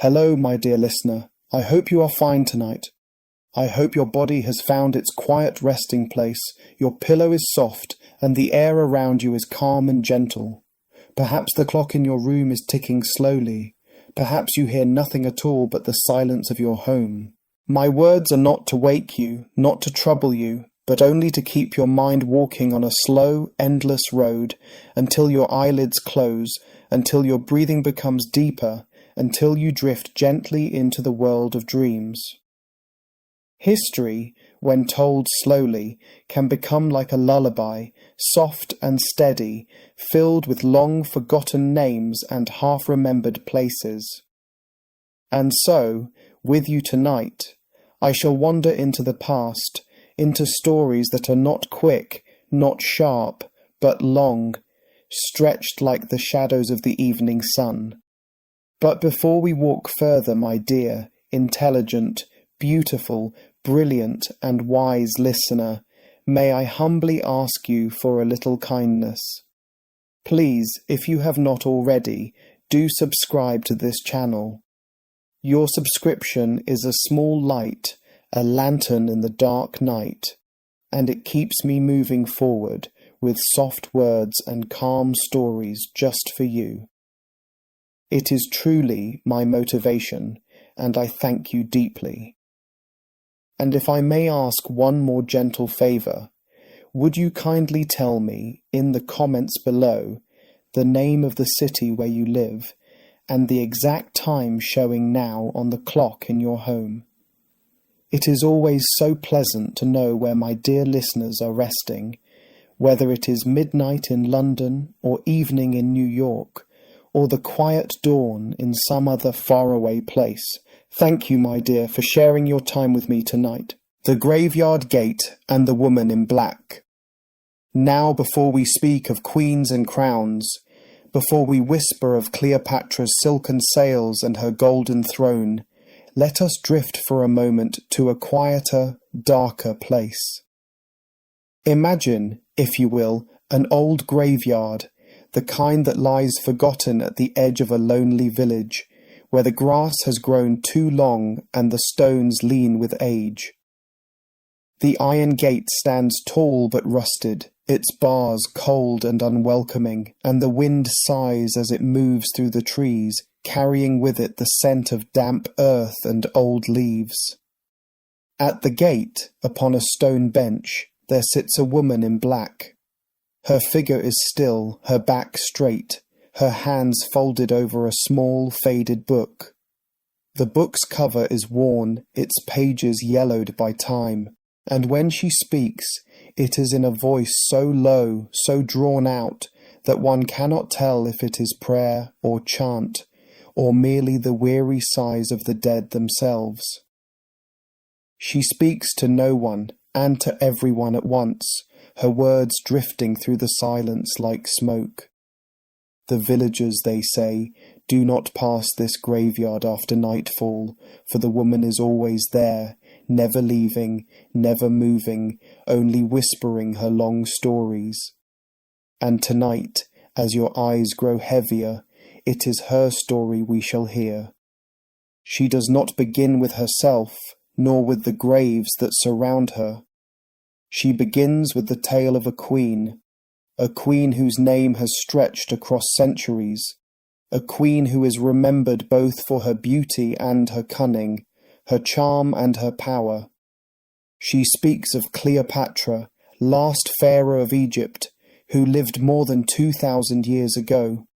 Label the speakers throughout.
Speaker 1: Hello, my dear listener. I hope you are fine tonight. I hope your body has found its quiet resting place, your pillow is soft, and the air around you is calm and gentle. Perhaps the clock in your room is ticking slowly. Perhaps you hear nothing at all but the silence of your home. My words are not to wake you, not to trouble you, but only to keep your mind walking on a slow, endless road until your eyelids close, until your breathing becomes deeper, until you drift gently into the world of dreams. History, when told slowly, can become like a lullaby, soft and steady, filled with long-forgotten names and half-remembered places. And so, with you tonight, I shall wander into the past, into stories that are not quick, not sharp, but long, stretched like the shadows of the evening sun. But before we walk further, my dear, intelligent, beautiful, brilliant, and wise listener, may I humbly ask you for a little kindness. Please, if you have not already, do subscribe to this channel. Your subscription is a small light, a lantern in the dark night, and it keeps me moving forward with soft words and calm stories just for you. It is truly my motivation, and I thank you deeply. And if I may ask one more gentle favour, would you kindly tell me, in the comments below, the name of the city where you live, and the exact time showing now on the clock in your home? It is always so pleasant to know where my dear listeners are resting, whether it is midnight in London or evening in New York, or the quiet dawn in some other faraway place. Thank you, my dear, for sharing your time with me tonight. The Graveyard Gate and the Woman in Black. Now, before we speak of queens and crowns, before we whisper of Cleopatra's silken sails and her golden throne, let us drift for a moment to a quieter, darker place. Imagine, if you will, an old graveyard, the kind that lies forgotten at the edge of a lonely village, where the grass has grown too long and the stones lean with age. The iron gate stands tall but rusted, its bars cold and unwelcoming, and the wind sighs as it moves through the trees, carrying with it the scent of damp earth and old leaves. At the gate, upon a stone bench, there sits a woman in black. Her figure is still, her back straight, her hands folded over a small, faded book. The book's cover is worn, its pages yellowed by time, and when she speaks, it is in a voice so low, so drawn out, that one cannot tell if it is prayer or chant, or merely the weary sighs of the dead themselves. She speaks to no one, and to everyone at once, her words drifting through the silence like smoke. The villagers, they say, do not pass this graveyard after nightfall, for the woman is always there, never leaving, never moving, only whispering her long stories. And tonight, as your eyes grow heavier, it is her story we shall hear. She does not begin with herself, nor with the graves that surround her. She begins with the tale of a queen whose name has stretched across centuries, a queen who is remembered both for her beauty and her cunning, her charm and her power. She speaks of Cleopatra, last pharaoh of Egypt, who lived more than 2,000 years ago.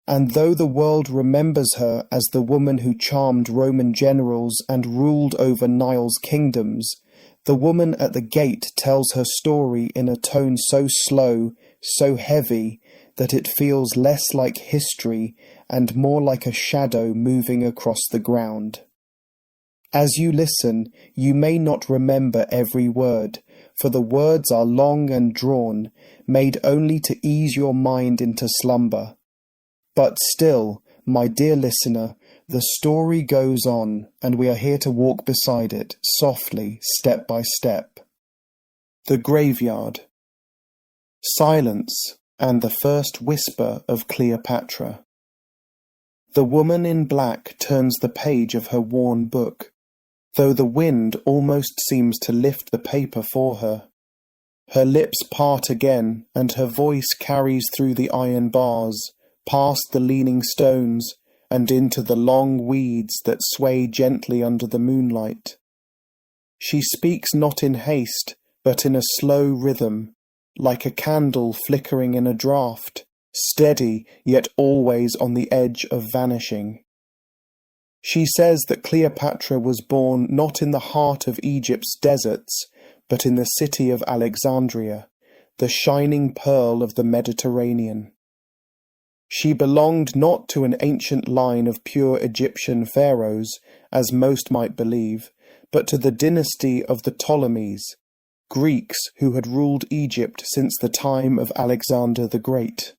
Speaker 1: And though the world remembers her as the woman who charmed Roman generals and ruled over Nile's kingdoms, the woman at the gate tells her story in a tone so slow, so heavy, that it feels less like history and more like a shadow moving across the ground. As you listen, you may not remember every word, for the words are long and drawn, made only to ease your mind into slumber. But still, my dear listener, the story goes on, and we are here to walk beside it, softly, step by step. The Graveyard. Silence, and the first whisper of Cleopatra. The woman in black turns the page of her worn book, though the wind almost seems to lift the paper for her. Her lips part again, and her voice carries through the iron bars, past the leaning stones, and into the long weeds that sway gently under the moonlight. She speaks not in haste, but in a slow rhythm, like a candle flickering in a draught, steady yet always on the edge of vanishing. She says that Cleopatra was born not in the heart of Egypt's deserts, but in the city of Alexandria, the shining pearl of the Mediterranean. She belonged not to an ancient line of pure Egyptian pharaohs, as most might believe, but to the dynasty of the Ptolemies, Greeks who had ruled Egypt since the time of Alexander the Great.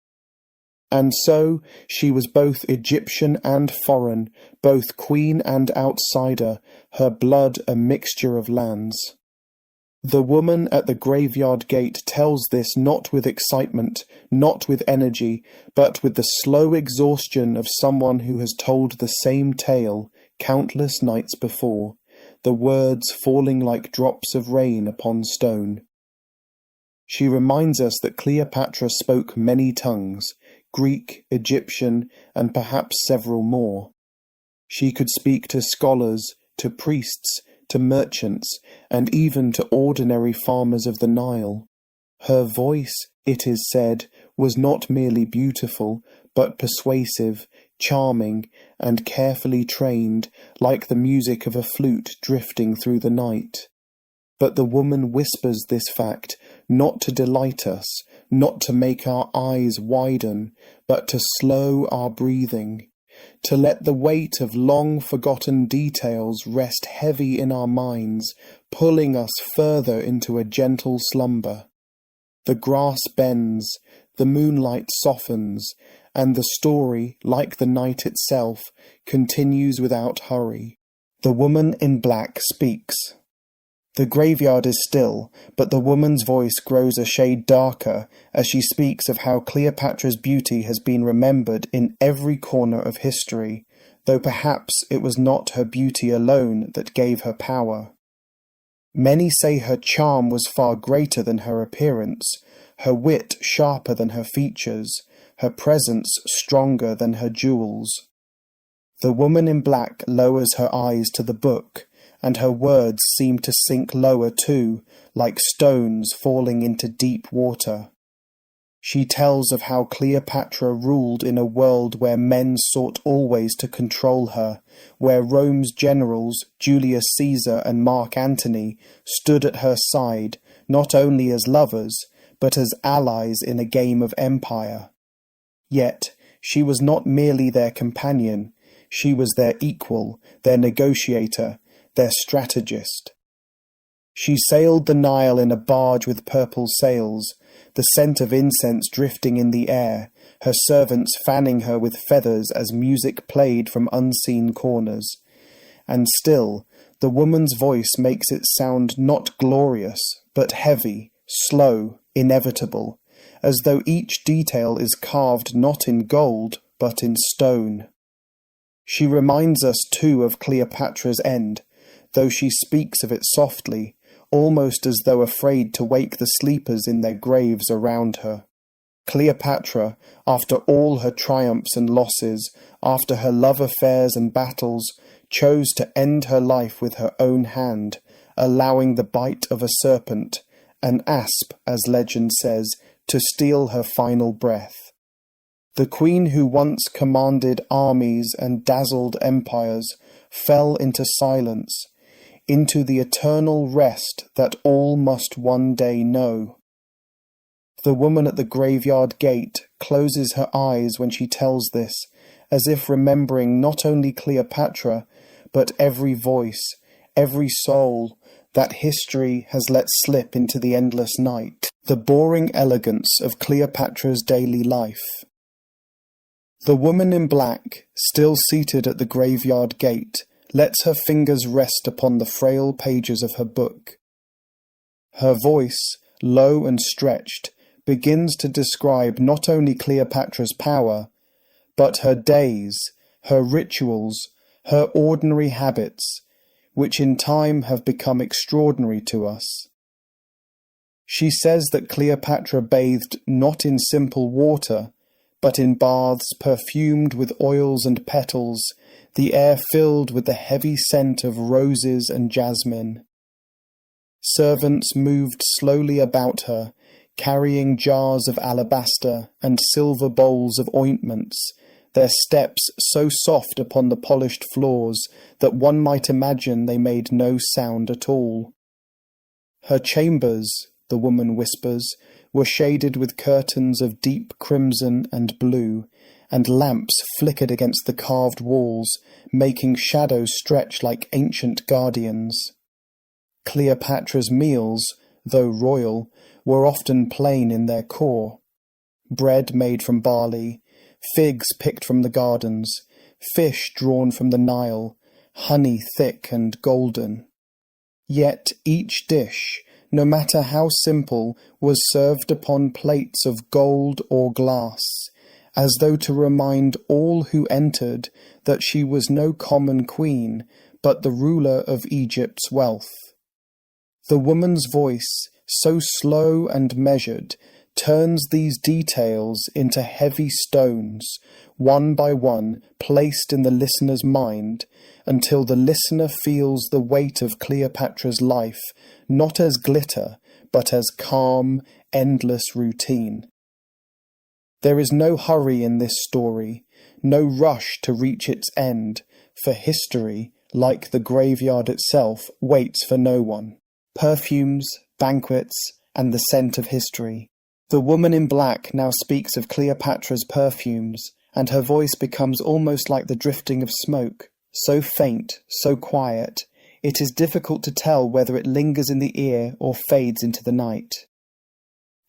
Speaker 1: And so she was both Egyptian and foreign, both queen and outsider, her blood a mixture of lands. The woman at the graveyard gate tells this not with excitement, not with energy, but with the slow exhaustion of someone who has told the same tale countless nights before, the words falling like drops of rain upon stone. She reminds us that Cleopatra spoke many tongues, Greek, Egyptian, and perhaps several more. She could speak to scholars, to priests, to merchants, and even to ordinary farmers of the Nile. Her voice, it is said, was not merely beautiful, but persuasive, charming, and carefully trained, like the music of a flute drifting through the night. But the woman whispers this fact, not to delight us, not to make our eyes widen, but to slow our breathing, to let the weight of long-forgotten details rest heavy in our minds, pulling us further into a gentle slumber. The grass bends, the moonlight softens, and the story, like the night itself, continues without hurry. The woman in black speaks. The graveyard is still, but the woman's voice grows a shade darker as she speaks of how Cleopatra's beauty has been remembered in every corner of history, though perhaps it was not her beauty alone that gave her power. Many say her charm was far greater than her appearance, her wit sharper than her features, her presence stronger than her jewels. The woman in black lowers her eyes to the book, and her words seem to sink lower too, like stones falling into deep water. She tells of how Cleopatra ruled in a world where men sought always to control her, where Rome's generals, Julius Caesar and Mark Antony, stood at her side, not only as lovers, but as allies in a game of empire. Yet, she was not merely their companion, she was their equal, their negotiator, their strategist. She sailed the Nile in a barge with purple sails, the scent of incense drifting in the air, her servants fanning her with feathers as music played from unseen corners. And still, the woman's voice makes it sound not glorious, but heavy, slow, inevitable, as though each detail is carved not in gold, but in stone. She reminds us too of Cleopatra's end, though she speaks of it softly, almost as though afraid to wake the sleepers in their graves around her. Cleopatra, after all her triumphs and losses, after her love affairs and battles, chose to end her life with her own hand, allowing the bite of a serpent, an asp, as legend says, to steal her final breath. The queen who once commanded armies and dazzled empires fell into silence, into the eternal rest that all must one day know. The woman at the graveyard gate closes her eyes when she tells this, as if remembering not only Cleopatra, but every voice, every soul that history has let slip into the endless night, the boring elegance of Cleopatra's daily life. The woman in black, still seated at the graveyard gate, lets her fingers rest upon the frail pages of her book. Her voice, low and stretched, begins to describe not only Cleopatra's power, but her days, her rituals, her ordinary habits, which in time have become extraordinary to us. She says that Cleopatra bathed not in simple water, but in baths perfumed with oils and petals, the air filled with the heavy scent of roses and jasmine. Servants moved slowly about her, carrying jars of alabaster and silver bowls of ointments, their steps so soft upon the polished floors that one might imagine they made no sound at all. Her chambers, the woman whispers, were shaded with curtains of deep crimson and blue, and lamps flickered against the carved walls, making shadows stretch like ancient guardians. Cleopatra's meals, though royal, were often plain in their core. Bread made from barley, figs picked from the gardens, fish drawn from the Nile, honey thick and golden. Yet each dish, no matter how simple, was served upon plates of gold or glass, as though to remind all who entered that she was no common queen, but the ruler of Egypt's wealth. The woman's voice, so slow and measured, turns these details into heavy stones, one by one placed in the listener's mind, until the listener feels the weight of Cleopatra's life, not as glitter, but as calm, endless routine. There is no hurry in this story, no rush to reach its end, for history, like the graveyard itself, waits for no one. Perfumes, banquets, and the scent of history. The woman in black now speaks of Cleopatra's perfumes, and her voice becomes almost like the drifting of smoke, so faint, so quiet, it is difficult to tell whether it lingers in the ear or fades into the night.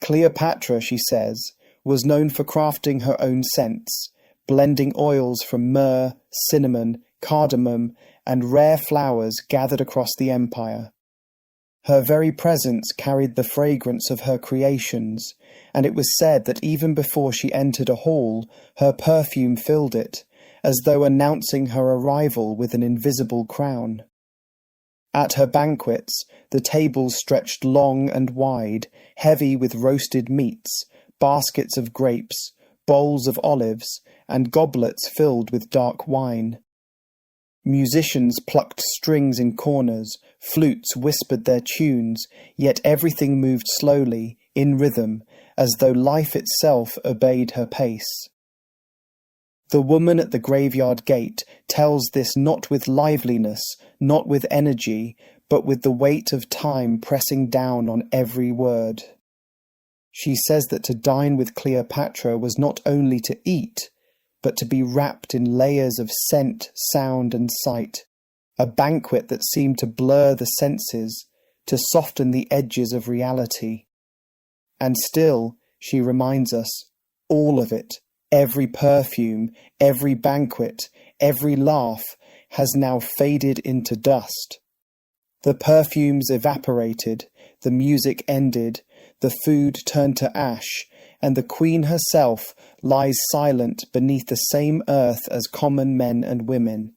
Speaker 1: Cleopatra, she says, was known for crafting her own scents, blending oils from myrrh, cinnamon, cardamom, and rare flowers gathered across the empire. Her very presence carried the fragrance of her creations, and it was said that even before she entered a hall, her perfume filled it, as though announcing her arrival with an invisible crown. At her banquets, the tables stretched long and wide, heavy with roasted meats, baskets of grapes, bowls of olives, and goblets filled with dark wine. Musicians plucked strings in corners, flutes whispered their tunes, yet everything moved slowly, in rhythm, as though life itself obeyed her pace. The woman at the graveyard gate tells this not with liveliness, not with energy, but with the weight of time pressing down on every word. She says that to dine with Cleopatra was not only to eat, but to be wrapped in layers of scent, sound, and sight, a banquet that seemed to blur the senses, to soften the edges of reality. And still, she reminds us, all of it, every perfume, every banquet, every laugh, has now faded into dust. The perfumes evaporated, the music ended, the food turned to ash, and the queen herself lies silent beneath the same earth as common men and women.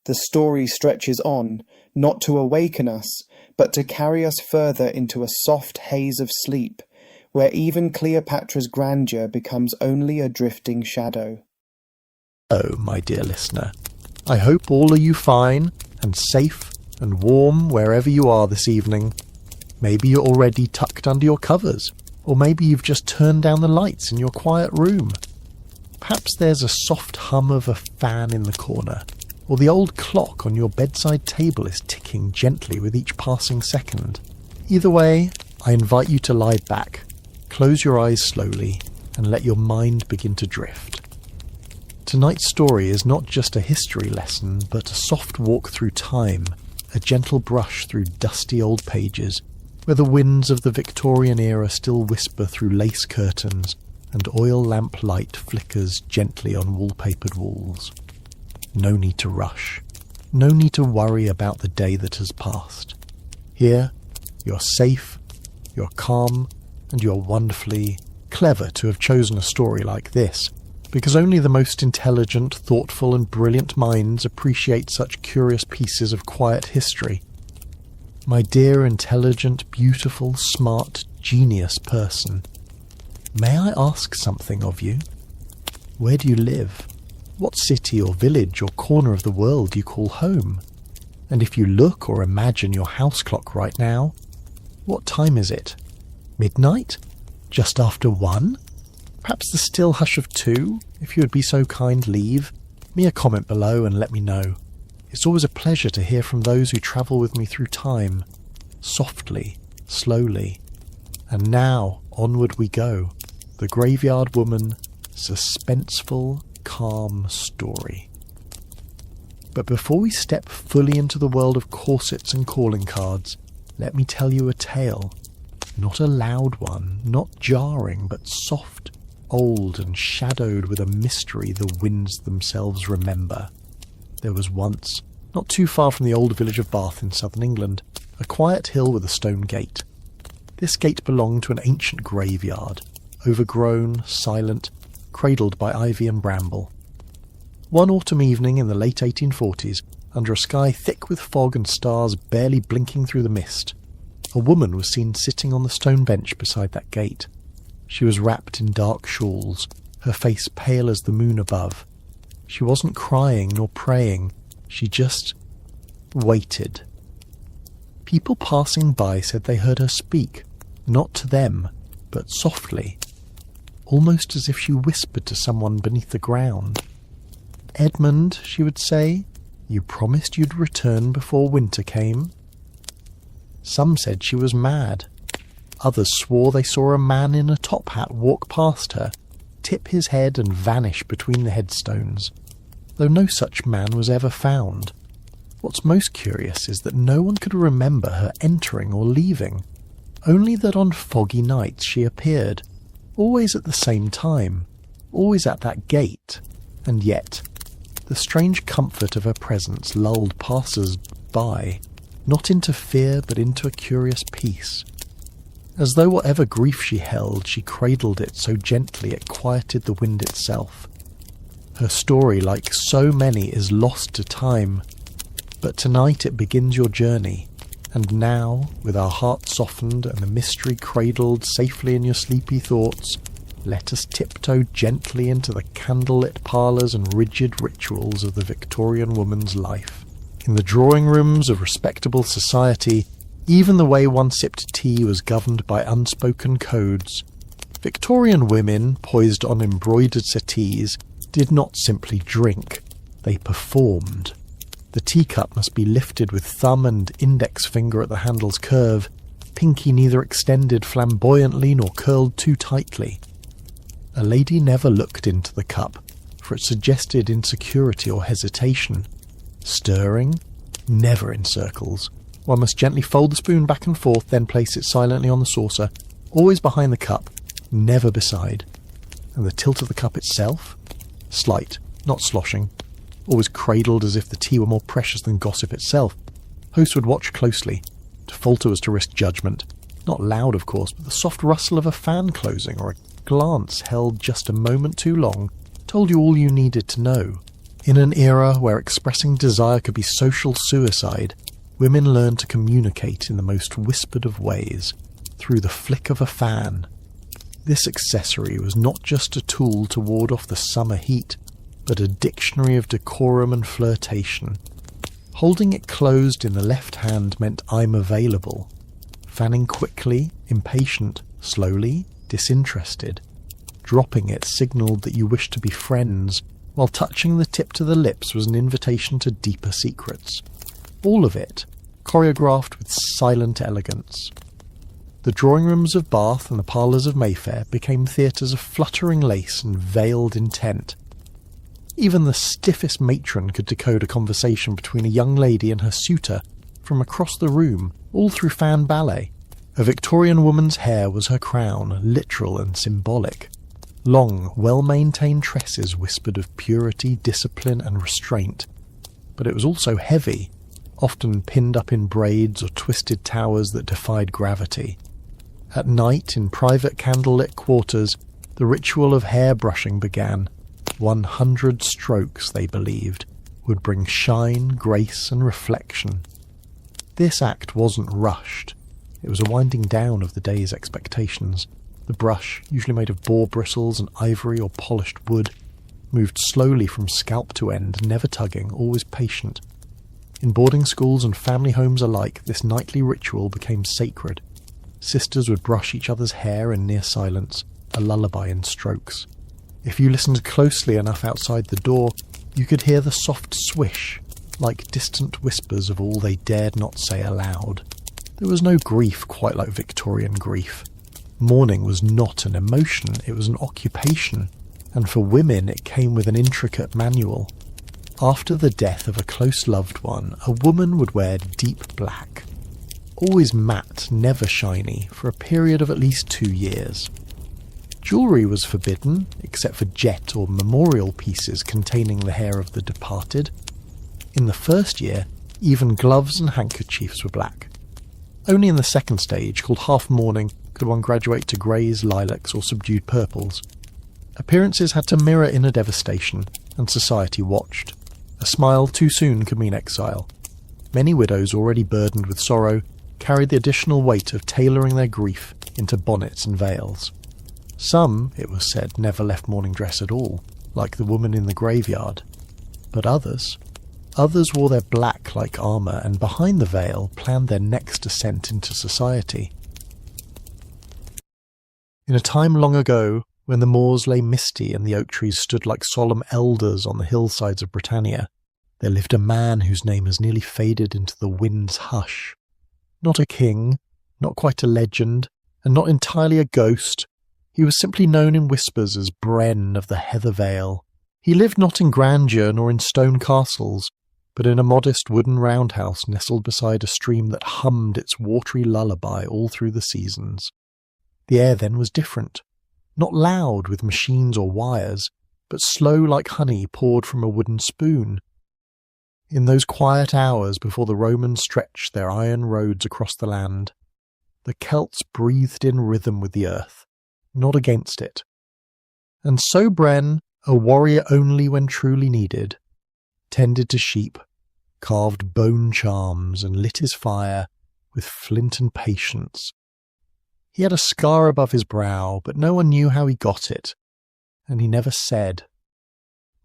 Speaker 1: The story stretches on, not to awaken us, but to carry us further into a soft haze of sleep, where even Cleopatra's grandeur becomes only a drifting shadow.
Speaker 2: Oh, my dear listener, I hope all are you fine and safe and warm wherever you are this evening. Maybe you're already tucked under your covers, or maybe you've just turned down the lights in your quiet room. Perhaps there's a soft hum of a fan in the corner, or the old clock on your bedside table is ticking gently with each passing second. Either way, I invite you to lie back, close your eyes slowly, and let your mind begin to drift. Tonight's story is not just a history lesson, but a soft walk through time, a gentle brush through dusty old pages, where the winds of the Victorian era still whisper through lace curtains and oil lamp light flickers gently on wallpapered walls. No need to rush. No need to worry about the day that has passed. Here, you're safe, you're calm, and you're wonderfully clever to have chosen a story like this, because only the most intelligent, thoughtful and brilliant minds appreciate such curious pieces of quiet history. My dear, intelligent, beautiful, smart, genius person, may I ask something of you? Where do you live? What city or village or corner of the world do you call home? And if you look or imagine your house clock right now, what time is it? Midnight? Just after 1? Perhaps the still hush of 2? If you would be so kind, leave me a comment below and let me know. It's always a pleasure to hear from those who travel with me through time, softly, slowly. And now, onward we go. The Graveyard Woman, suspenseful, calm story. But before we step fully into the world of corsets and calling cards, let me tell you a tale. Not a loud one, not jarring, but soft, old and shadowed with a mystery the winds themselves remember. There was once, not too far from the old village of Bath in southern England, a quiet hill with a stone gate. This gate belonged to an ancient graveyard, overgrown, silent, cradled by ivy and bramble. One autumn evening in the late 1840s, under a sky thick with fog and stars barely blinking through the mist, a woman was seen sitting on the stone bench beside that gate. She was wrapped in dark shawls, her face pale as the moon above. She wasn't crying nor praying, she just waited. People passing by said they heard her speak, not to them, but softly, almost as if she whispered to someone beneath the ground. "Edmund," she would say, "you promised you'd return before winter came." Some said she was mad. Others swore they saw a man in a top hat walk past her, tip his head and vanish between the headstones, though no such man was ever found. What's most curious is that no one could remember her entering or leaving, only that on foggy nights she appeared, always at the same time, always at that gate, and yet the strange comfort of her presence lulled passers-by, not into fear but into a curious peace. As though whatever grief she held, she cradled it so gently it quieted the wind itself. Her story, like so many, is lost to time, but tonight it begins your journey, and now, with our hearts softened and the mystery cradled safely in your sleepy thoughts, let us tiptoe gently into the candlelit parlours and rigid rituals of the Victorian woman's life. In the drawing rooms of respectable society, even the way one sipped tea was governed by unspoken codes. Victorian women, poised on embroidered settees, did not simply drink, they performed. The teacup must be lifted with thumb and index finger at the handle's curve, pinky neither extended flamboyantly nor curled too tightly. A lady never looked into the cup, for it suggested insecurity or hesitation. Stirring? Never in circles. One must gently fold the spoon back and forth, then place it silently on the saucer, always behind the cup, never beside. And the tilt of the cup itself? Slight, not sloshing, always cradled as if the tea were more precious than gossip itself. Host would watch closely. To falter was to risk judgment. Not loud, of course, but the soft rustle of a fan closing or a glance held just a moment too long told you all you needed to know. In an era where expressing desire could be social suicide, women learned to communicate in the most whispered of ways, through the flick of a fan. This accessory was not just a tool to ward off the summer heat, but a dictionary of decorum and flirtation. Holding it closed in the left hand meant "I'm available." Fanning quickly, impatient, slowly, disinterested. Dropping it signalled that you wished to be friends, while touching the tip to the lips was an invitation to deeper secrets. All of it, choreographed with silent elegance. The drawing rooms of Bath and the parlours of Mayfair became theatres of fluttering lace and veiled intent. Even the stiffest matron could decode a conversation between a young lady and her suitor from across the room, all through fan ballet. A Victorian woman's hair was her crown, literal and symbolic. Long, well-maintained tresses whispered of purity, discipline and restraint. But it was also heavy, often pinned up in braids or twisted towers that defied gravity. At night, in private candlelit quarters, the ritual of hair brushing began, 100 strokes, they believed, would bring shine, grace and reflection. This act wasn't rushed. It was a winding down of the day's expectations. The brush, usually made of boar bristles and ivory or polished wood, moved slowly from scalp to end, never tugging, always patient. In boarding schools and family homes alike, this nightly ritual became sacred. Sisters would brush each other's hair in near silence, a lullaby in strokes. If you listened closely enough outside the door, you could hear the soft swish, like distant whispers of all they dared not say aloud. There was no grief quite like Victorian grief. Mourning was not an emotion, it was an occupation, and for women it came with an intricate manual. After the death of a close loved one, a woman would wear deep black. Always matte, never shiny, for a period of at least 2 years. Jewellery was forbidden, except for jet or memorial pieces containing the hair of the departed. In the first year, even gloves and handkerchiefs were black. Only in the second stage, called half-mourning, could one graduate to greys, lilacs or subdued purples. Appearances had to mirror inner devastation, and society watched. A smile too soon could mean exile. Many widows already burdened with sorrow carried the additional weight of tailoring their grief into bonnets and veils. Some, it was said, never left mourning dress at all, like the woman in the graveyard. But others wore their black like armour and behind the veil planned their next descent into society. In a time long ago, when the moors lay misty and the oak trees stood like solemn elders on the hillsides of Britannia, there lived a man whose name has nearly faded into the wind's hush. Not a king, not quite a legend, and not entirely a ghost. He was simply known in whispers as Bren of the Heather Vale. He lived not in grandeur nor in stone castles, but in a modest wooden roundhouse nestled beside a stream that hummed its watery lullaby all through the seasons. The air then was different. Not loud with machines or wires, but slow like honey poured from a wooden spoon. In those quiet hours before the Romans stretched their iron roads across the land, the Celts breathed in rhythm with the earth, not against it. And so Bren, a warrior only when truly needed, tended to sheep, carved bone charms and lit his fire with flint and patience. He had a scar above his brow, but no one knew how he got it, and he never said.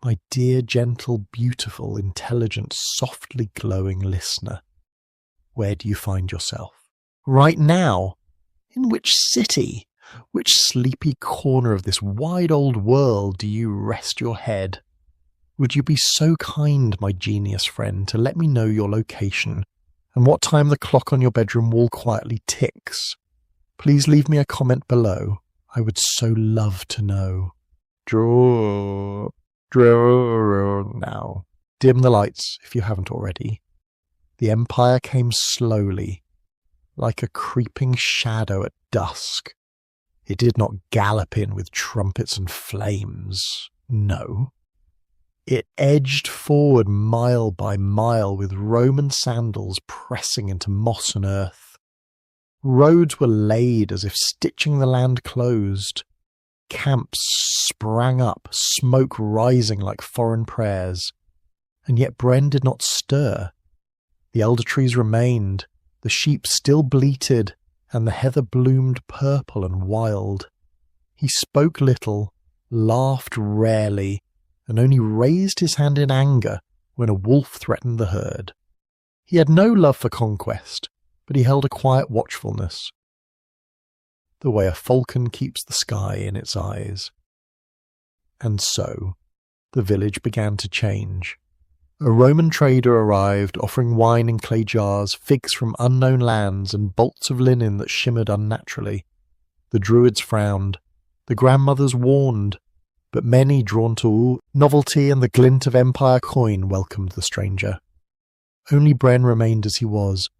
Speaker 2: My dear, gentle, beautiful, intelligent, softly glowing listener, where do you find yourself? Right now? In which city? Which sleepy corner of this wide old world do you rest your head? Would you be so kind, my genius friend, to let me know your location, and what time the clock on your bedroom wall quietly ticks? Please leave me a comment below. I would so love to know. Draw now. Dim the lights, if you haven't already. The Empire came slowly, like a creeping shadow at dusk. It did not gallop in with trumpets and flames. No. It edged forward mile by mile with Roman sandals pressing into moss and earth. Roads were laid as if stitching the land closed. Camps sprang up, smoke rising like foreign prayers. And yet Bren did not stir. The elder trees remained, the sheep still bleated, and the heather bloomed purple and wild. He spoke little, laughed rarely, and only raised his hand in anger when a wolf threatened the herd. He had no love for conquest, but he held a quiet watchfulness, the way a falcon keeps the sky in its eyes. And so, the village began to change. A Roman trader arrived, offering wine in clay jars, figs from unknown lands, and bolts of linen that shimmered unnaturally. The druids frowned. The grandmothers warned. But many, drawn to novelty and the glint of empire coin, welcomed the stranger. Only Bren remained as he was,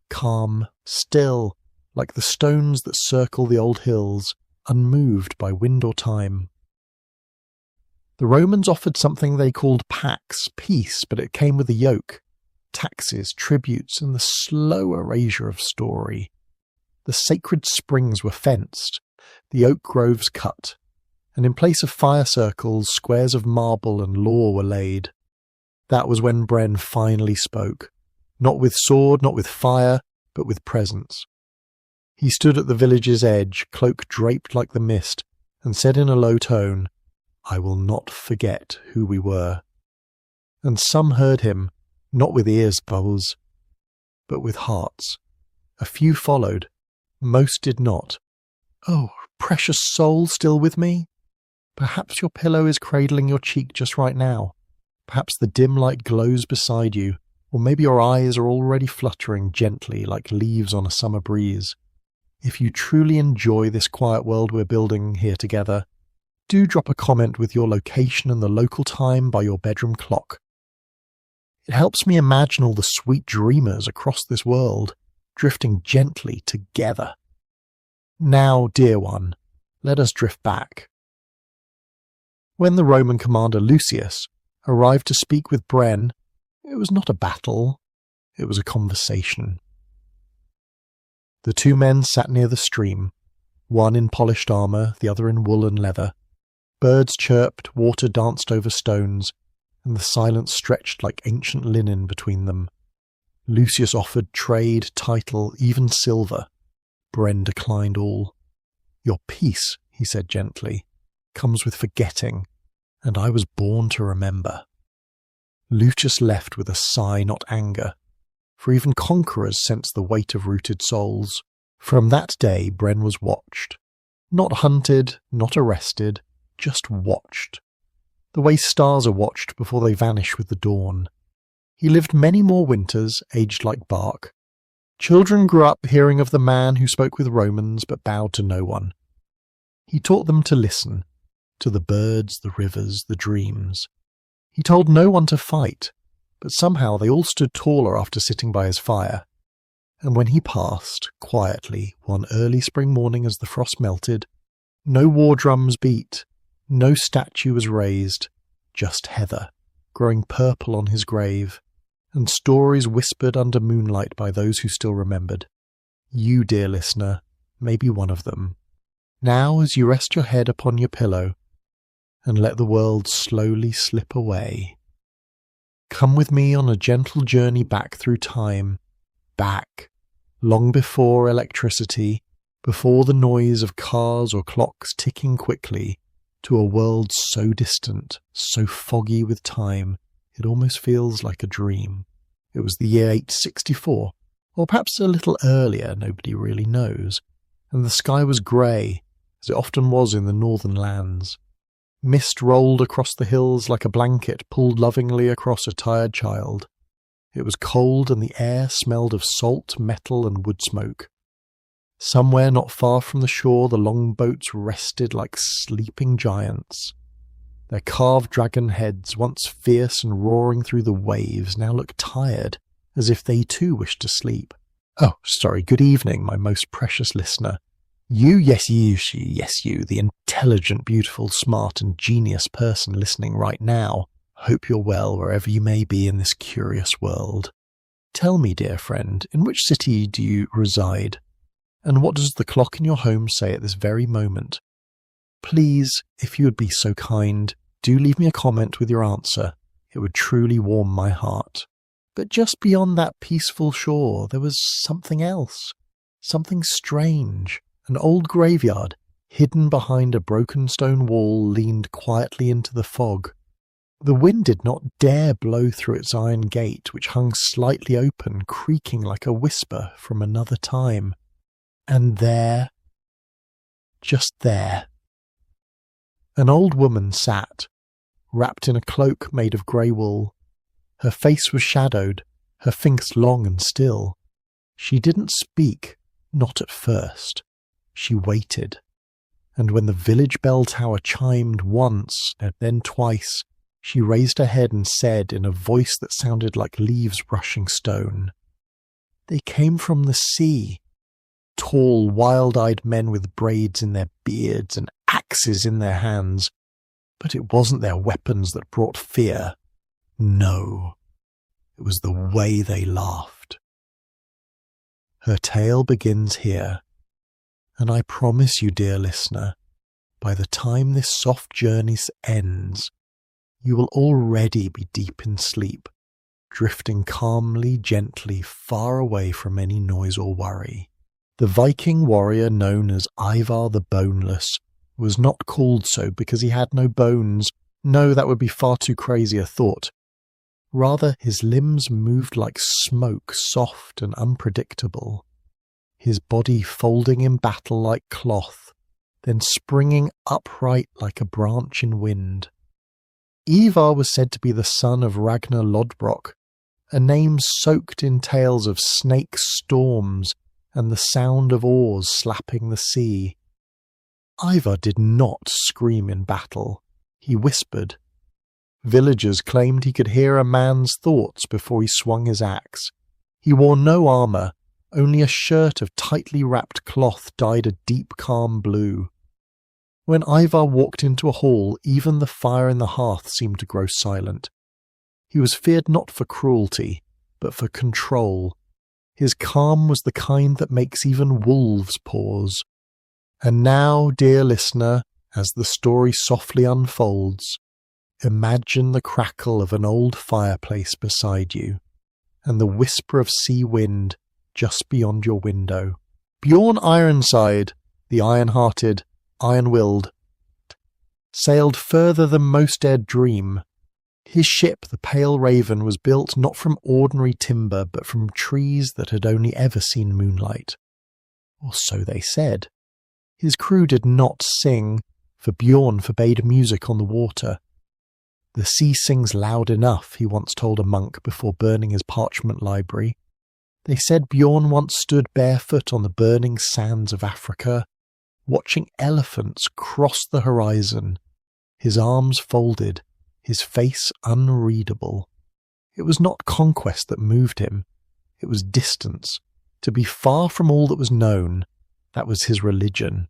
Speaker 2: calm, still, like the stones that circle the old hills, unmoved by wind or time. The Romans offered something they called pax, peace, but it came with a yoke, taxes, tributes, and the slow erasure of story. The sacred springs were fenced, the oak groves cut. and in place of fire circles, squares of marble and lore were laid. That was when Bren finally spoke, not with sword, not with fire, but with presence. He stood at the village's edge, cloak draped like the mist, and said in a low tone, "I will not forget who we were." And some heard him, not with ears, Bubbles, but with hearts. A few followed. Most did not. "Oh, precious soul, still with me? Perhaps your pillow is cradling your cheek just right now. Perhaps the dim light glows beside you, or maybe your eyes are already fluttering gently like leaves on a summer breeze. If you truly enjoy this quiet world we're building here together, do drop a comment with your location and the local time by your bedroom clock. It helps me imagine all the sweet dreamers across this world, drifting gently together. Now, dear one, let us drift back." When the Roman commander Lucius arrived to speak with Bren, it was not a battle, it was a conversation. The two men sat near the stream, one in polished armour, the other in wool and leather. Birds chirped, water danced over stones, and the silence stretched like ancient linen between them. Lucius offered trade, title, even silver. Bren declined all. "Your peace," he said gently, "comes with forgetting, and I was born to remember." Lucius left with a sigh, not anger, for even conquerors sense the weight of rooted souls. From that day Bren was watched. Not hunted, not arrested, just watched. The way stars are watched before they vanish with the dawn. He lived many more winters, aged like bark. Children grew up hearing of the man who spoke with Romans but bowed to no one. He taught them to listen, to the birds, the rivers, the dreams. He told no one to fight, but somehow they all stood taller after sitting by his fire. And when he passed, quietly, one early spring morning as the frost melted, no war drums beat, no statue was raised, just heather, growing purple on his grave, and stories whispered under moonlight by those who still remembered. You, dear listener, may be one of them. Now, as you rest your head upon your pillow, and let the world slowly slip away, come with me on a gentle journey back through time, back, long before electricity, before the noise of cars or clocks ticking quickly, to a world so distant, so foggy with time, it almost feels like a dream. It was the year 864, or perhaps a little earlier, nobody really knows, and the sky was grey, as it often was in the northern lands. Mist rolled across the hills like a blanket pulled lovingly across a tired child. It was cold and the air smelled of salt, metal and wood smoke. Somewhere not far from the shore the longboats rested like sleeping giants. Their carved dragon heads, once fierce and roaring through the waves, now looked tired, as if they too wished to sleep. Oh, sorry, good evening, my most precious listener. You, yes you, she, yes you, the intelligent, beautiful, smart and genius person listening right now. Hope you're well wherever you may be in this curious world. Tell me, dear friend, in which city do you reside? And what does the clock in your home say at this very moment? Please, if you would be so kind, do leave me a comment with your answer. It would truly warm my heart. But just beyond that peaceful shore, there was something else. Something strange. An old graveyard, hidden behind a broken stone wall, leaned quietly into the fog. The wind did not dare blow through its iron gate, which hung slightly open, creaking like a whisper from another time. And there, just there, an old woman sat, wrapped in a cloak made of grey wool. Her face was shadowed, her fingers long and still. She didn't speak, not at first. She waited, and when the village bell tower chimed once and then twice, she raised her head and said in a voice that sounded like leaves brushing stone, "They came from the sea. Tall, wild-eyed men with braids in their beards and axes in their hands. But it wasn't their weapons that brought fear. No, it was the way they laughed." Her tale begins here, and I promise you, dear listener, by the time this soft journey ends, you will already be deep in sleep, drifting calmly, gently, far away from any noise or worry. The Viking warrior known as Ivar the Boneless was not called so because he had no bones. No, that would be far too crazy a thought. Rather, his limbs moved like smoke, soft and unpredictable, his body folding in battle like cloth, then springing upright like a branch in wind. Ivar was said to be the son of Ragnar Lodbrok, a name soaked in tales of snake storms and the sound of oars slapping the sea. Ivar did not scream in battle, he whispered. Villagers claimed he could hear a man's thoughts before he swung his axe. He wore no armour, only a shirt of tightly wrapped cloth dyed a deep calm blue. When Ivar walked into a hall, even the fire in the hearth seemed to grow silent. He was feared not for cruelty, but for control. His calm was the kind that makes even wolves pause. And now, dear listener, as the story softly unfolds, imagine the crackle of an old fireplace beside you, and the whisper of sea wind just beyond your window. Bjorn Ironside, the iron-hearted, iron-willed, sailed further than most dared dream. His ship, the Pale Raven, was built not from ordinary timber, but from trees that had only ever seen moonlight. Or so they said. His crew did not sing, for Bjorn forbade music on the water. The sea sings loud enough, he once told a monk before burning his parchment library. They said Bjorn once stood barefoot on the burning sands of Africa, watching elephants cross the horizon, his arms folded, his face unreadable. It was not conquest that moved him, it was distance. To be far from all that was known, that was his religion.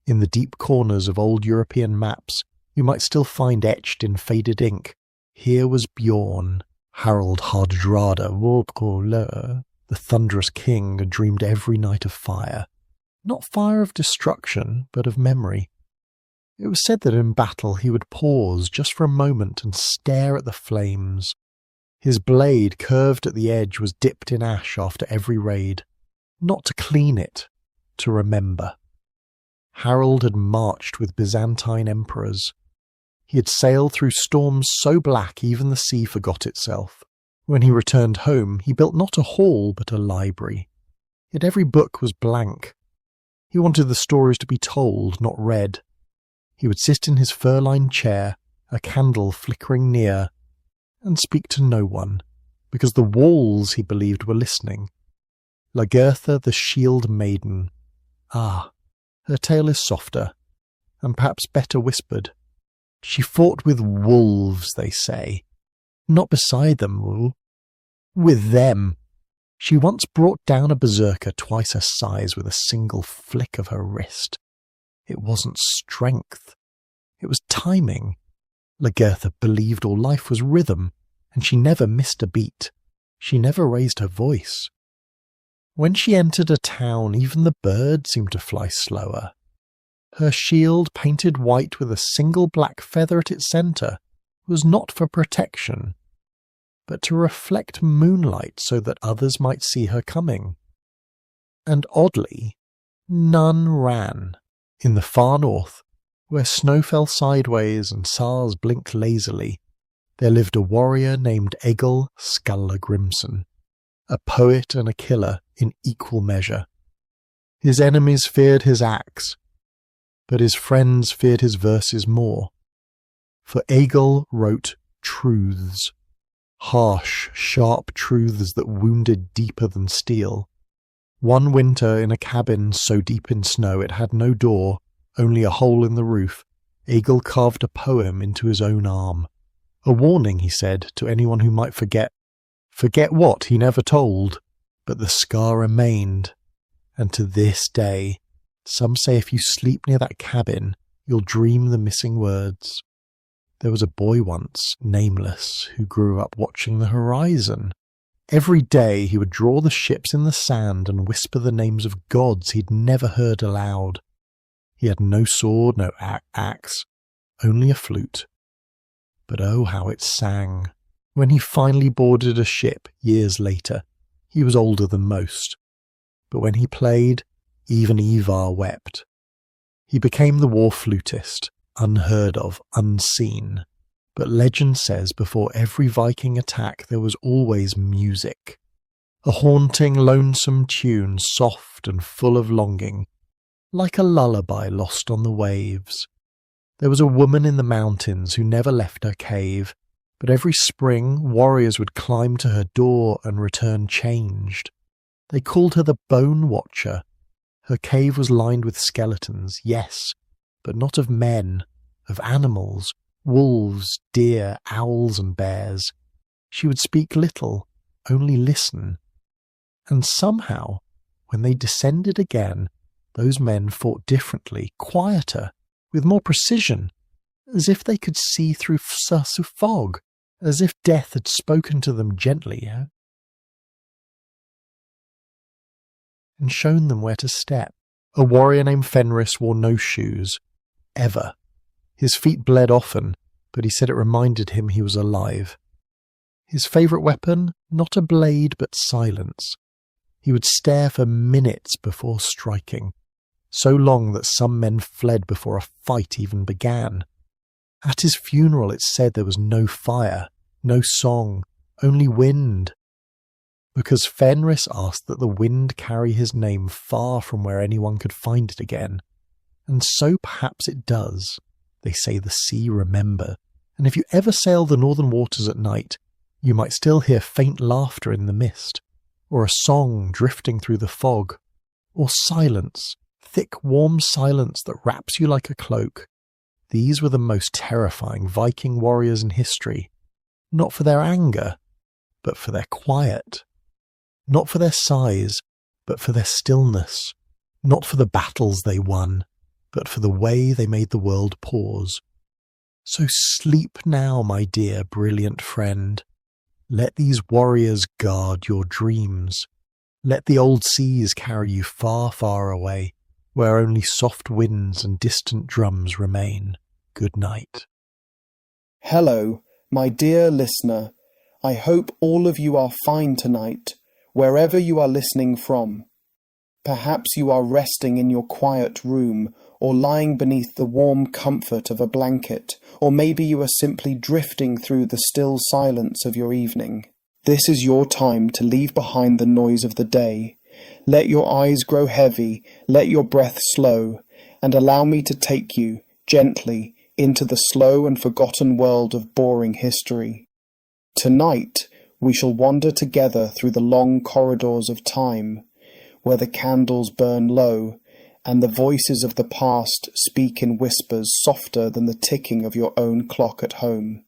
Speaker 2: In the deep corners of old European maps, you might still find etched in faded ink, here was Bjorn, Harald Hardrada, the thunderous king who dreamed every night of fire. Not fire of destruction, but of memory. It was said that in battle he would pause just for a moment and stare at the flames. His blade, curved at the edge, was dipped in ash after every raid, not to clean it, to remember. Harold had marched with Byzantine emperors. He had sailed through storms so black even the sea forgot itself. When he returned home, he built not a hall but a library. Yet every book was blank. He wanted the stories to be told, not read. He would sit in his fur-lined chair, a candle flickering near, and speak to no one, because the walls, he believed, were listening. Lagertha the Shield Maiden. Ah, her tale is softer, and perhaps better whispered. She fought with wolves, they say. Not beside them, with them. She once brought down a berserker twice her size with a single flick of her wrist. It wasn't strength. It was timing. Lagertha believed all life was rhythm, and she never missed a beat. She never raised her voice. When she entered a town, even the birds seemed to fly slower. Her shield, painted white with a single black feather at its centre, was not for protection, but to reflect moonlight so that others might see her coming. And oddly, none ran. In the far north, where snow fell sideways and stars blinked lazily, there lived a warrior named Egil Skallagrimson, a poet and a killer in equal measure. His enemies feared his axe, but his friends feared his verses more. For Egil wrote truths, harsh, sharp truths that wounded deeper than steel. One winter, in a cabin so deep in snow it had no door, only a hole in the roof, Egil carved a poem into his own arm. A warning, he said, to anyone who might forget. Forget what, he never told, but the scar remained. And to this day, some say if you sleep near that cabin, you'll dream the missing words. There was a boy once, nameless, who grew up watching the horizon. Every day he would draw the ships in the sand and whisper the names of gods he'd never heard aloud. He had no sword, no axe, only a flute. But oh, how it sang. When he finally boarded a ship years later, he was older than most. But when he played, even Ivar wept. He became the war flutist, unheard of, unseen. But legend says before every Viking attack there was always music. A haunting, lonesome tune, soft and full of longing, like a lullaby lost on the waves. There was a woman in the mountains who never left her cave, but every spring warriors would climb to her door and return changed. They called her the Bone Watcher. Her cave was lined with skeletons, yes, but not of men, of animals, wolves, deer, owls and bears. She would speak little, only listen. And somehow, when they descended again, those men fought differently, quieter, with more precision, as if they could see through fog, as if death had spoken to them gently, and shown them where to step. A warrior named Fenris wore no shoes, ever. His feet bled often, but he said it reminded him he was alive. His favourite weapon, not a blade but silence. He would stare for minutes before striking, so long that some men fled before a fight even began. At his funeral it said there was no fire, no song, only wind. Because Fenris asked that the wind carry his name far from where anyone could find it again. And so perhaps it does. They say the sea remember, and if you ever sail the northern waters at night, you might still hear faint laughter in the mist, or a song drifting through the fog, or silence, thick warm silence that wraps you like a cloak. These were the most terrifying Viking warriors in history, not for their anger, but for their quiet. Not for their size, but for their stillness. Not for the battles they won, but for the way they made the world pause. So sleep now, my dear, brilliant friend. Let these warriors guard your dreams. Let the old seas carry you far, far away, where only soft winds and distant drums remain. Good night.
Speaker 1: Hello, my dear listener. I hope all of you are fine tonight, wherever you are listening from. Perhaps you are resting in your quiet room, or lying beneath the warm comfort of a blanket, or maybe you are simply drifting through the still silence of your evening. This is your time to leave behind the noise of the day. Let your eyes grow heavy, let your breath slow, and allow me to take you, gently, into the slow and forgotten world of boring history. Tonight, we shall wander together through the long corridors of time, where the candles burn low, and the voices of the past speak in whispers softer than the ticking of your own clock at home.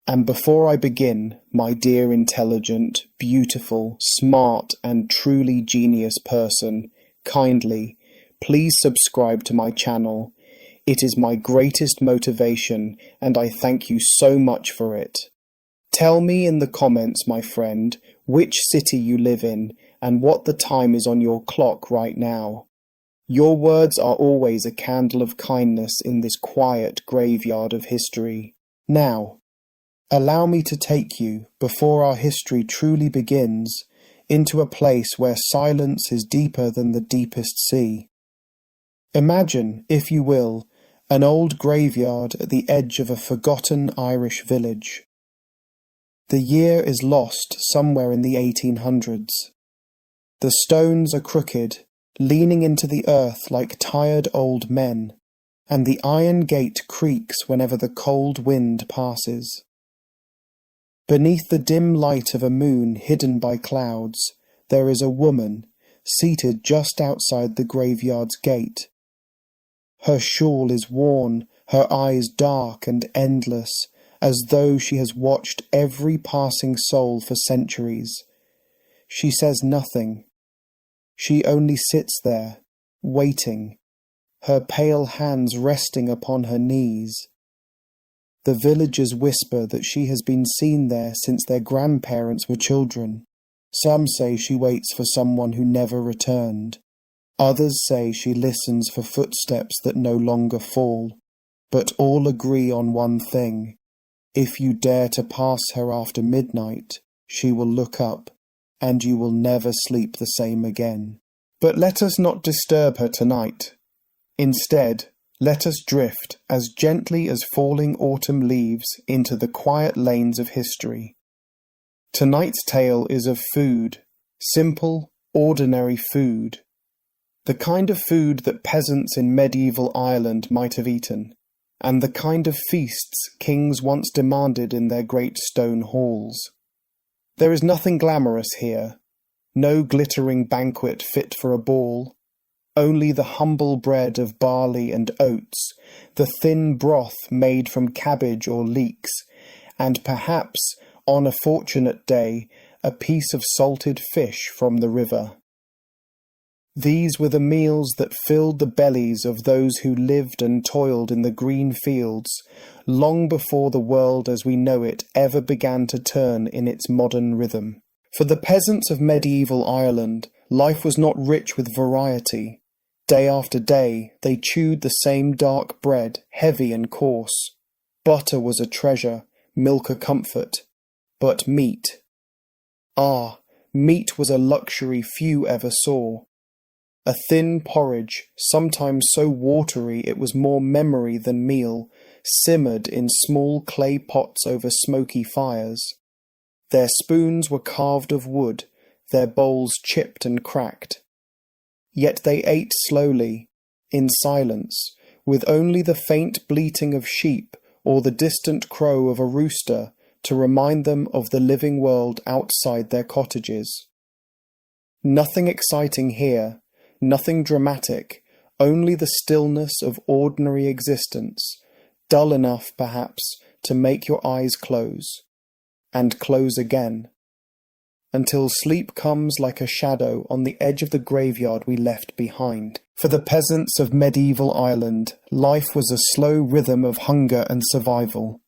Speaker 1: And before I begin, my dear intelligent, beautiful, smart, and truly genius person, kindly, please subscribe to my channel. It is my greatest motivation, and I thank you so much for it. Tell me in the comments, my friend, which city you live in, and what the time is on your clock right now. Your words are always a candle of kindness in this quiet graveyard of history. Now, allow me to take you, before our history truly begins, into a place where silence is deeper than the deepest sea. Imagine, if you will, an old graveyard at the edge of a forgotten Irish village. The year is lost somewhere in the 1800s. The stones are crooked, leaning into the earth like tired old men, and the iron gate creaks whenever the cold wind passes. Beneath the dim light of a moon hidden by clouds, there is a woman, seated just outside the graveyard's gate. Her shawl is worn, her eyes dark and endless, as though she has watched every passing soul for centuries. She says nothing. She only sits there, waiting, her pale hands resting upon her knees. The villagers whisper that she has been seen there since their grandparents were children. Some say she waits for someone who never returned. Others say she listens for footsteps that no longer fall, but all agree on one thing. If you dare to pass her after midnight, she will look up, and you will never sleep the same again. But let us not disturb her tonight. Instead, let us drift as gently as falling autumn leaves into the quiet lanes of history. Tonight's tale is of food, simple, ordinary food. The kind of food that peasants in medieval Ireland might have eaten, and the kind of feasts kings once demanded in their great stone halls. There is nothing glamorous here, no glittering banquet fit for a ball, only the humble bread of barley and oats, the thin broth made from cabbage or leeks, and perhaps, on a fortunate day, a piece of salted fish from the river. These were the meals that filled the bellies of those who lived and toiled in the green fields, long before the world as we know it ever began to turn in its modern rhythm. For the peasants of medieval Ireland, life was not rich with variety. Day after day, they chewed the same dark bread, heavy and coarse. Butter was a treasure, milk a comfort. But meat. Meat was a luxury few ever saw. A thin porridge, sometimes so watery it was more memory than meal, simmered in small clay pots over smoky fires. Their spoons were carved of wood, their bowls chipped and cracked. Yet they ate slowly, in silence, with only the faint bleating of sheep or the distant crow of a rooster to remind them of the living world outside their cottages. Nothing exciting here, nothing dramatic, only the stillness of ordinary existence, dull enough, perhaps, to make your eyes close, and close again, until sleep comes like a shadow on the edge of the graveyard we left behind. For the peasants of medieval Ireland, life was a slow rhythm of hunger and survival.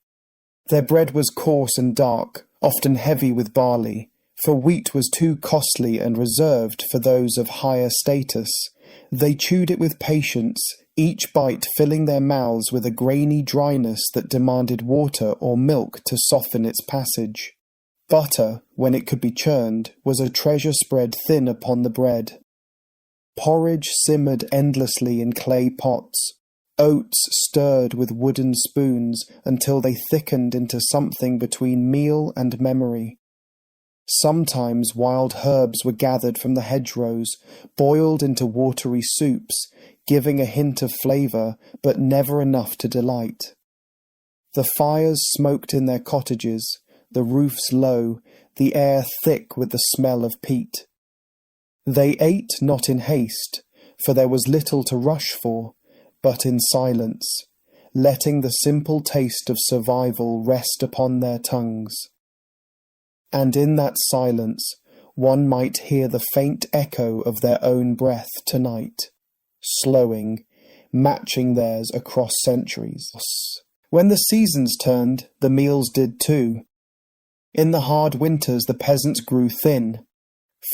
Speaker 1: Their bread was coarse and dark, often heavy with barley, for wheat was too costly and reserved for those of higher status. They chewed it with patience, each bite filling their mouths with a grainy dryness that demanded water or milk to soften its passage. Butter, when it could be churned, was a treasure spread thin upon the bread. Porridge simmered endlessly in clay pots. Oats stirred with wooden spoons until they thickened into something between meal and memory. Sometimes wild herbs were gathered from the hedgerows, boiled into watery soups, giving a hint of flavour, but never enough to delight. The fires smoked in their cottages, the roofs low, the air thick with the smell of peat. They ate not in haste, for there was little to rush for, but in silence, letting the simple taste of survival rest upon their tongues. And in that silence, one might hear the faint echo of their own breath tonight, slowing, matching theirs across centuries. When the seasons turned, the meals did too. In the hard winters the peasants grew thin.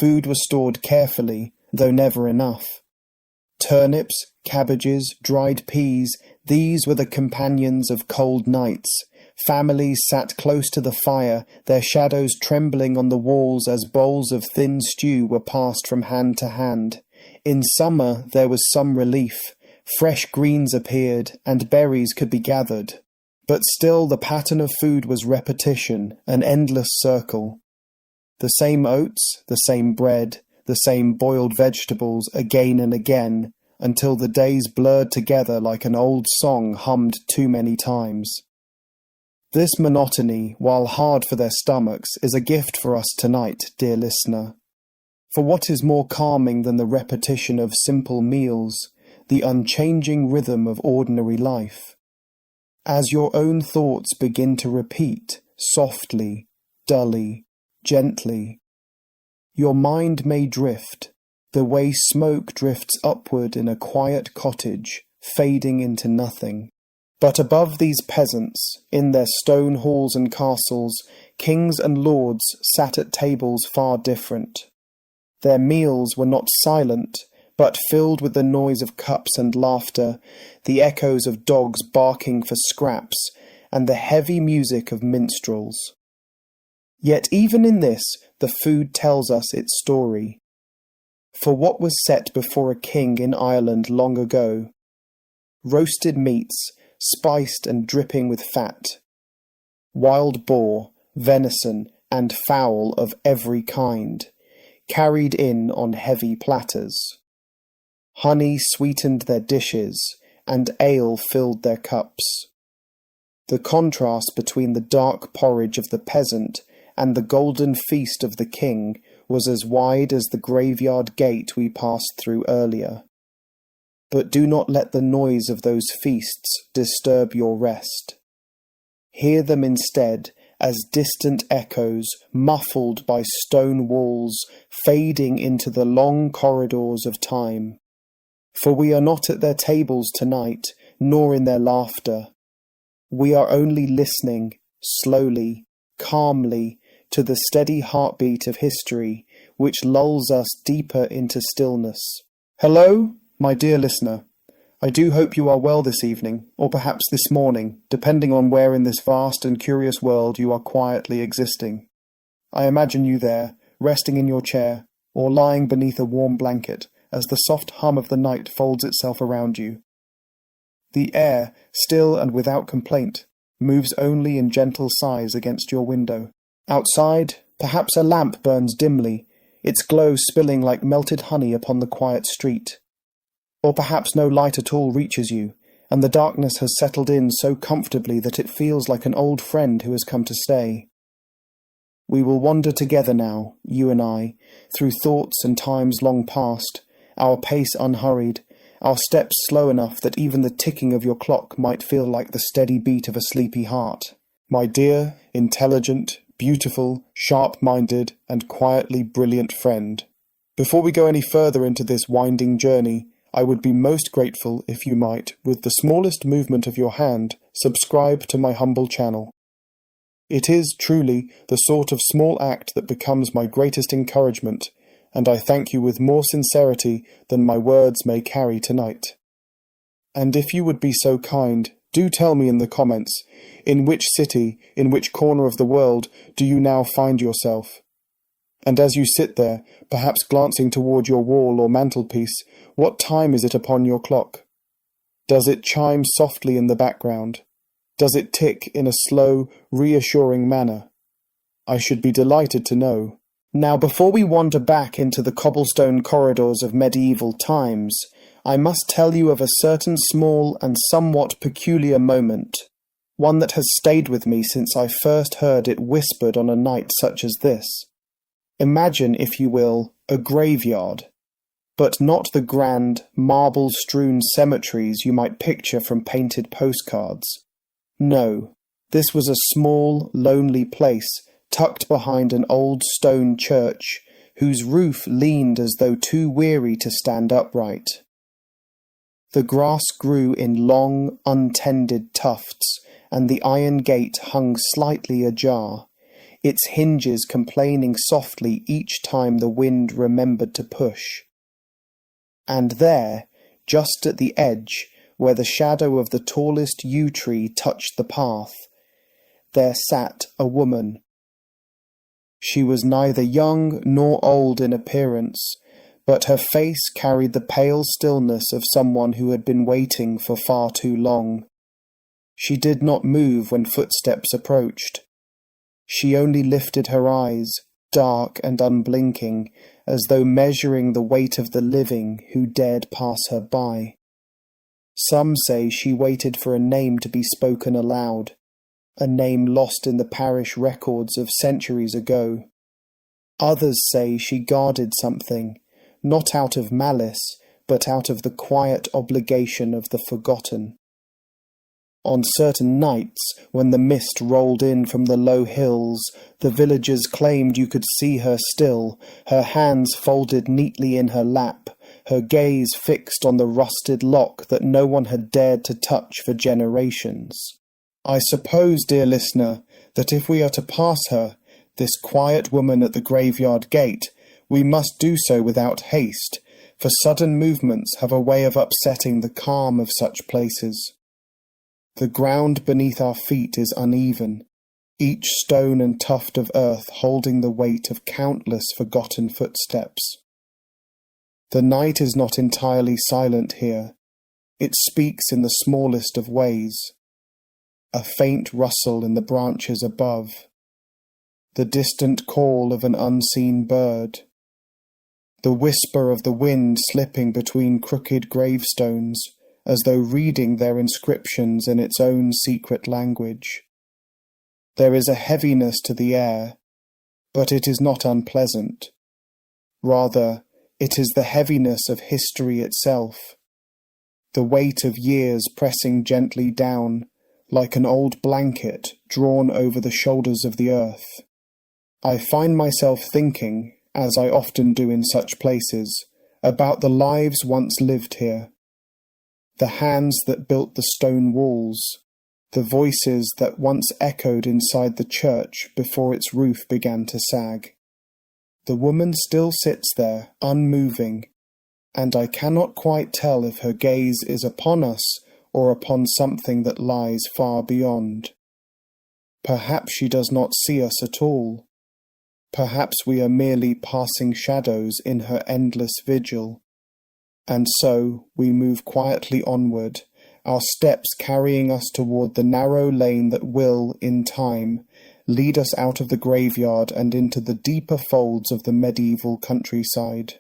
Speaker 1: Food was stored carefully, though never enough. Turnips, cabbages, dried peas, these were the companions of cold nights. Families sat close to the fire, their shadows trembling on the walls as bowls of thin stew were passed from hand to hand. In summer there was some relief. Fresh greens appeared, and berries could be gathered. But still the pattern of food was repetition, an endless circle. The same oats, the same bread, the same boiled vegetables again and again, until the days blurred together like an old song hummed too many times. This monotony, while hard for their stomachs, is a gift for us tonight, dear listener. For what is more calming than the repetition of simple meals, the unchanging rhythm of ordinary life? As your own thoughts begin to repeat, softly, dully, gently, your mind may drift, the way smoke drifts upward in a quiet cottage, fading into nothing. But above these peasants, in their stone halls and castles, kings and lords sat at tables far different. Their meals were not silent, but filled with the noise of cups and laughter, the echoes of dogs barking for scraps, and the heavy music of minstrels. Yet even in this, the food tells us its story. For what was set before a king in Ireland long ago? Roasted meats, spiced and dripping with fat. Wild boar, venison, and fowl of every kind, carried in on heavy platters. Honey sweetened their dishes, and ale filled their cups. The contrast between the dark porridge of the peasant and the golden feast of the king was as wide as the graveyard gate we passed through earlier. But do not let the noise of those feasts disturb your rest. Hear them instead as distant echoes, muffled by stone walls, fading into the long corridors of time. For we are not at their tables tonight, nor in their laughter. We are only listening, slowly, calmly, to the steady heartbeat of history, which lulls us deeper into stillness. Hello, my dear listener. I do hope you are well this evening, or perhaps this morning, depending on where in this vast and curious world you are quietly existing. I imagine you there, resting in your chair, or lying beneath a warm blanket, as the soft hum of the night folds itself around you. The air, still and without complaint, moves only in gentle sighs against your window. Outside, perhaps a lamp burns dimly, its glow spilling like melted honey upon the quiet street. Or perhaps no light at all reaches you, and the darkness has settled in so comfortably that it feels like an old friend who has come to stay. We will wander together now, you and I, through thoughts and times long past, our pace unhurried, our steps slow enough that even the ticking of your clock might feel like the steady beat of a sleepy heart. My dear, intelligent, beautiful, sharp-minded, and quietly brilliant friend. Before we go any further into this winding journey, I would be most grateful if you might, with the smallest movement of your hand, subscribe to my humble channel. It is, truly, the sort of small act that becomes my greatest encouragement, and I thank you with more sincerity than my words may carry tonight. And if you would be so kind, do tell me in the comments, in which city, in which corner of the world, do you now find yourself? And as you sit there, perhaps glancing toward your wall or mantelpiece, what time is it upon your clock? Does it chime softly in the background? Does it tick in a slow, reassuring manner? I should be delighted to know. Now, before we wander back into the cobblestone corridors of medieval times, I must tell you of a certain small and somewhat peculiar moment, one that has stayed with me since I first heard it whispered on a night such as this. Imagine, if you will, a graveyard, but not the grand, marble-strewn cemeteries you might picture from painted postcards. No, this was a small, lonely place tucked behind an old stone church, whose roof leaned as though too weary to stand upright. The grass grew in long, untended tufts, and the iron gate hung slightly ajar, its hinges complaining softly each time the wind remembered to push. And there, just at the edge, where the shadow of the tallest yew tree touched the path, there sat a woman. She was neither young nor old in appearance, but her face carried the pale stillness of someone who had been waiting for far too long. She did not move when footsteps approached. She only lifted her eyes, dark and unblinking, as though measuring the weight of the living who dared pass her by. Some say she waited for a name to be spoken aloud, a name lost in the parish records of centuries ago. Others say she guarded something, not out of malice, but out of the quiet obligation of the forgotten. On certain nights, when the mist rolled in from the low hills, the villagers claimed you could see her still, her hands folded neatly in her lap, her gaze fixed on the rusted lock that no one had dared to touch for generations. I suppose, dear listener, that if we are to pass her, this quiet woman at the graveyard gate, we must do so without haste, for sudden movements have a way of upsetting the calm of such places. The ground beneath our feet is uneven, each stone and tuft of earth holding the weight of countless forgotten footsteps. The night is not entirely silent here. It speaks in the smallest of ways. A faint rustle in the branches above. The distant call of an unseen bird. The whisper of the wind slipping between crooked gravestones, as though reading their inscriptions in its own secret language. There is a heaviness to the air, but it is not unpleasant. Rather, it is the heaviness of history itself, the weight of years pressing gently down, like an old blanket drawn over the shoulders of the earth. I find myself thinking, as I often do in such places, about the lives once lived here, the hands that built the stone walls, the voices that once echoed inside the church before its roof began to sag. The woman still sits there, unmoving, and I cannot quite tell if her gaze is upon us or upon something that lies far beyond. Perhaps she does not see us at all. Perhaps we are merely passing shadows in her endless vigil. And so we move quietly onward, our steps carrying us toward the narrow lane that will, in time, lead us out of the graveyard and into the deeper folds of the medieval countryside.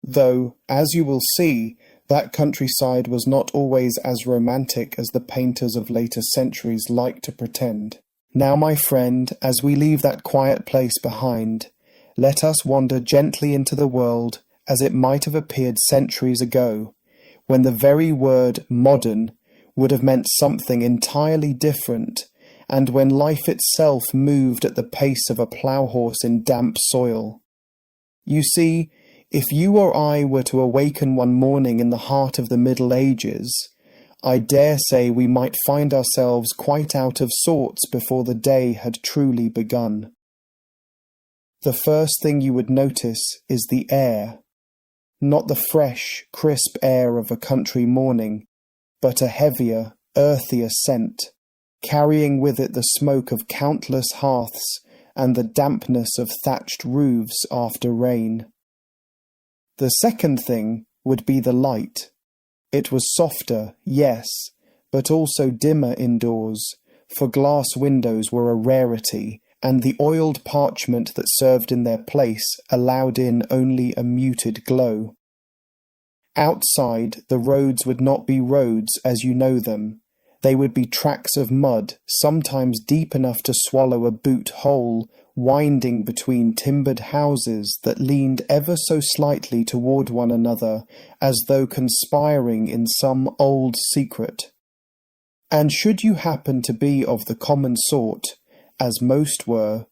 Speaker 1: Though, as you will see, that countryside was not always as romantic as the painters of later centuries like to pretend. Now, my friend, as we leave that quiet place behind, let us wander gently into the world as it might have appeared centuries ago, when the very word modern would have meant something entirely different, and when life itself moved at the pace of a plough horse in damp soil. You see, if you or I were to awaken one morning in the heart of the Middle Ages, I dare say we might find ourselves quite out of sorts before the day had truly begun. The first thing you would notice is the air. Not the fresh, crisp air of a country morning, but a heavier, earthier scent, carrying with it the smoke of countless hearths and the dampness of thatched roofs after rain. The second thing would be the light. It was softer, yes, but also dimmer indoors, for glass windows were a rarity, and the oiled parchment that served in their place allowed in only a muted glow. Outside, the roads would not be roads as you know them. They would be tracks of mud, sometimes deep enough to swallow a boot whole, winding between timbered houses that leaned ever so slightly toward one another, as though conspiring in some old secret. And should you happen to be of the common sort, as most were,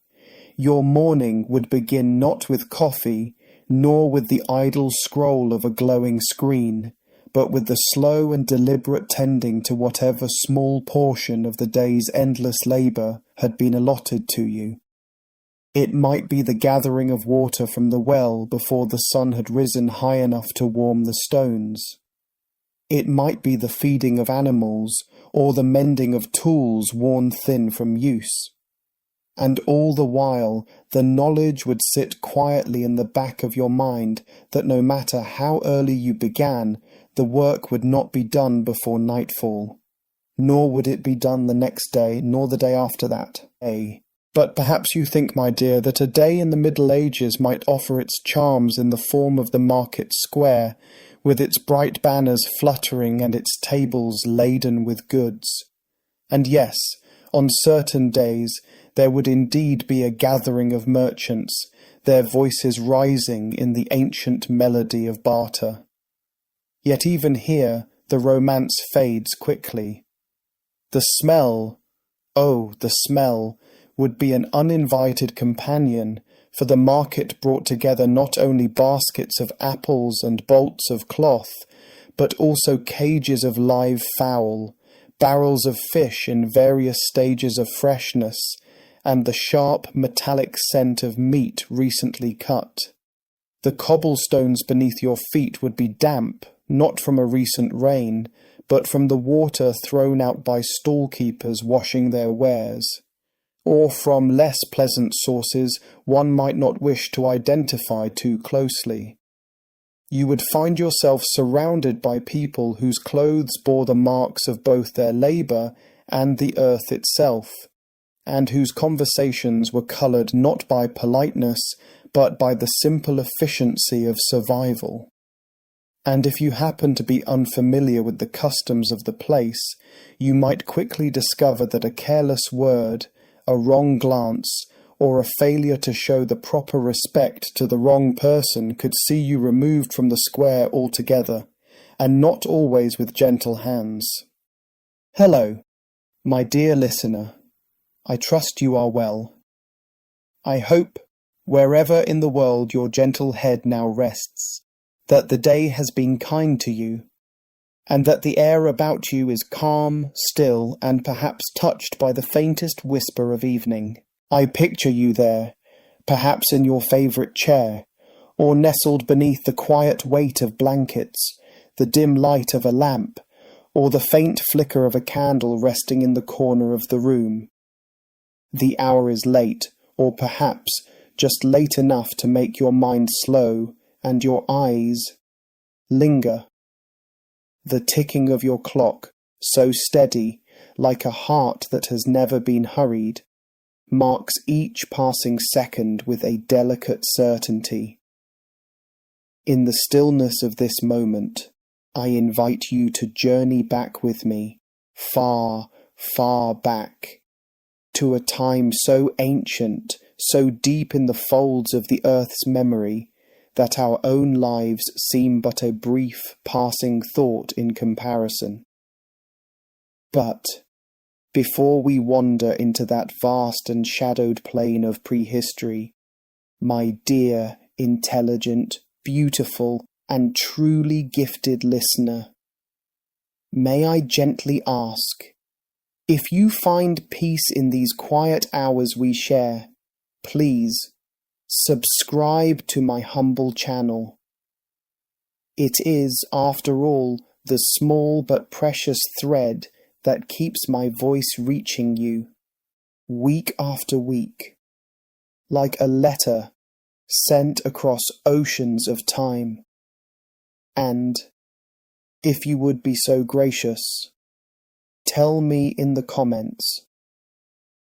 Speaker 1: your morning would begin not with coffee, nor with the idle scroll of a glowing screen, but with the slow and deliberate tending to whatever small portion of the day's endless labour had been allotted to you. It might be the gathering of water from the well before the sun had risen high enough to warm the stones. It might be the feeding of animals, or the mending of tools worn thin from use. And all the while, the knowledge would sit quietly in the back of your mind that no matter how early you began, the work would not be done before nightfall. Nor would it be done the next day, nor the day after that. But perhaps you think, my dear, that a day in the Middle Ages might offer its charms in the form of the market square, with its bright banners fluttering and its tables laden with goods. And yes, on certain days there would indeed be a gathering of merchants, their voices rising in the ancient melody of barter. Yet even here the romance fades quickly. The smell, oh, the smell, would be an uninvited companion, for the market brought together not only baskets of apples and bolts of cloth, but also cages of live fowl, barrels of fish in various stages of freshness, and the sharp metallic scent of meat recently cut. The cobblestones beneath your feet would be damp, not from a recent rain, but from the water thrown out by stall-keepers washing their wares, or from less pleasant sources one might not wish to identify too closely. You would find yourself surrounded by people whose clothes bore the marks of both their labour and the earth itself, and whose conversations were coloured not by politeness, but by the simple efficiency of survival. And if you happen to be unfamiliar with the customs of the place, you might quickly discover that a careless word, a wrong glance, or a failure to show the proper respect to the wrong person could see you removed from the square altogether, and not always with gentle hands. Hello, my dear listener. I trust you are well. I hope, wherever in the world your gentle head now rests, that the day has been kind to you, and that the air about you is calm, still, and perhaps touched by the faintest whisper of evening. I picture you there, perhaps in your favourite chair, or nestled beneath the quiet weight of blankets, the dim light of a lamp, or the faint flicker of a candle resting in the corner of the room. The hour is late, or perhaps just late enough to make your mind slow and your eyes linger. The ticking of your clock, so steady, like a heart that has never been hurried, marks each passing second with a delicate certainty. In the stillness of this moment, I invite you to journey back with me, far, far back, to a time so ancient, so deep in the folds of the earth's memory, that our own lives seem but a brief passing thought in comparison. But before we wander into that vast and shadowed plain of prehistory, my dear, intelligent, beautiful, and truly gifted listener, may I gently ask, if you find peace in these quiet hours we share, please subscribe to my humble channel. It is, after all, the small but precious thread that keeps my voice reaching you, week after week, like a letter sent across oceans of time. And, if you would be so gracious, tell me in the comments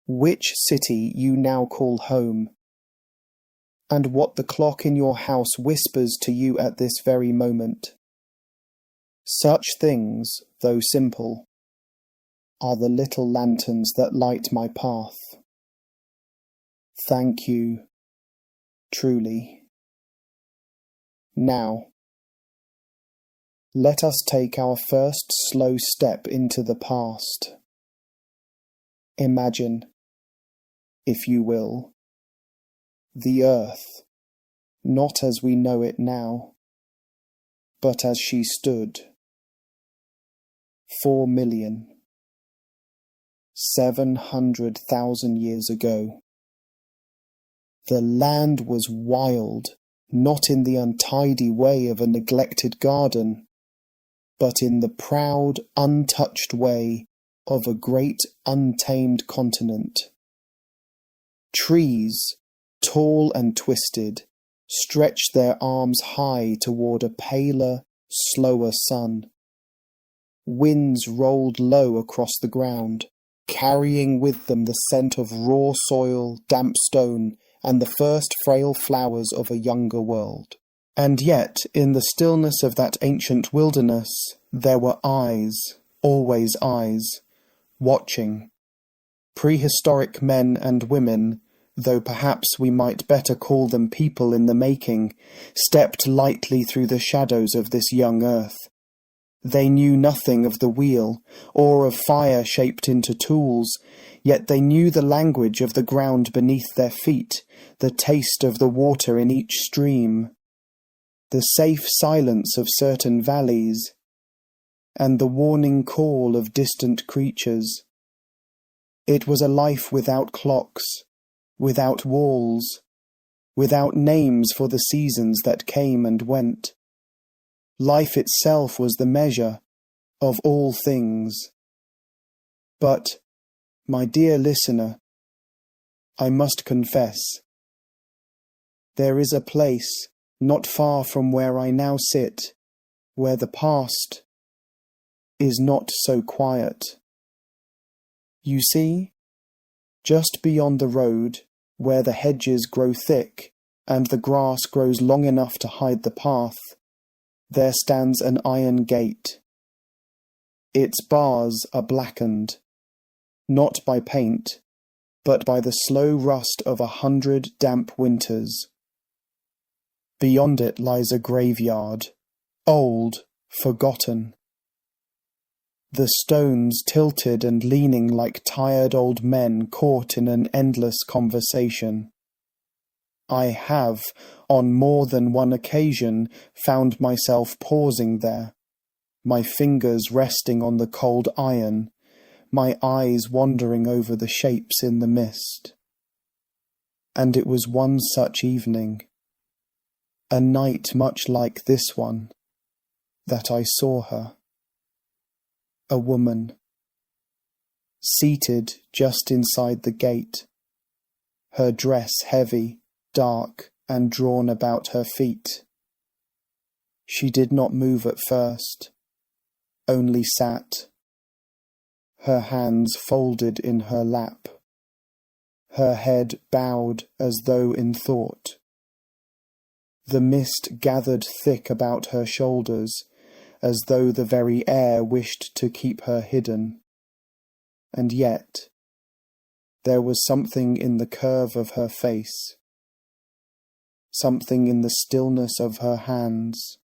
Speaker 1: which city you now call home, and what the clock in your house whispers to you at this very moment. Such things, though simple, are the little lanterns that light my path. Thank you, truly. Now, let us take our first slow step into the past. Imagine, if you will, the earth, not as we know it now, but as she stood 4,700,000 years ago. The land was wild, not in the untidy way of a neglected garden, but in the proud, untouched way of a great untamed continent. Trees, tall and twisted, stretched their arms high toward a paler, slower sun. Winds rolled low across the ground, carrying with them the scent of raw soil, damp stone, and the first frail flowers of a younger world. And yet, in the stillness of that ancient wilderness, there were eyes, always eyes, watching. Prehistoric men and women, though perhaps we might better call them people in the making, stepped lightly through the shadows of this young earth. They knew nothing of the wheel, or of fire shaped into tools, yet they knew the language of the ground beneath their feet, the taste of the water in each stream, the safe silence of certain valleys, and the warning call of distant creatures. It was a life without clocks, without walls, without names for the seasons that came and went. Life itself was the measure of all things. But, my dear listener, I must confess, there is a place not far from where I now sit, where the past is not so quiet. You see, just beyond the road, where the hedges grow thick and the grass grows long enough to hide the path, there stands an iron gate. Its bars are blackened, not by paint, but by the slow rust of 100 damp winters. Beyond it lies a graveyard, old, forgotten. The stones tilted and leaning like tired old men caught in an endless conversation. I have, on more than one occasion, found myself pausing there, my fingers resting on the cold iron, my eyes wandering over the shapes in the mist. And it was one such evening, a night much like this one, that I saw her. A woman, seated just inside the gate, her dress heavy, dark, and drawn about her feet. She did not move at first, only sat, her hands folded in her lap, her head bowed as though in thought. The mist gathered thick about her shoulders, as though the very air wished to keep her hidden. And yet, there was something in the curve of her face, something in the stillness of her hands,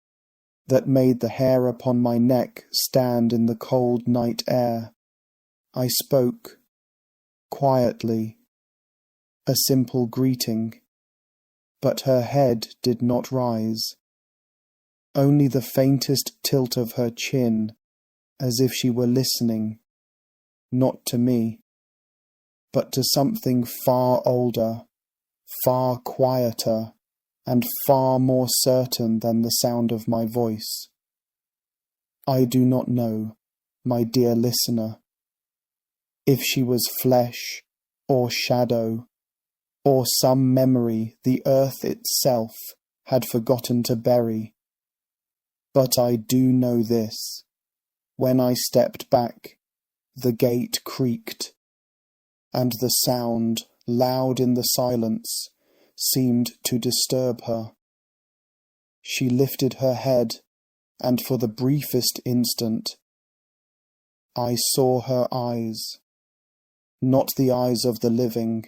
Speaker 1: that made the hair upon my neck stand in the cold night air. I spoke, quietly, a simple greeting, but her head did not rise. Only the faintest tilt of her chin, as if she were listening, not to me, but to something far older, far quieter, and far more certain than the sound of my voice. I do not know, my dear listener, if she was flesh or shadow, or some memory the earth itself had forgotten to bury. But I do know this. When I stepped back, the gate creaked, and the sound, loud in the silence, seemed to disturb her. She lifted her head, and for the briefest instant, I saw her eyes. Not the eyes of the living,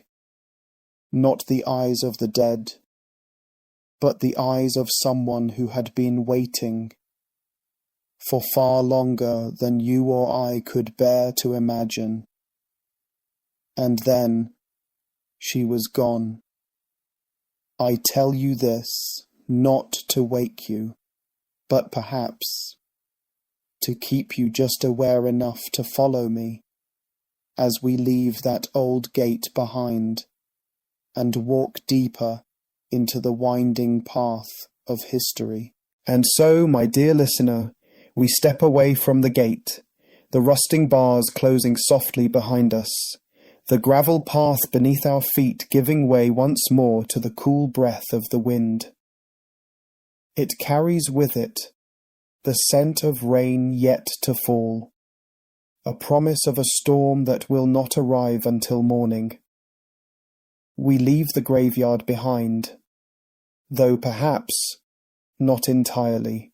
Speaker 1: not the eyes of the dead, but the eyes of someone who had been waiting for far longer than you or I could bear to imagine. And then she was gone. I tell you this, not to wake you, but perhaps to keep you just aware enough to follow me as we leave that old gate behind and walk deeper into the winding path of history. And so, my dear listener, we step away from the gate, the rusting bars closing softly behind us, the gravel path beneath our feet giving way once more to the cool breath of the wind. It carries with it the scent of rain yet to fall, a promise of a storm that will not arrive until morning. We leave the graveyard behind, though perhaps not entirely.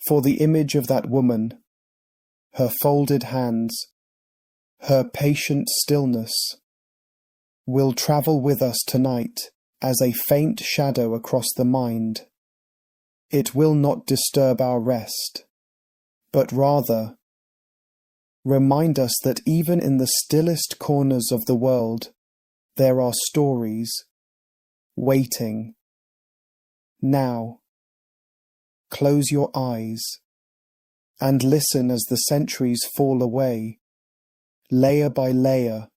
Speaker 1: For the image of that woman, her folded hands, her patient stillness, will travel with us tonight as a faint shadow across the mind. It will not disturb our rest, but rather remind us that even in the stillest corners of the world, there are stories waiting. Now, close your eyes and listen as the centuries fall away, layer by layer,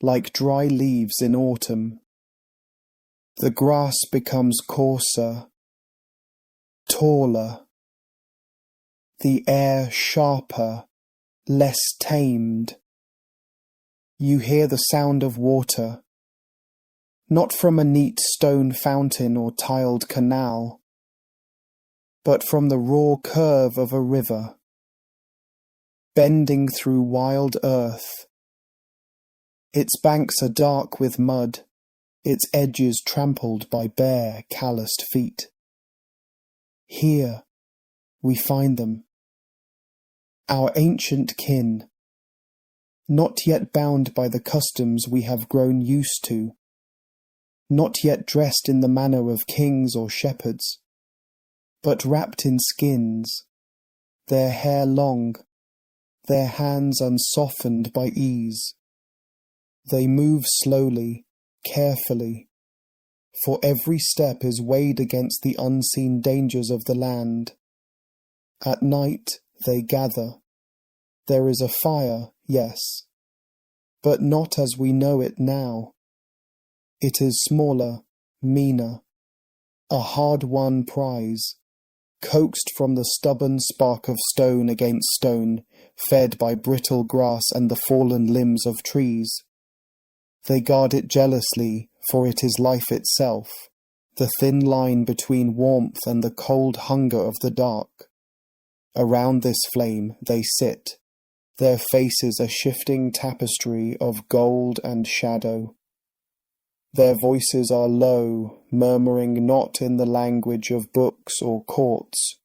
Speaker 1: like dry leaves in autumn. The grass becomes coarser, taller, the air sharper, less tamed. You hear the sound of water, not from a neat stone fountain or tiled canal, but from the raw curve of a river, bending through wild earth. Its banks are dark with mud, its edges trampled by bare, calloused feet. Here we find them, our ancient kin, not yet bound by the customs we have grown used to, not yet dressed in the manner of kings or shepherds, but wrapped in skins, their hair long, their hands unsoftened by ease. They move slowly, carefully, for every step is weighed against the unseen dangers of the land. At night they gather. There is a fire, yes, but not as we know it now. It is smaller, meaner, a hard-won prize, coaxed from the stubborn spark of stone against stone, fed by brittle grass and the fallen limbs of trees. They guard it jealously, for it is life itself, the thin line between warmth and the cold hunger of the dark. Around this flame they sit, their faces a shifting tapestry of gold and shadow. Their voices are low, murmuring not in the language of books or courts,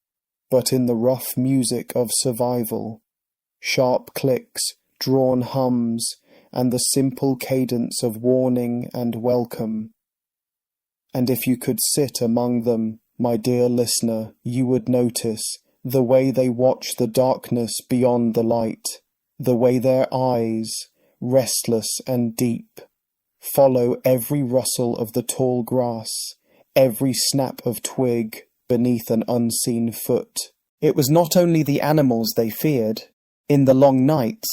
Speaker 1: but in the rough music of survival, sharp clicks, drawn hums, and the simple cadence of warning and welcome. And if you could sit among them, my dear listener, you would notice the way they watch the darkness beyond the light, the way their eyes, restless and deep, follow every rustle of the tall grass, every snap of twig beneath an unseen foot. It was not only the animals they feared. In the long nights,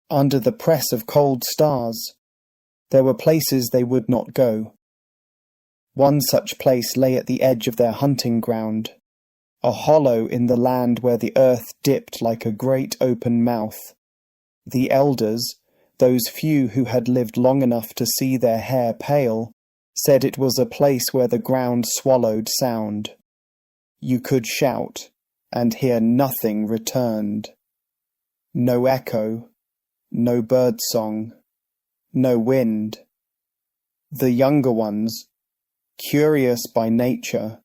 Speaker 1: under the press of cold stars, there were places they would not go. One such place lay at the edge of their hunting ground, a hollow in the land where the earth dipped like a great open mouth. The elders, those few who had lived long enough to see their hair pale, said it was a place where the ground swallowed sound. You could shout, and hear nothing returned. No echo, no bird song, no wind. The younger ones, curious by nature,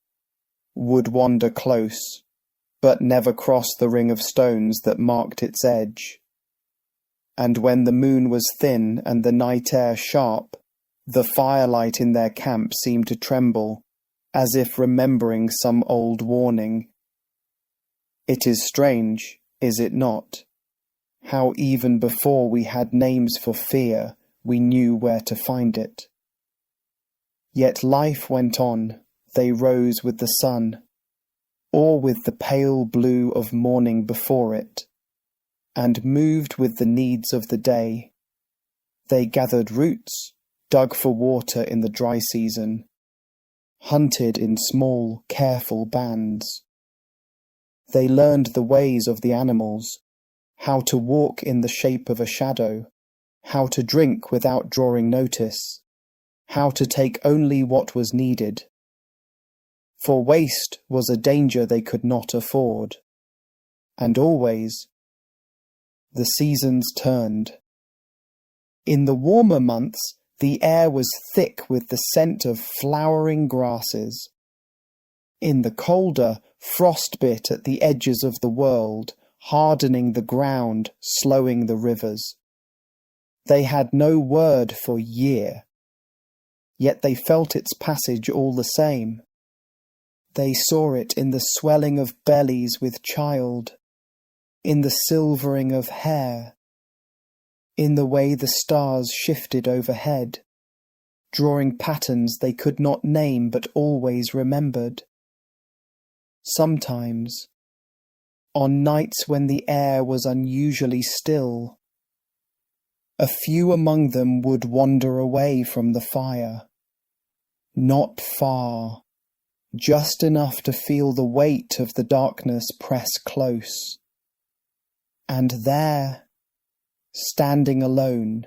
Speaker 1: would wander close, but never cross the ring of stones that marked its edge. And when the moon was thin and the night air sharp, the firelight in their camp seemed to tremble, as if remembering some old warning. It is strange, is it not, how even before we had names for fear, we knew where to find it. Yet life went on, they rose with the sun, or with the pale blue of morning before it, and moved with the needs of the day. They gathered roots, dug for water in the dry season, hunted in small, careful bands. They learned the ways of the animals, how to walk in the shape of a shadow, how to drink without drawing notice, how to take only what was needed. For waste was a danger they could not afford. And always, the seasons turned. In the warmer months, the air was thick with the scent of flowering grasses. In the colder, frost bit at the edges of the world, hardening the ground, slowing the rivers. They had no word for year, yet they felt its passage all the same. They saw it in the swelling of bellies with child, in the silvering of hair, in the way the stars shifted overhead, drawing patterns they could not name but always remembered. Sometimes, on nights when the air was unusually still, a few among them would wander away from the fire, not far, just enough to feel the weight of the darkness press close. And there, standing alone,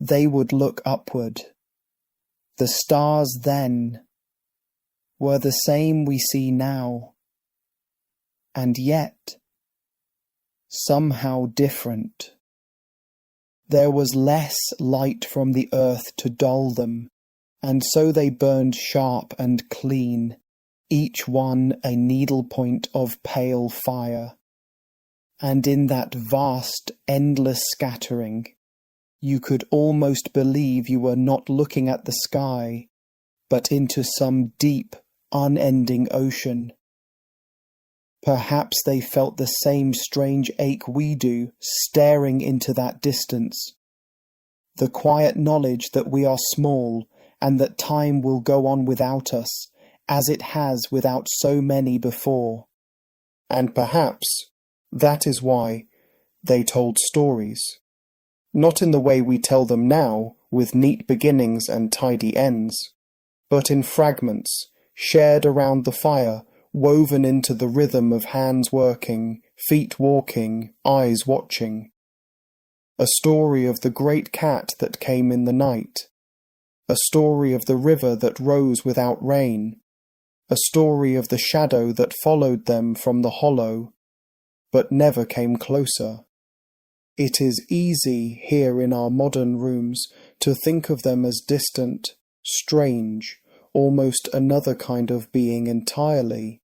Speaker 1: they would look upward. The stars then were the same we see now, and yet somehow different. There was less light from the earth to dull them, and so they burned sharp and clean, each one a needlepoint of pale fire. And in that vast, endless scattering, you could almost believe you were not looking at the sky, but into some deep, unending ocean. Perhaps they felt the same strange ache we do, staring into that distance. The quiet knowledge that we are small, and that time will go on without us, as it has without so many before. And perhaps that is why they told stories. Not in the way we tell them now, with neat beginnings and tidy ends, but in fragments, shared around the fire, woven into the rhythm of hands working, feet walking, eyes watching. A story of the great cat that came in the night. A story of the river that rose without rain. A story of the shadow that followed them from the hollow, but never came closer. It is easy here in our modern rooms to think of them as distant, strange, almost another kind of being entirely.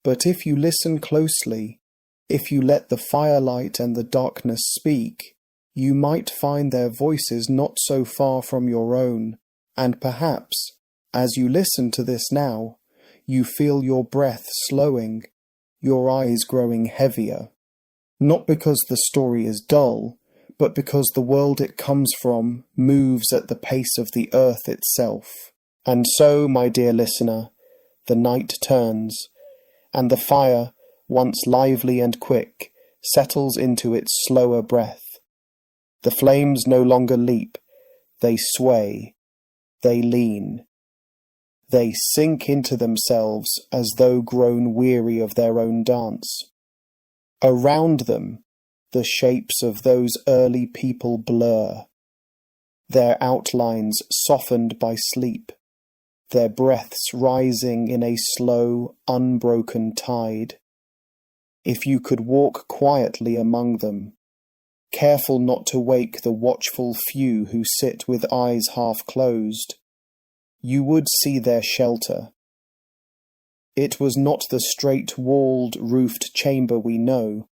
Speaker 1: But if you listen closely, if you let the firelight and the darkness speak, you might find their voices not so far from your own, and perhaps, as you listen to this now, you feel your breath slowing, your eyes growing heavier. Not because the story is dull, but because the world it comes from moves at the pace of the earth itself. And so, my dear listener, the night turns, and the fire, once lively and quick, settles into its slower breath. The flames no longer leap, they sway, they lean. They sink into themselves as though grown weary of their own dance. Around them, the shapes of those early people blur, their outlines softened by sleep, their breaths rising in a slow, unbroken tide. If you could walk quietly among them, careful not to wake the watchful few who sit with eyes half closed, you would see their shelter. It was not the straight-walled, roofed chamber we know.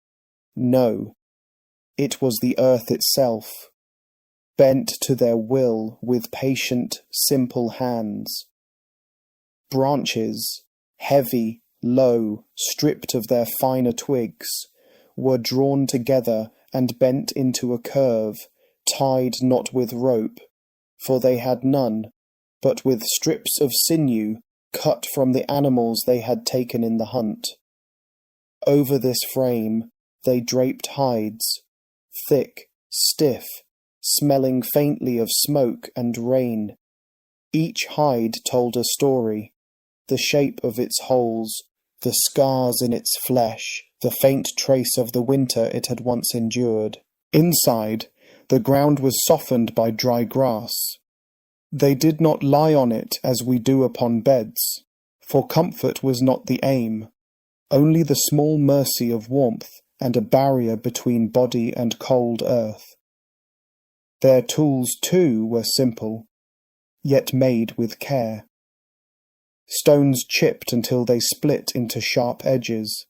Speaker 1: No, it was the earth itself, bent to their will with patient, simple hands. Branches, heavy, low, stripped of their finer twigs, were drawn together and bent into a curve, tied not with rope, for they had none, but with strips of sinew cut from the animals they had taken in the hunt. Over this frame they draped hides, thick, stiff, smelling faintly of smoke and rain. Each hide told a story, the shape of its holes, the scars in its flesh, the faint trace of the winter it had once endured. Inside, the ground was softened by dry grass. They did not lie on it as we do upon beds, for comfort was not the aim, only the small mercy of warmth and a barrier between body and cold earth. Their tools, too, were simple, yet made with care. Stones chipped until they split into sharp edges,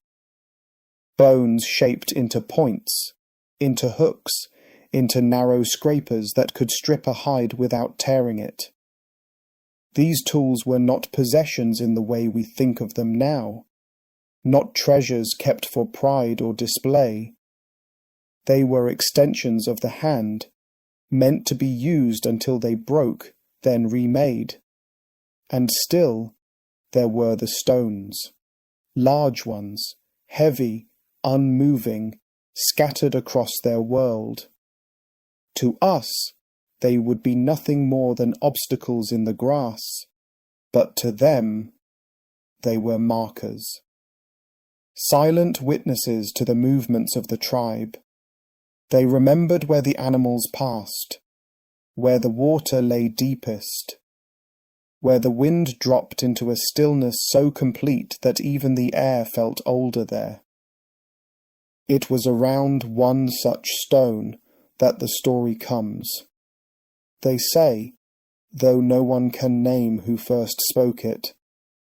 Speaker 1: bones shaped into points, into hooks, into narrow scrapers that could strip a hide without tearing it. These tools were not possessions in the way we think of them now, not treasures kept for pride or display. They were extensions of the hand, meant to be used until they broke, then remade. And still, there were the stones, large ones, heavy, unmoving, scattered across their world. To us, they would be nothing more than obstacles in the grass, but to them they were markers. Silent witnesses to the movements of the tribe. They remembered where the animals passed, where the water lay deepest, where the wind dropped into a stillness so complete that even the air felt older there. It was around one such stone that the story comes. They say, though no one can name who first spoke it,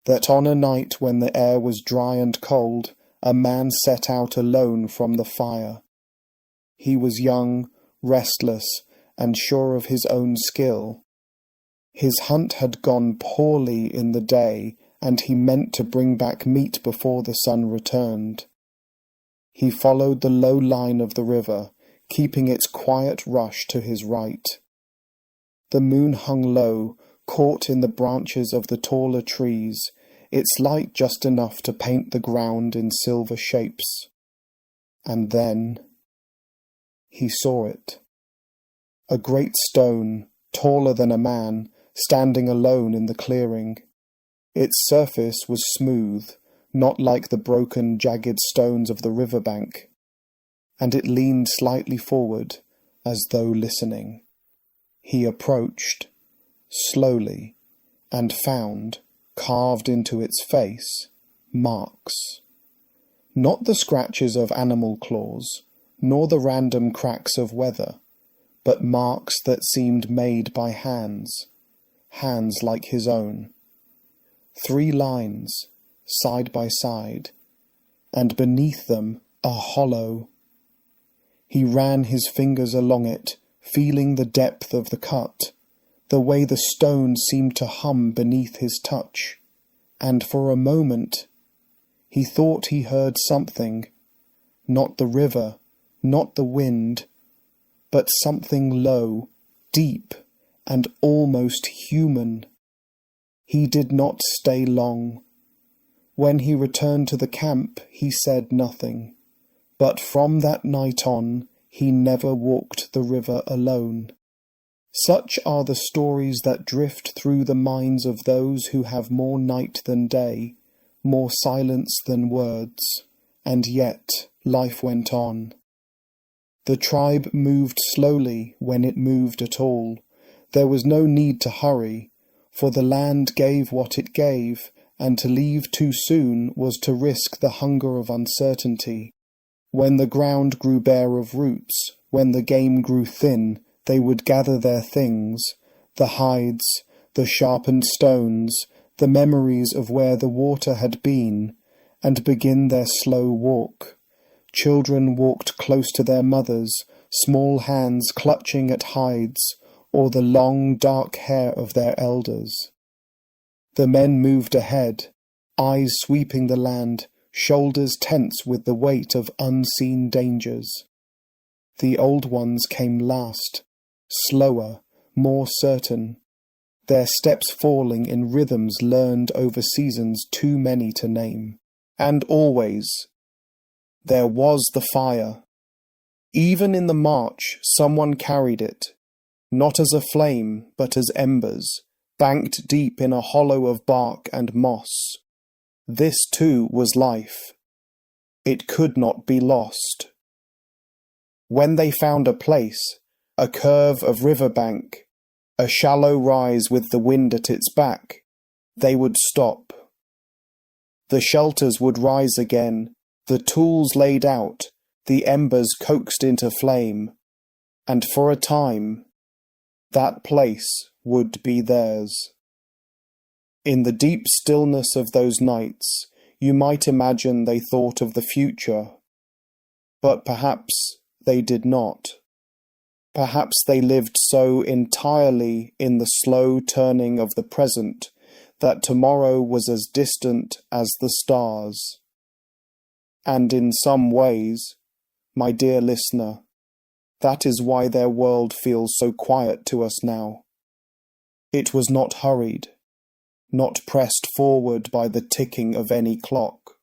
Speaker 1: that on a night when the air was dry and cold, a man set out alone from the fire. He was young, restless, and sure of his own skill. His hunt had gone poorly in the day, and he meant to bring back meat before the sun returned. He followed the low line of the river, keeping its quiet rush to his right. The moon hung low, caught in the branches of the taller trees, its light just enough to paint the ground in silver shapes. And then he saw it. A great stone, taller than a man, standing alone in the clearing. Its surface was smooth, not like the broken, jagged stones of the riverbank, and it leaned slightly forward, as though listening. He approached, slowly, and found, carved into its face, marks. Not the scratches of animal claws, nor the random cracks of weather, but marks that seemed made by hands like his own. 3 lines, side by side, and beneath them a hollow. He ran his fingers along it, feeling the depth of the cut, the way the stone seemed to hum beneath his touch, and for a moment he thought he heard something, not the river, not the wind, but something low, deep, and almost human. He did not stay long. When he returned to the camp, he said nothing, but from that night on, he never walked the river alone. Such are the stories that drift through the minds of those who have more night than day, more silence than words, and yet life went on. The tribe moved slowly when it moved at all. There was no need to hurry, for the land gave what it gave, and to leave too soon was to risk the hunger of uncertainty. When the ground grew bare of roots, when the game grew thin, they would gather their things, the hides, the sharpened stones, the memories of where the water had been, and begin their slow walk. Children walked close to their mothers, small hands clutching at hides, or the long dark hair of their elders. The men moved ahead, eyes sweeping the land, shoulders tense with the weight of unseen dangers. The old ones came last, slower, more certain, their steps falling in rhythms learned over seasons too many to name. And always, there was the fire. Even in the march, someone carried it, not as a flame, but as embers, banked deep in a hollow of bark and moss. This too was life. It could not be lost. When they found a place, a curve of riverbank, a shallow rise with the wind at its back, they would stop. The shelters would rise again, the tools laid out, the embers coaxed into flame, and for a time, that place would be theirs. In the deep stillness of those nights, you might imagine they thought of the future, but perhaps they did not. Perhaps they lived so entirely in the slow turning of the present that tomorrow was as distant as the stars. And in some ways, my dear listener, that is why their world feels so quiet to us now. It was not hurried, not pressed forward by the ticking of any clock,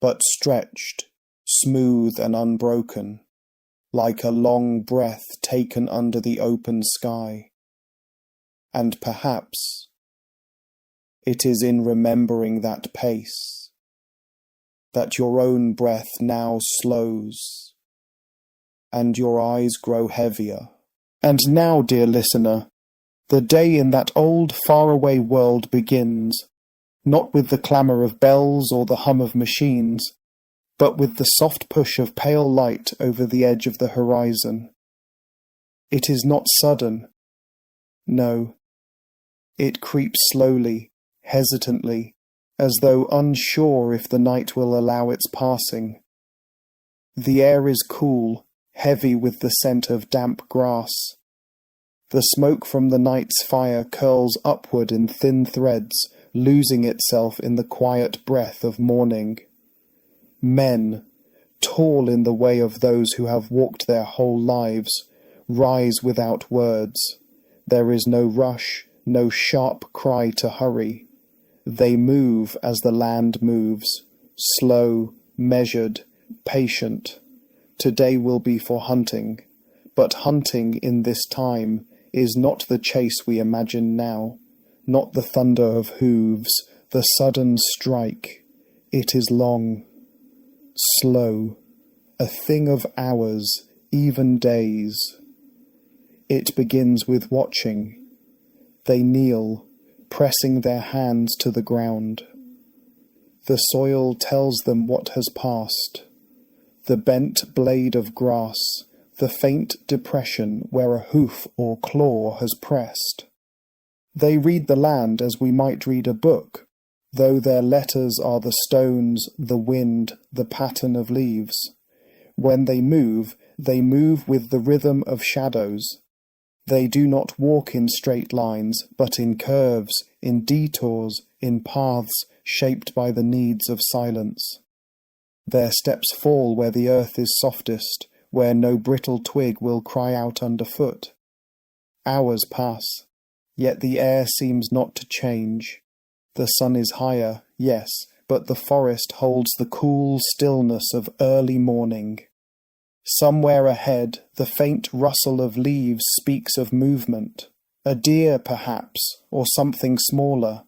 Speaker 1: but stretched, smooth and unbroken, like a long breath taken under the open sky. And perhaps it is in remembering that pace that your own breath now slows and your eyes grow heavier. And now, dear listener, the day in that old faraway world begins, not with the clamour of bells or the hum of machines, but with the soft push of pale light over the edge of the horizon. It is not sudden. No, it creeps slowly, hesitantly, as though unsure if the night will allow its passing. The air is cool, heavy with the scent of damp grass. The smoke from the night's fire curls upward in thin threads, losing itself in the quiet breath of morning. Men, tall in the way of those who have walked their whole lives, rise without words. There is no rush, no sharp cry to hurry. They move as the land moves, slow, measured, patient. Today will be for hunting, but hunting in this time is not the chase we imagine now, not the thunder of hooves, the sudden strike. It is long, slow, a thing of hours, even days. It begins with watching. They kneel, pressing their hands to the ground. The soil tells them what has passed. The bent blade of grass, the faint depression where a hoof or claw has pressed. They read the land as we might read a book, though their letters are the stones, the wind, the pattern of leaves. When they move with the rhythm of shadows. They do not walk in straight lines, but in curves, in detours, in paths shaped by the needs of silence. Their steps fall where the earth is softest, where no brittle twig will cry out underfoot. Hours pass, yet the air seems not to change. The sun is higher, yes, but the forest holds the cool stillness of early morning. Somewhere ahead, the faint rustle of leaves speaks of movement, a deer perhaps, or something smaller.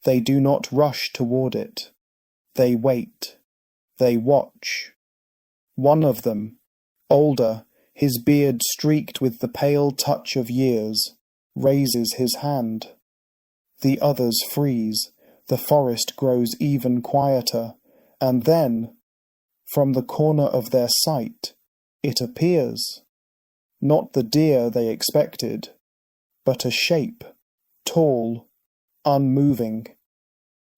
Speaker 1: They do not rush toward it. They wait. They watch. One of them, older, his beard streaked with the pale touch of years, raises his hand. The others freeze. The forest grows even quieter, and then, from the corner of their sight, it appears. Not the deer they expected, but a shape, tall, unmoving.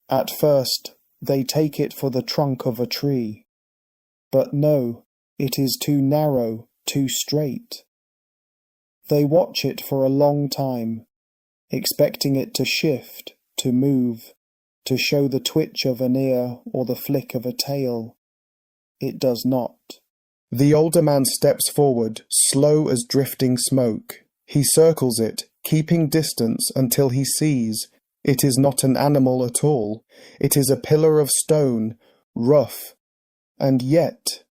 Speaker 1: At first, they take it for the trunk of a tree. But no, it is too narrow, too straight. They watch it for a long time, expecting it to shift, to move, to show the twitch of an ear or the flick of a tail. It does not. The older man steps forward, slow as drifting smoke. He circles it, keeping distance until he sees. It is not an animal at all. It is a pillar of stone, rough, and yet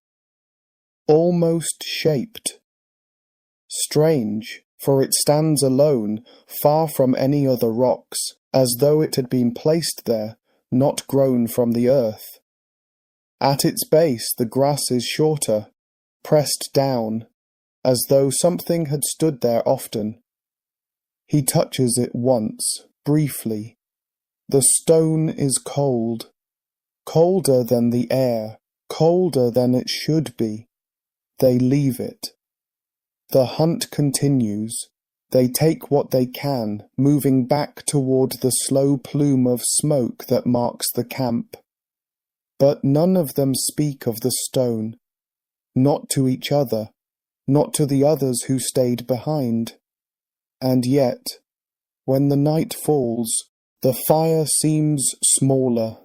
Speaker 1: almost shaped. Strange, for it stands alone, far from any other rocks, as though it had been placed there, not grown from the earth. At its base the grass is shorter, pressed down, as though something had stood there often. He touches it once, briefly. The stone is cold, colder than the air, colder than it should be. They leave it. The hunt continues. They take what they can, moving back toward the slow plume of smoke that marks the camp. But none of them speak of the stone, not to each other, not to the others who stayed behind. And yet, when the night falls, the fire seems smaller.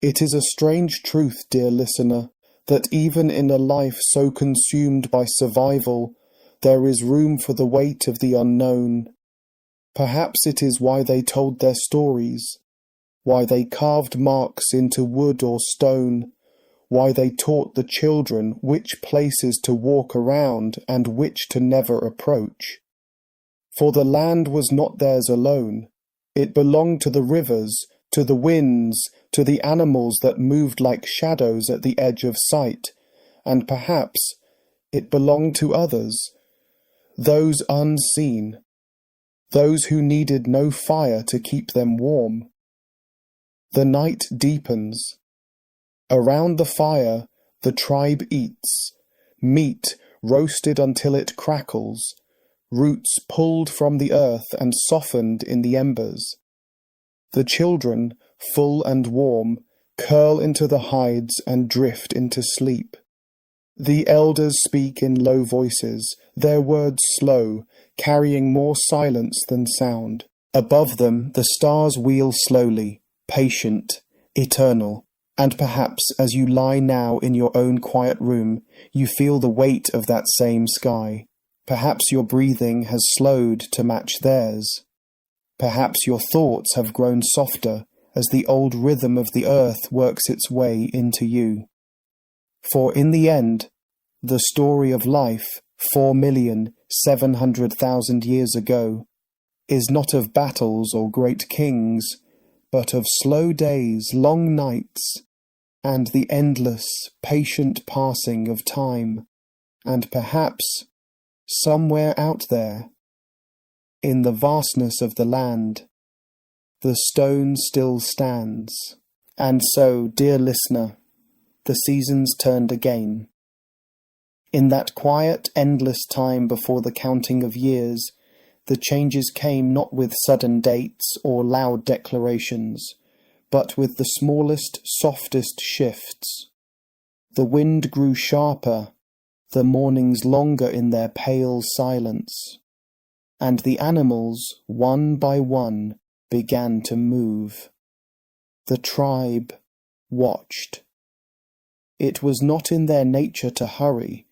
Speaker 1: It is a strange truth, dear listener, that even in a life so consumed by survival, there is room for the weight of the unknown. Perhaps it is why they told their stories, why they carved marks into wood or stone, why they taught the children which places to walk around and which to never approach. For the land was not theirs alone. It belonged to the rivers, to the winds, to the animals that moved like shadows at the edge of sight, and perhaps it belonged to others, those unseen, those who needed no fire to keep them warm. The night deepens. Around the fire, the tribe eats, meat roasted until it crackles, roots pulled from the earth and softened in the embers. The children, full and warm, curl into the hides and drift into sleep. The elders speak in low voices, their words slow, carrying more silence than sound. Above them the stars wheel slowly, patient, eternal, and perhaps as you lie now in your own quiet room, you feel the weight of that same sky. Perhaps your breathing has slowed to match theirs. Perhaps your thoughts have grown softer as the old rhythm of the earth works its way into you. For in the end, the story of life 4,700,000 years ago is not of battles or great kings, but of slow days, long nights, and the endless, patient passing of time, and perhaps, somewhere out there, in the vastness of the land, the stone still stands. And so, dear listener, the seasons turned again. In that quiet, endless time before the counting of years, the changes came not with sudden dates or loud declarations, but with the smallest, softest shifts. The wind grew sharper, the mornings longer in their pale silence, and the animals, one by one, began to move. The tribe watched. It was not in their nature to hurry,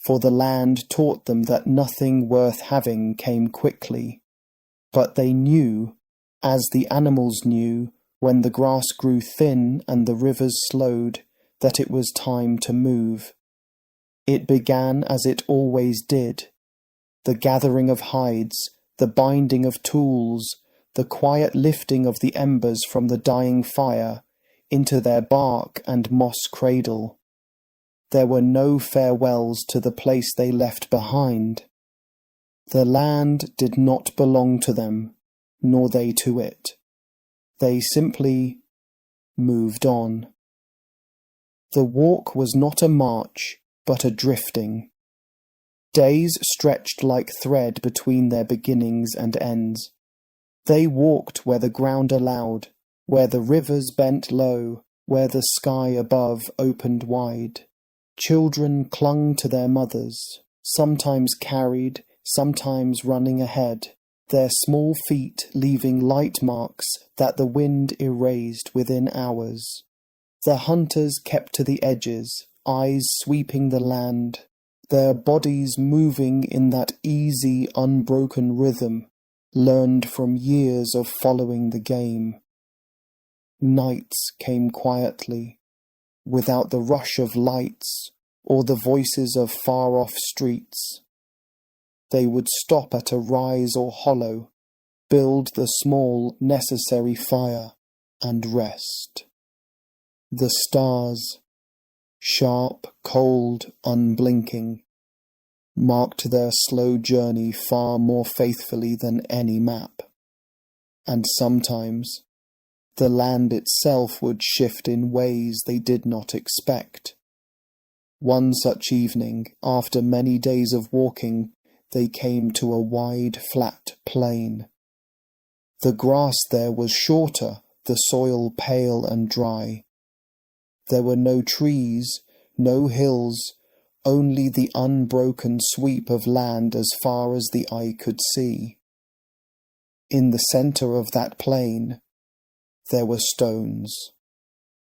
Speaker 1: for the land taught them that nothing worth having came quickly. But they knew, as the animals knew, when the grass grew thin and the rivers slowed, that it was time to move. It began as it always did. The gathering of hides, the binding of tools, the quiet lifting of the embers from the dying fire into their bark and moss cradle. There were no farewells to the place they left behind. The land did not belong to them, nor they to it. They simply moved on. The walk was not a march, but a drifting. Days stretched like thread between their beginnings and ends. They walked where the ground allowed, where the rivers bent low, where the sky above opened wide. Children clung to their mothers, sometimes carried, sometimes running ahead, their small feet leaving light marks that the wind erased within hours. The hunters kept to the edges, eyes sweeping the land, their bodies moving in that easy, unbroken rhythm, learned from years of following the game. Nights came quietly, without the rush of lights or the voices of far-off streets. They would stop at a rise or hollow, build the small, necessary fire, and rest. The stars, sharp, cold, unblinking, marked their slow journey far more faithfully than any map. And sometimes the land itself would shift in ways they did not expect. One such evening, after many days of walking, they came to a wide, flat plain. The grass there was shorter, the soil pale and dry. There were no trees, no hills, only the unbroken sweep of land as far as the eye could see. In the centre of that plain, there were stones.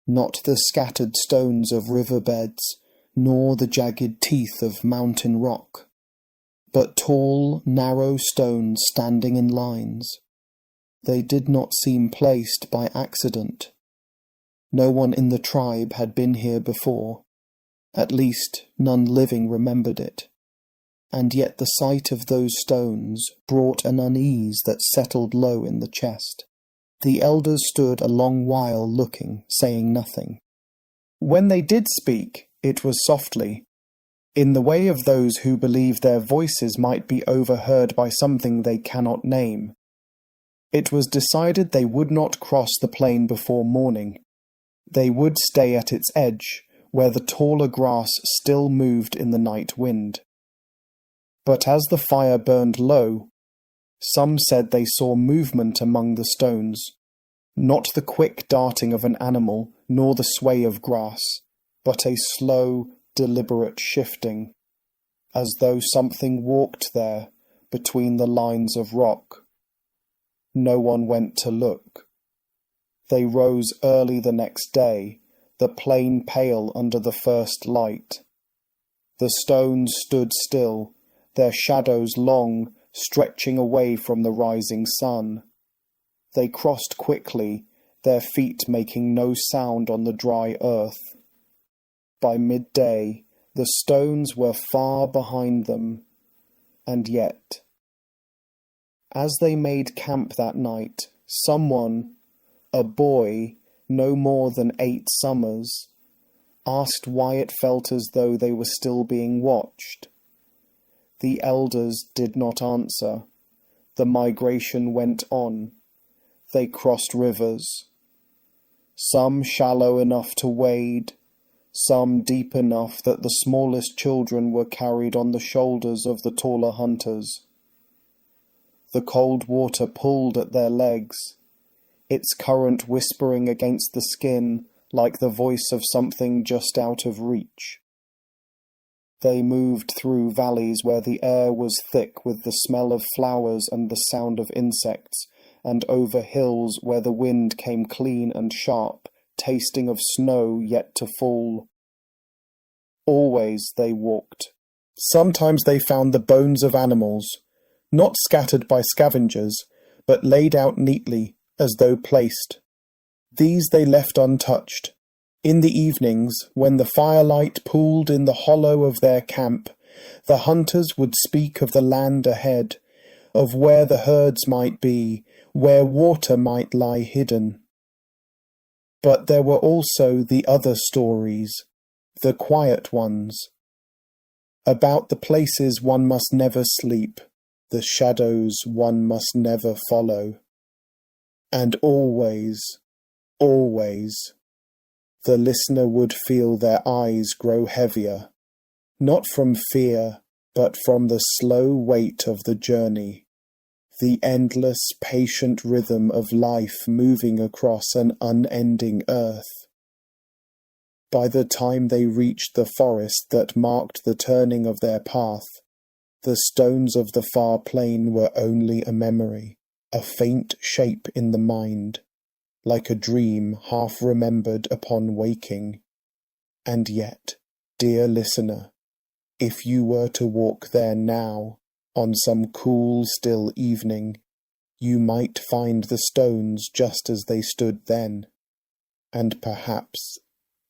Speaker 1: Not the scattered stones of riverbeds, nor the jagged teeth of mountain rock, but tall, narrow stones standing in lines. They did not seem placed by accident. No one in the tribe had been here before. At least none living remembered it. And yet the sight of those stones brought an unease that settled low in the chest. The elders stood a long while looking, saying nothing. When they did speak, it was softly, in the way of those who believe their voices might be overheard by something they cannot name. It was decided they would not cross the plain before morning. They would stay at its edge, where the taller grass still moved in the night wind. But as the fire burned low, some said they saw movement among the stones, not the quick darting of an animal, nor the sway of grass, but a slow, deliberate shifting, as though something walked there between the lines of rock. No one went to look. They rose early the next day, the plain pale under the first light. The stones stood still, their shadows long, stretching away from the rising sun. They crossed quickly, their feet making no sound on the dry earth. By midday, the stones were far behind them, and yet, as they made camp that night, someone, a boy no more than 8 summers, asked why it felt as though they were still being watched. The elders did not answer. The migration went on. They crossed rivers, some shallow enough to wade, some deep enough that the smallest children were carried on the shoulders of the taller hunters. The cold water pulled at their legs, its current whispering against the skin like the voice of something just out of reach. They moved through valleys where the air was thick with the smell of flowers and the sound of insects, and over hills where the wind came clean and sharp, tasting of snow yet to fall. Always they walked. Sometimes they found the bones of animals, not scattered by scavengers, but laid out neatly, as though placed. These they left untouched. In the evenings, when the firelight pooled in the hollow of their camp, the hunters would speak of the land ahead, of where the herds might be, where water might lie hidden. But there were also the other stories, the quiet ones, about the places one must never sleep, the shadows one must never follow. And always, always, the listener would feel their eyes grow heavier, not from fear, but from the slow weight of the journey, the endless, patient rhythm of life moving across an unending earth. By the time they reached the forest that marked the turning of their path, the stones of the far plain were only a memory, a faint shape in the mind, like a dream half remembered upon waking. And yet, dear listener, if you were to walk there now, on some cool, still evening, you might find the stones just as they stood then, and perhaps,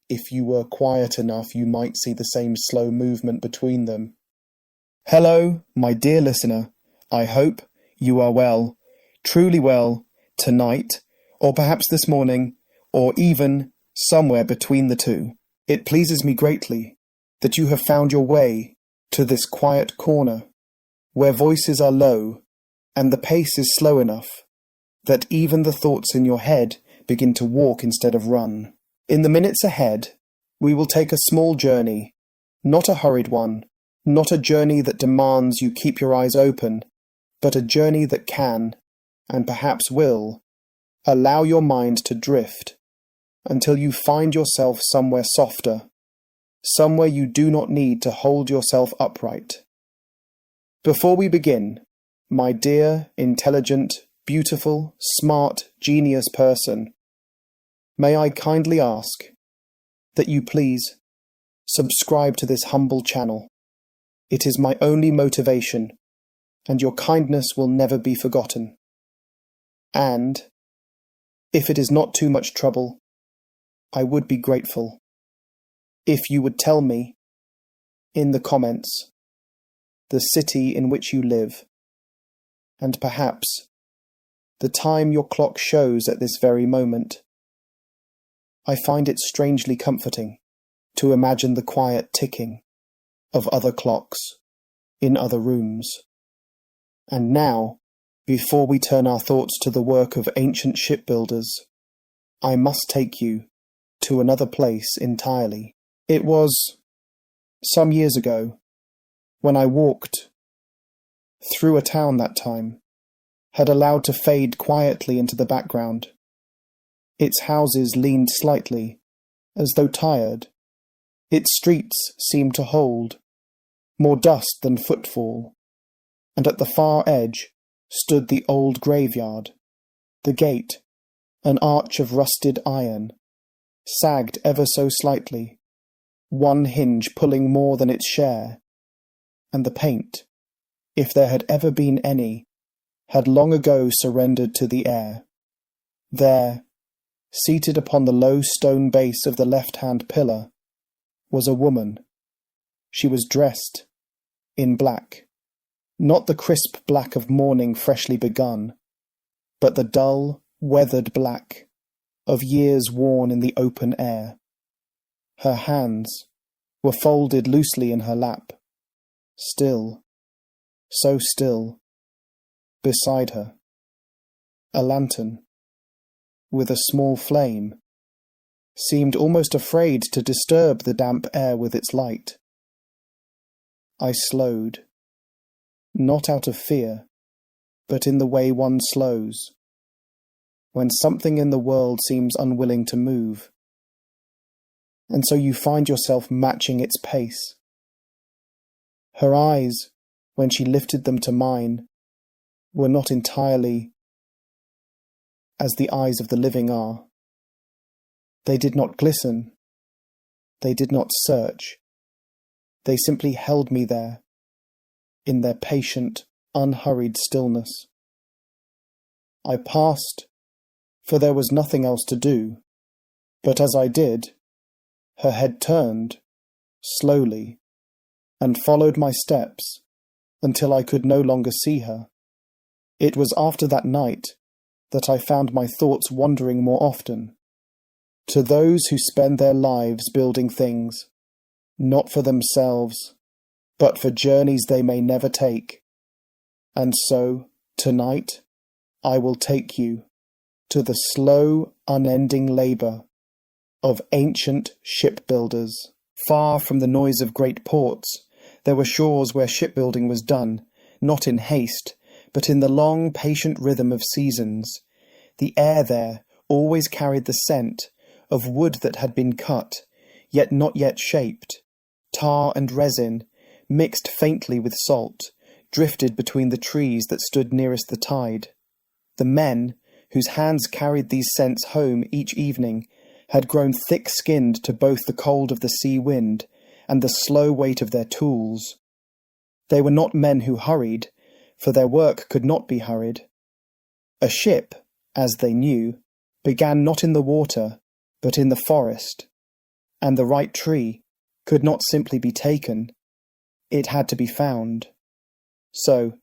Speaker 1: if you were quiet enough, you might see the same slow movement between them. Hello, my dear listener. I hope you are well, truly well, tonight, or perhaps this morning, or even somewhere between the two. It pleases me greatly that you have found your way to this quiet corner, where voices are low, and the pace is slow enough that even the thoughts in your head begin to walk instead of run. In the minutes ahead, we will take a small journey, not a hurried one, not a journey that demands you keep your eyes open, but a journey that can, and perhaps will, allow your mind to drift until you find yourself somewhere softer, somewhere you do not need to hold yourself upright. Before we begin, my dear, intelligent, beautiful, smart, genius person, may I kindly ask that you please subscribe to this humble channel. It is my only motivation, and your kindness will never be forgotten. And, if it is not too much trouble, I would be grateful if you would tell me, in the comments, the city in which you live, and perhaps the time your clock shows at this very moment. I find it strangely comforting to imagine the quiet ticking of other clocks in other rooms. And now, before we turn our thoughts to the work of ancient shipbuilders, I must take you to another place entirely. It was some years ago when I walked through a town that time, had allowed to fade quietly into the background. Its houses leaned slightly, as though tired. Its streets seemed to hold more dust than footfall, and at the far edge stood the old graveyard. The gate, an arch of rusted iron, sagged ever so slightly, one hinge pulling more than its share, and the paint, if there had ever been any, had long ago surrendered to the air. There, seated upon the low stone base of the left-hand pillar, was a woman. She was dressed in black, not the crisp black of morning freshly begun, but the dull, weathered black of years worn in the open air. Her hands were folded loosely in her lap, still, so still. Beside her, a lantern, with a small flame, seemed almost afraid to disturb the damp air with its light. I slowed, not out of fear, but in the way one slows, when something in the world seems unwilling to move, and so you find yourself matching its pace. Her eyes, when she lifted them to mine, were not entirely as the eyes of the living are. They did not glisten. They did not search. They simply held me there, in their patient, unhurried stillness. I passed, for there was nothing else to do, but as I did, her head turned, slowly, and followed my steps until I could no longer see her. It was after that night that I found my thoughts wandering more often. To those who spend their lives building things, not for themselves, but for journeys they may never take. And so, tonight, I will take you to the slow, unending labour of ancient shipbuilders. Far from the noise of great ports, there were shores where shipbuilding was done, not in haste, but in the long, patient rhythm of seasons. The air there always carried the scent of wood that had been cut, yet not yet shaped. Tar and resin, mixed faintly with salt, drifted between the trees that stood nearest the tide. The men, whose hands carried these scents home each evening, had grown thick-skinned to both the cold of the sea wind and the slow weight of their tools. They were not men who hurried, for their work could not be hurried. A ship, as they knew, began not in the water, but in the forest, and the right tree could not simply be taken, it had to be found. So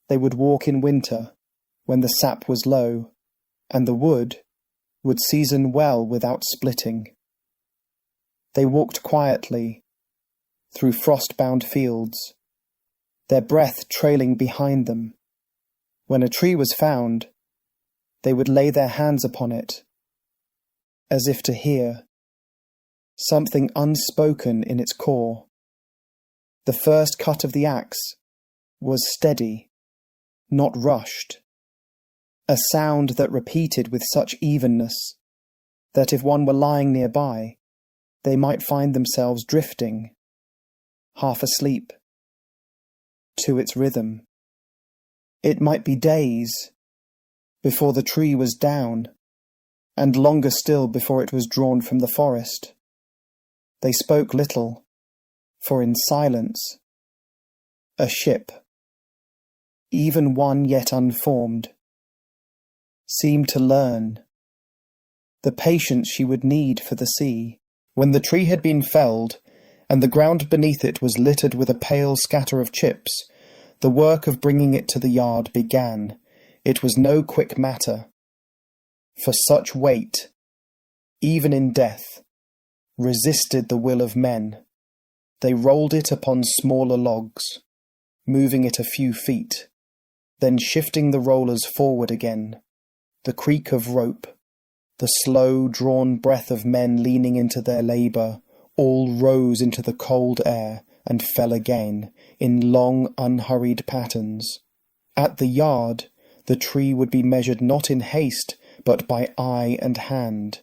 Speaker 1: they would walk in winter, when the sap was low, and the wood would season well without splitting. They walked quietly through frost-bound fields, their breath trailing behind them. When a tree was found, they would lay their hands upon it, as if to hear something unspoken in its core. The first cut of the axe was steady, not rushed, a sound that repeated with such evenness that if one were lying nearby, they might find themselves drifting, half asleep, to its rhythm. It might be days before the tree was down, and longer still before it was drawn from the forest. They spoke little, for in silence, a ship, even one yet unformed, seemed to learn the patience she would need for the sea. When the tree had been felled, and the ground beneath it was littered with a pale scatter of chips, the work of bringing it to the yard began. It was no quick matter. For such weight, even in death, resisted the will of men. They rolled it upon smaller logs, moving it a few feet, then shifting the rollers forward again. The creak of rope, the slow, drawn breath of men leaning into their labour, all rose into the cold air and fell again, in long, unhurried patterns. At the yard, the tree would be measured not in haste, but by eye and hand.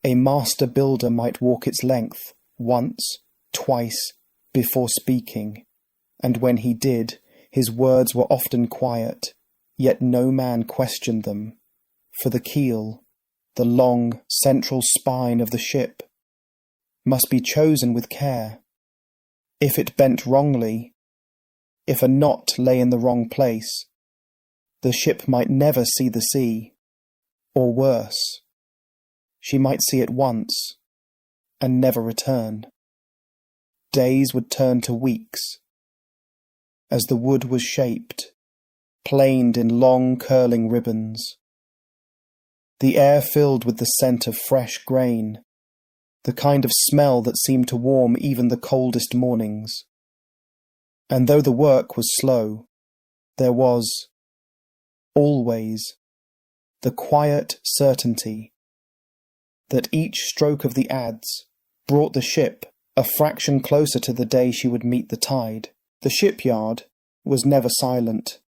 Speaker 1: A master builder might walk its length, once, twice, before speaking, and when he did, his words were often quiet, yet no man questioned them. For the keel, the long, central spine of the ship, must be chosen with care. If it bent wrongly, if a knot lay in the wrong place, the ship might never see the sea, or worse, she might see it once, and never return. Days would turn to weeks, as the wood was shaped, planed in long curling ribbons. The air filled with the scent of fresh grain, the kind of smell that seemed to warm even the coldest mornings. And though the work was slow, there was, always, the quiet certainty that each stroke of the adze brought the ship a fraction closer to the day she would meet the tide. The shipyard was never silent,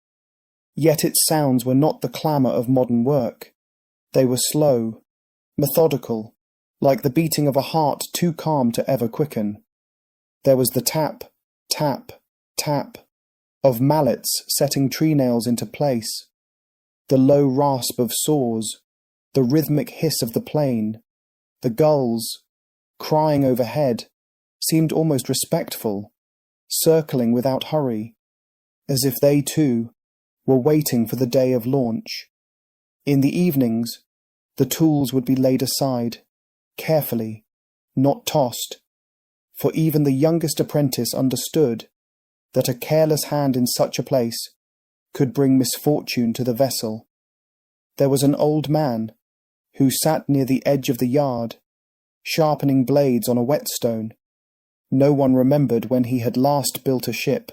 Speaker 1: yet its sounds were not the clamour of modern work. They were slow, methodical, like the beating of a heart too calm to ever quicken. There was the tap, tap, tap of mallets setting tree nails into place, the low rasp of saws, the rhythmic hiss of the plane. The gulls, crying overhead, seemed almost respectful, circling without hurry, as if they too were waiting for the day of launch. In the evenings, the tools would be laid aside, carefully, not tossed, for even the youngest apprentice understood that a careless hand in such a place could bring misfortune to the vessel. There was an old man who sat near the edge of the yard, sharpening blades on a whetstone. No one remembered when he had last built a ship,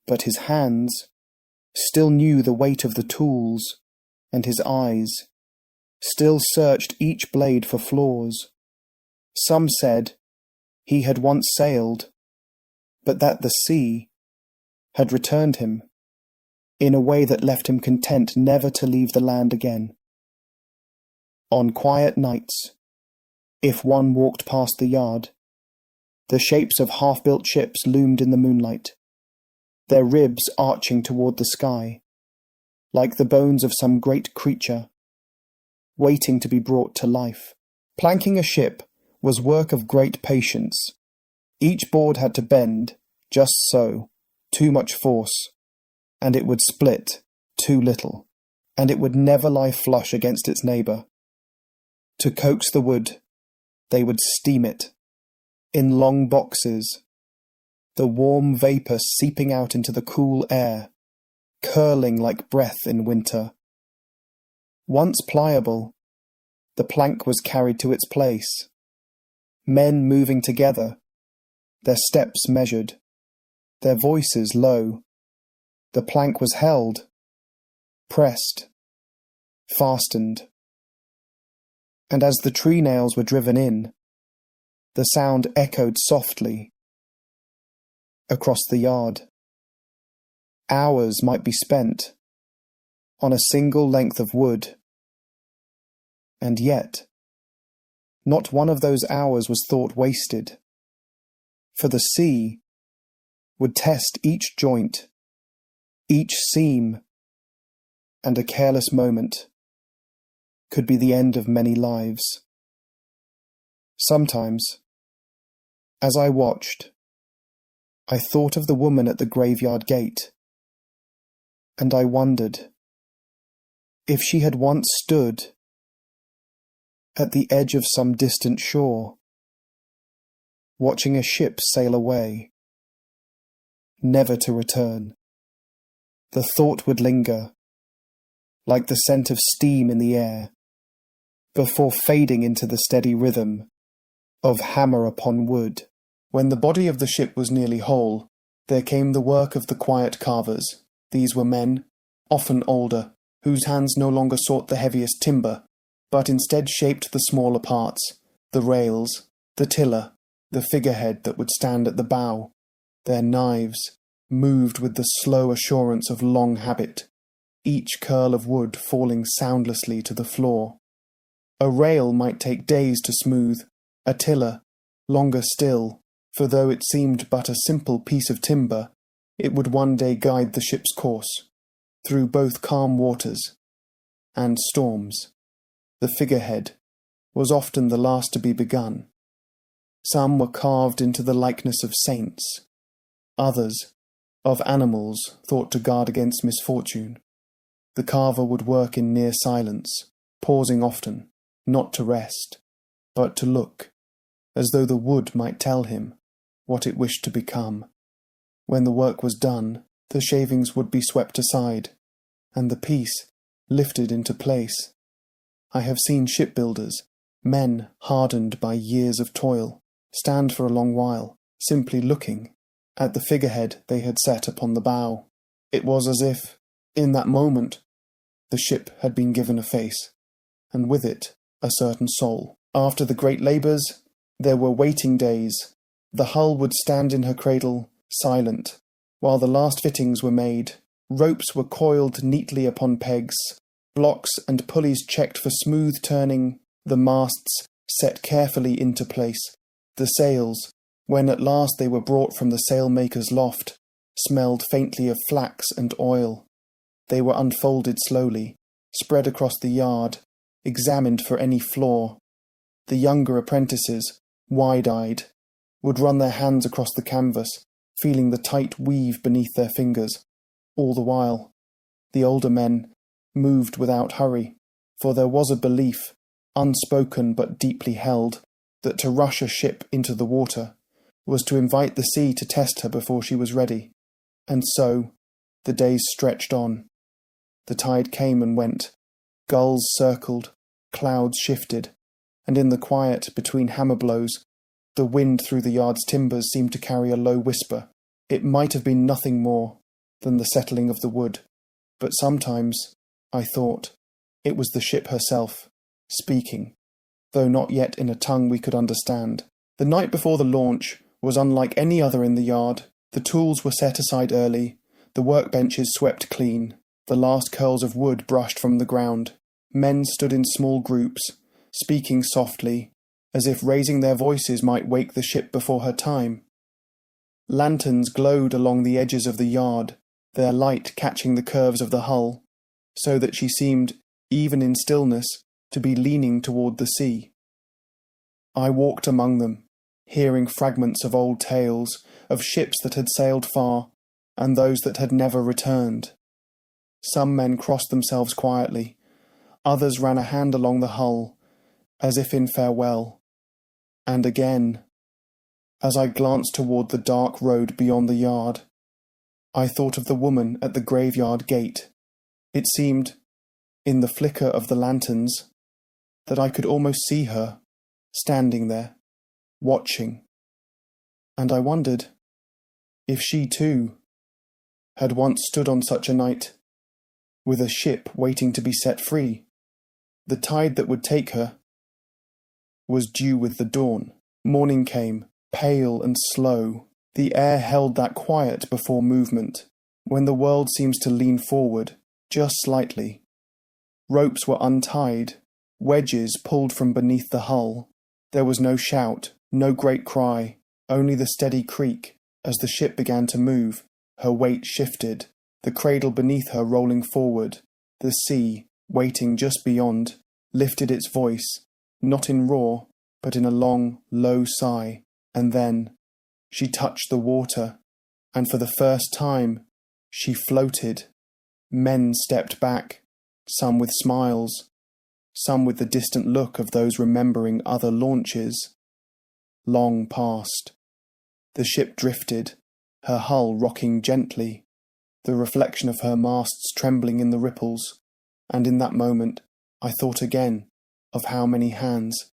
Speaker 1: but his hands still knew the weight of the tools, and his eyes still searched each blade for flaws. Some said he had once sailed, but that the sea had returned him, in a way that left him content never to leave the land again. On quiet nights, if one walked past the yard, the shapes of half-built ships loomed in the moonlight, their ribs arching toward the sky, like the bones of some great creature, waiting to be brought to life. Planking a ship was work of great patience. Each board had to bend, just so, too much force, and it would split, too little, and it would never lie flush against its neighbour. To coax the wood, they would steam it, in long boxes, the warm vapour seeping out into the cool air, curling like breath in winter. Once pliable, the plank was carried to its place, men moving together, their steps measured, their voices low. The plank was held, pressed, fastened, and as the tree nails were driven in, the sound echoed softly across the yard. Hours might be spent on a single length of wood, and yet not one of those hours was thought wasted, for the sea would test each joint, each seam, and a careless moment could be the end of many lives. Sometimes, as I watched, I thought of the woman at the graveyard gate, and I wondered if she had once stood at the edge of some distant shore, watching a ship sail away, never to return. The thought would linger, like the scent of steam in the air, before fading into the steady rhythm of hammer upon wood. When the body of the ship was nearly whole, there came the work of the quiet carvers. These were men, often older, whose hands no longer sought the heaviest timber, but instead shaped the smaller parts, the rails, the tiller, the figurehead that would stand at the bow. Their knives moved with the slow assurance of long habit, each curl of wood falling soundlessly to the floor. A rail might take days to smooth, a tiller longer still, for though it seemed but a simple piece of timber, it would one day guide the ship's course, through both calm waters and storms. The figurehead was often the last to be begun. Some were carved into the likeness of saints, others of animals thought to guard against misfortune. The carver would work in near silence, pausing often, not to rest, but to look, as though the wood might tell him what it wished to become. When the work was done, the shavings would be swept aside, and the piece lifted into place. I have seen shipbuilders, men hardened by years of toil, stand for a long while, simply looking at the figurehead they had set upon the bow. It was as if, in that moment, the ship had been given a face, and with it a certain soul. After the great labours, there were waiting days. The hull would stand in her cradle, silent, while the last fittings were made. Ropes were coiled neatly upon pegs, blocks and pulleys checked for smooth turning, the masts set carefully into place. The sails, when at last they were brought from the sailmaker's loft, smelled faintly of flax and oil. They were unfolded slowly, spread across the yard, examined for any flaw. The younger apprentices, wide-eyed, would run their hands across the canvas, feeling the tight weave beneath their fingers. All the while, the older men moved without hurry, for there was a belief, unspoken but deeply held, that to rush a ship into the water was to invite the sea to test her before she was ready. And so, the days stretched on. The tide came and went, gulls circled, clouds shifted, and in the quiet between hammer blows, the wind through the yard's timbers seemed to carry a low whisper. It might have been nothing more than the settling of the wood, but sometimes, I thought, it was the ship herself, speaking, though not yet in a tongue we could understand. The night before the launch was unlike any other in the yard. The tools were set aside early, the workbenches swept clean, the last curls of wood brushed from the ground. Men stood in small groups, speaking softly, as if raising their voices might wake the ship before her time. Lanterns glowed along the edges of the yard, their light catching the curves of the hull, so that she seemed, even in stillness, to be leaning toward the sea. I walked among them, hearing fragments of old tales, of ships that had sailed far, and those that had never returned. Some men crossed themselves quietly, others ran a hand along the hull, as if in farewell. And again, as I glanced toward the dark road beyond the yard, I thought of the woman at the graveyard gate. It seemed, in the flicker of the lanterns, that I could almost see her, standing there, watching. And I wondered if she too had once stood on such a night, with a ship waiting to be set free. The tide that would take her was due with the dawn. Morning came, pale and slow. The air held that quiet before movement, when the world seems to lean forward, just slightly. Ropes were untied, wedges pulled from beneath the hull. There was no shout, no great cry, only the steady creak as the ship began to move. Her weight shifted, the cradle beneath her rolling forward. The sea, waiting just beyond, lifted its voice, not in roar, but in a long, low sigh, and then she touched the water, and for the first time she floated. Men stepped back, some with smiles, some with the distant look of those remembering other launches. Long past. The ship drifted, her hull rocking gently, the reflection of her masts trembling in the ripples, and in that moment I thought again of how many hands,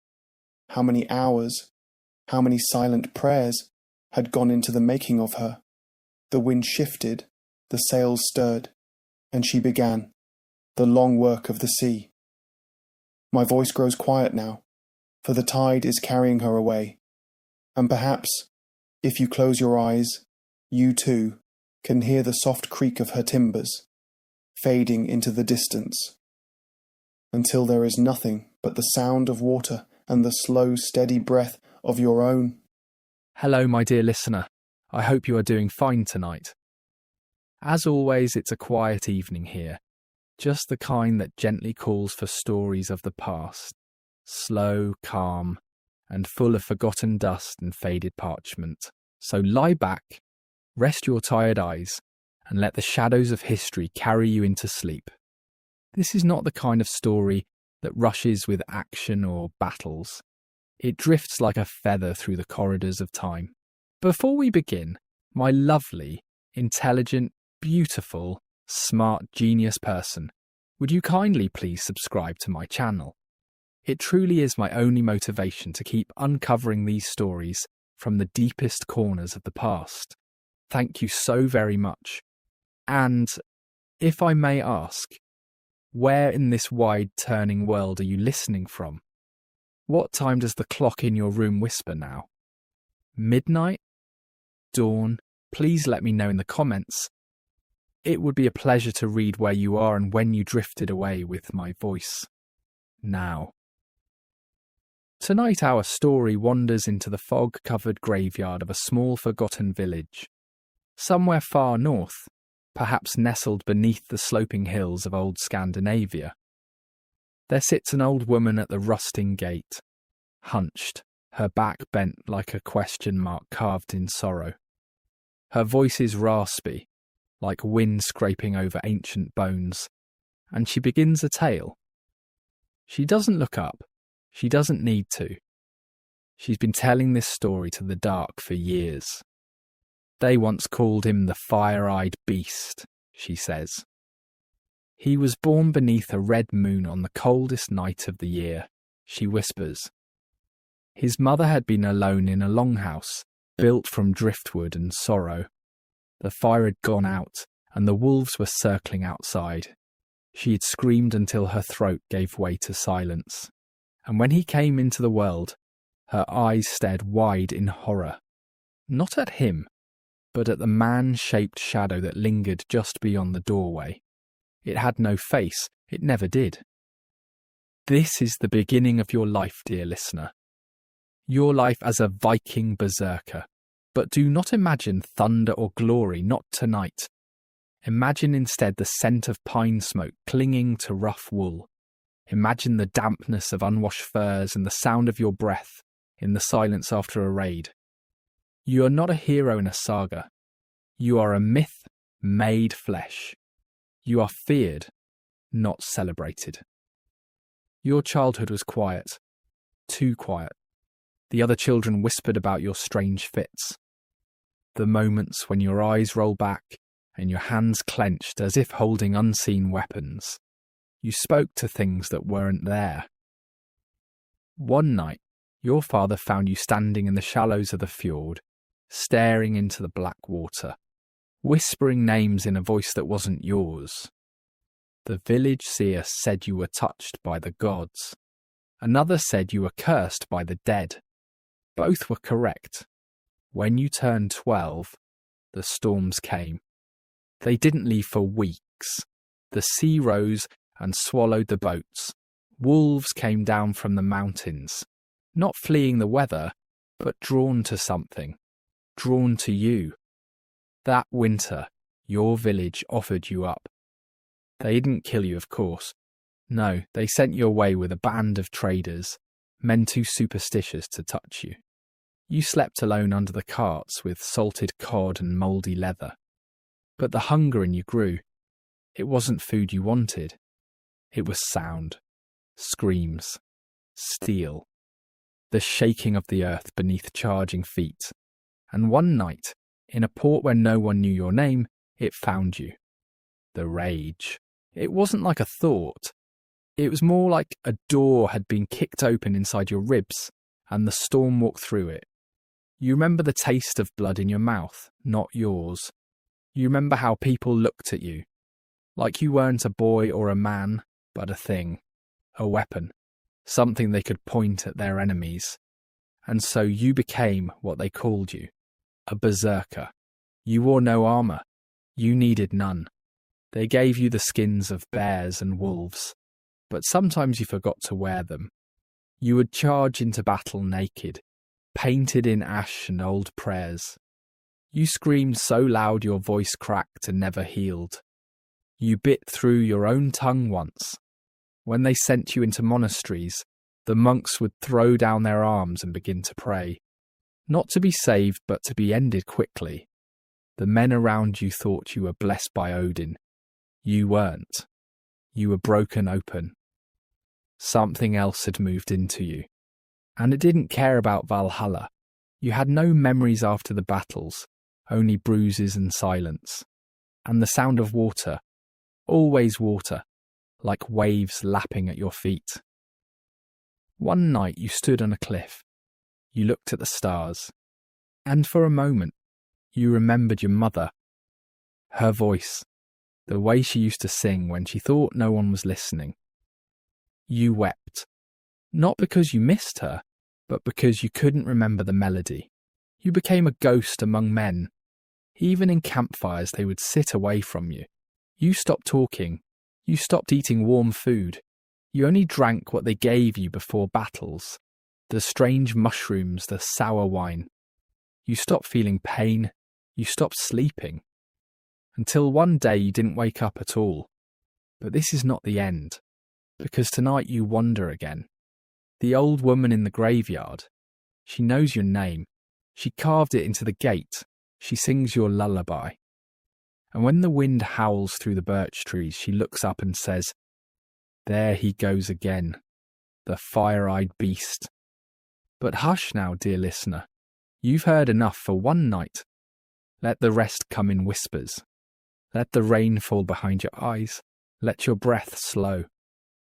Speaker 1: how many hours, how many silent prayers had gone into the making of her. The wind shifted, the sails stirred, and she began, the long work of the sea. My voice grows quiet now, for the tide is carrying her away, and perhaps, if you close your eyes, you too can hear the soft creak of her timbers, fading into the distance, until there is nothing but the sound of water and the slow, steady breath of your own.
Speaker 3: Hello, my dear listener. I hope you are doing fine tonight. As always, it's a quiet evening here, just the kind that gently calls for stories of the past, slow, calm, and full of forgotten dust and faded parchment. So lie back, rest your tired eyes, and let the shadows of history carry you into sleep. This is not the kind of story that rushes with action or battles. It drifts like a feather through the corridors of time. Before we begin, my lovely, intelligent, beautiful, smart, genius person, would you kindly please subscribe to my channel? It truly is my only motivation to keep uncovering these stories from the deepest corners of the past. Thank you so very much. And, if I may ask, where in this wide turning world are you listening from? What time does the clock in your room whisper now? Midnight? Dawn? Please let me know in the comments. It would be a pleasure to read where you are and when you drifted away with my voice. Now. Tonight our story wanders into the fog-covered graveyard of a small forgotten village. Somewhere far north, perhaps nestled beneath the sloping hills of old Scandinavia. There sits an old woman at the rusting gate, hunched, her back bent like a question mark carved in sorrow. Her voice is raspy, like wind scraping over ancient bones, and she begins a tale. She doesn't look up. She doesn't need to. She's been telling this story to the dark for years. They once called him the fire-eyed beast, she says. He was born beneath a red moon on the coldest night of the year, she whispers. His mother had been alone in a longhouse, built from driftwood and sorrow. The fire had gone out, and the wolves were circling outside. She had screamed until her throat gave way to silence. And when he came into the world, her eyes stared wide in horror. Not at him, but at the man-shaped shadow that lingered just beyond the doorway. It had no face, it never did. This is the beginning of your life, dear listener. Your life as a Viking berserker. But do not imagine thunder or glory, not tonight. Imagine instead the scent of pine smoke clinging to rough wool. Imagine the dampness of unwashed furs and the sound of your breath in the silence after a raid. You are not a hero in a saga. You are a myth made flesh. You are feared, not celebrated. Your childhood was quiet, too quiet. The other children whispered about your strange fits. The moments when your eyes roll back and your hands clenched as if holding unseen weapons. You spoke to things that weren't there. One night, your father found you standing in the shallows of the fjord, staring into the black water, whispering names in a voice that wasn't yours. The village seer said you were touched by the gods. Another said you were cursed by the dead. Both were correct. When you turned 12, the storms came. They didn't leave for weeks. The sea rose and swallowed the boats. Wolves came down from the mountains, not fleeing the weather, but drawn to something, drawn to you. That winter, your village offered you up. They didn't kill you, of course. No, they sent you away with a band of traders, men too superstitious to touch you. You slept alone under the carts with salted cod and mouldy leather. But the hunger in you grew. It wasn't food you wanted. It was sound. screams, steel, the shaking of the earth beneath charging feet. And one night, in a port where no one knew your name, it found you. The rage. It wasn't like a thought. It was more like a door had been kicked open inside your ribs, and the storm walked through it. You remember the taste of blood in your mouth, not yours. You remember how people looked at you, like you weren't a boy or a man, but a thing, a weapon, something they could point at their enemies. And so you became what they called you, a berserker. You wore no armour. You needed none. They gave you the skins of bears and wolves, but sometimes you forgot to wear them. You would charge into battle naked, painted in ash and old prayers. You screamed so loud your voice cracked and never healed. You bit through your own tongue once. When they sent you into monasteries, the monks would throw down their arms and begin to pray. Not to be saved, but to be ended quickly. The men around you thought you were blessed by Odin. You weren't. You were broken open. Something else had moved into you. And it didn't care about Valhalla. You had no memories after the battles, only bruises and silence. And the sound of water, always water, like waves lapping at your feet. One night you stood on a cliff. You looked at the stars. And for a moment, you remembered your mother. Her voice, the way she used to sing when she thought no one was listening. You wept. Not because you missed her, but because you couldn't remember the melody. You became a ghost among men. Even in campfires they would sit away from you. You stopped talking. You stopped eating warm food. You only drank what they gave you before battles. The strange mushrooms, the sour wine. You stopped feeling pain. You stopped sleeping. Until one day you didn't wake up at all. But this is not the end. Because tonight you wander again. The old woman in the graveyard. She knows your name. She carved it into the gate. She sings your lullaby. And when the wind howls through the birch trees, she looks up and says, "There he goes again, the fire-eyed beast." But hush now, dear listener. You've heard enough for one night. Let the rest come in whispers. Let the rain fall behind your eyes. Let your breath slow.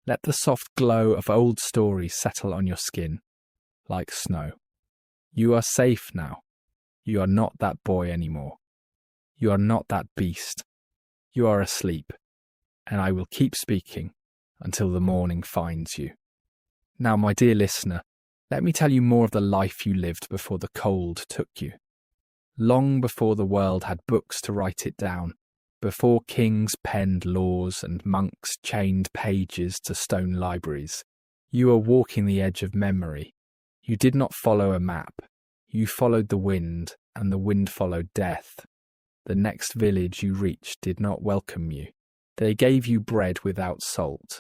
Speaker 3: Let the soft glow of old stories settle on your skin, like snow. You are safe now. You are not that boy anymore. You are not that beast. You are asleep, and I will keep speaking until the morning finds you. Now, my dear listener, let me tell you more of the life you lived before the cold took you. Long before the world had books to write it down, before kings penned laws and monks chained pages to stone libraries, you were walking the edge of memory. You did not follow a map. You followed the wind, and the wind followed death. The next village you reached did not welcome you. They gave you bread without salt.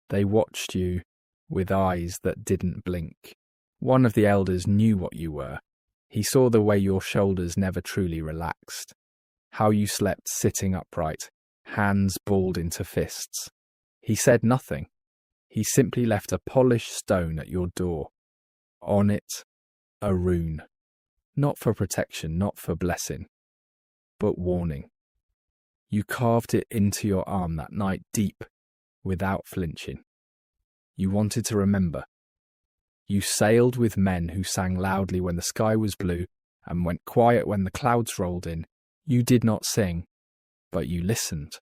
Speaker 3: They watched you with eyes that didn't blink. One of the elders knew what you were. He saw the way your shoulders never truly relaxed. How you slept sitting upright, hands balled into fists. He said nothing. He simply left a polished stone at your door. On it, a rune. Not for protection, not for blessing, but warning. You carved it into your arm that night deep, without flinching. You wanted to remember. You sailed with men who sang loudly when the sky was blue and went quiet when the clouds rolled in. You did not sing, but you listened.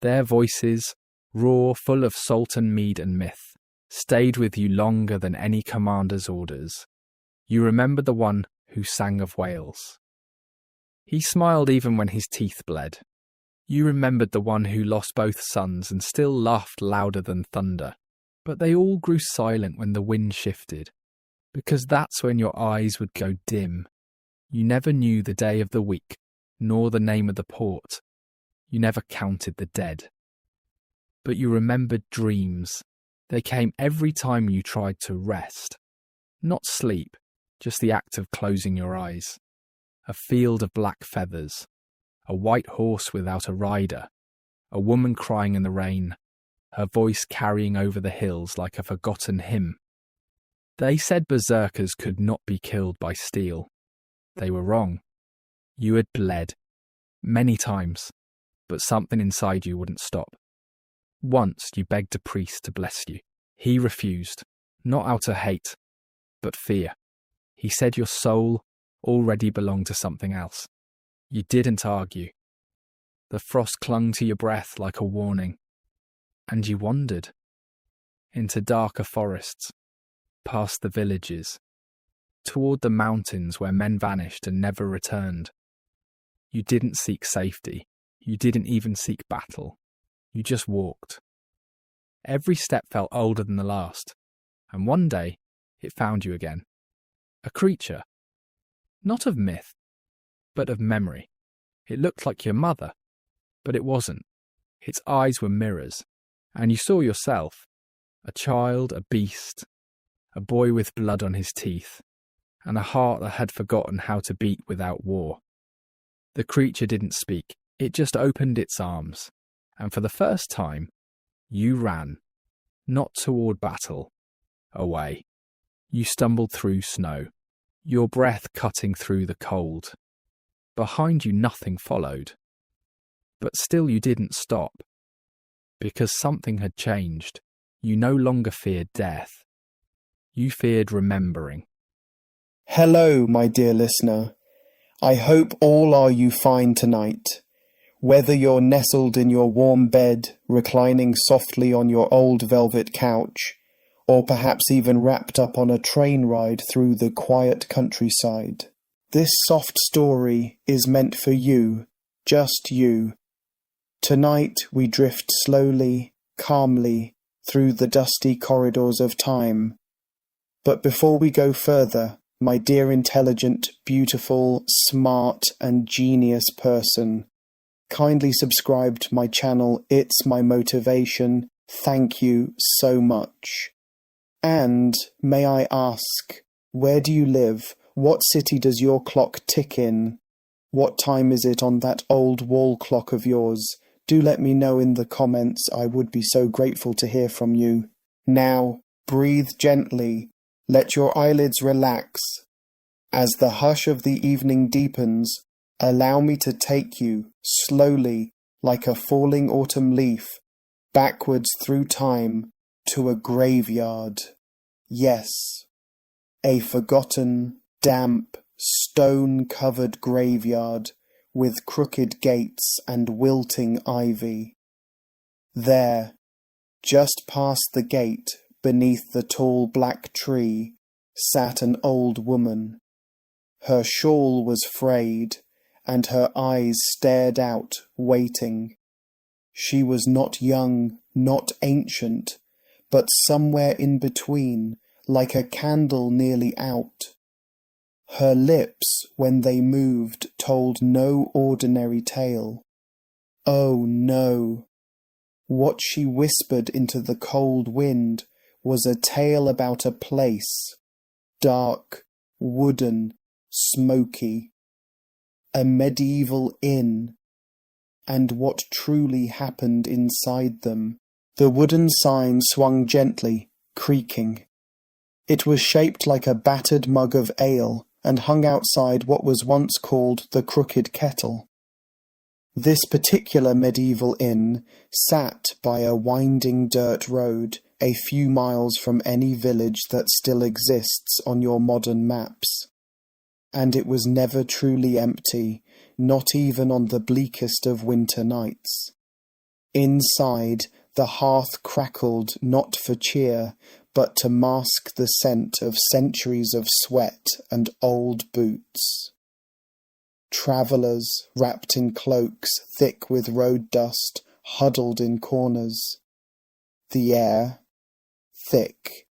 Speaker 3: Their voices, raw, full of salt and mead and myth, stayed with you longer than any commander's orders. You remembered the one who sang of whales. He smiled even when his teeth bled. You remembered the one who lost both sons and still laughed louder than thunder. But they all grew silent when the wind shifted, because that's when your eyes would go dim. You never knew the day of the week, nor the name of the port. You never counted the dead. But you remembered dreams. They came every time you tried to rest. Not sleep, just the act of closing your eyes. A field of black feathers. A white horse without a rider. A woman crying in the rain. her voice carrying over the hills like a forgotten hymn. They said berserkers could not be killed by steel. They were wrong. You had bled. Many times. But something inside you wouldn't stop. Once you begged a priest to bless you. He refused, not out of hate, but fear. He said your soul already belonged to something else. You didn't argue. The frost clung to your breath like a warning. And you wandered. Into darker forests, past the villages, toward the mountains where men vanished and never returned. You didn't seek safety. You didn't even seek battle. You just walked. Every step felt older than the last, and one day it found you again. A creature. Not of myth, but of memory. It looked like your mother, but it wasn't. Its eyes were mirrors, and you saw yourself. A child, a beast, a boy with blood on his teeth, and a heart that had forgotten how to beat without war. The creature didn't speak. It just opened its arms, and for the first time, you ran, not toward battle, away. You stumbled through snow, your breath cutting through the cold. Behind you nothing followed. But still you didn't stop, because something had changed. You no longer feared death. You feared remembering.
Speaker 1: Hello, my dear listener. I hope all are you fine tonight. Whether you're nestled in your warm bed, reclining softly on your old velvet couch, or perhaps even wrapped up on a train ride through the quiet countryside. This soft story is meant for you, just you. Tonight we drift slowly, calmly, through the dusty corridors of time. But before we go further, my dear intelligent, beautiful, smart and genius person, kindly subscribe to my channel. It's my motivation. Thank you so much. And may I ask, where do you live? What city does your clock tick in? What time is it on that old wall clock of yours? Do let me know in the comments. I would be so grateful to hear from you. Now, breathe gently. Let your eyelids relax. As the hush of the evening deepens, allow me to take you, slowly, like a falling autumn leaf, backwards through time, to a graveyard. Yes, a forgotten, damp, stone-covered graveyard with crooked gates and wilting ivy. There, just past the gate, beneath the tall black tree, sat an old woman. Her shawl was frayed, and her eyes stared out, waiting. She was not young, not ancient, but somewhere in between, like a candle nearly out. Her lips, when they moved, told no ordinary tale. Oh no! What she whispered into the cold wind was a tale about a place, dark, wooden, smoky. A medieval inn, and what truly happened inside them. The wooden sign swung gently, creaking. It was shaped like a battered mug of ale, and hung outside what was once called the Crooked Kettle. This particular medieval inn sat by a winding dirt road, a few miles from any village that still exists on your modern maps. And it was never truly empty, not even on the bleakest of winter nights. Inside, the hearth crackled not for cheer, but to mask the scent of centuries of sweat and old boots. Travellers, wrapped in cloaks thick with road dust, huddled in corners. The air, thick,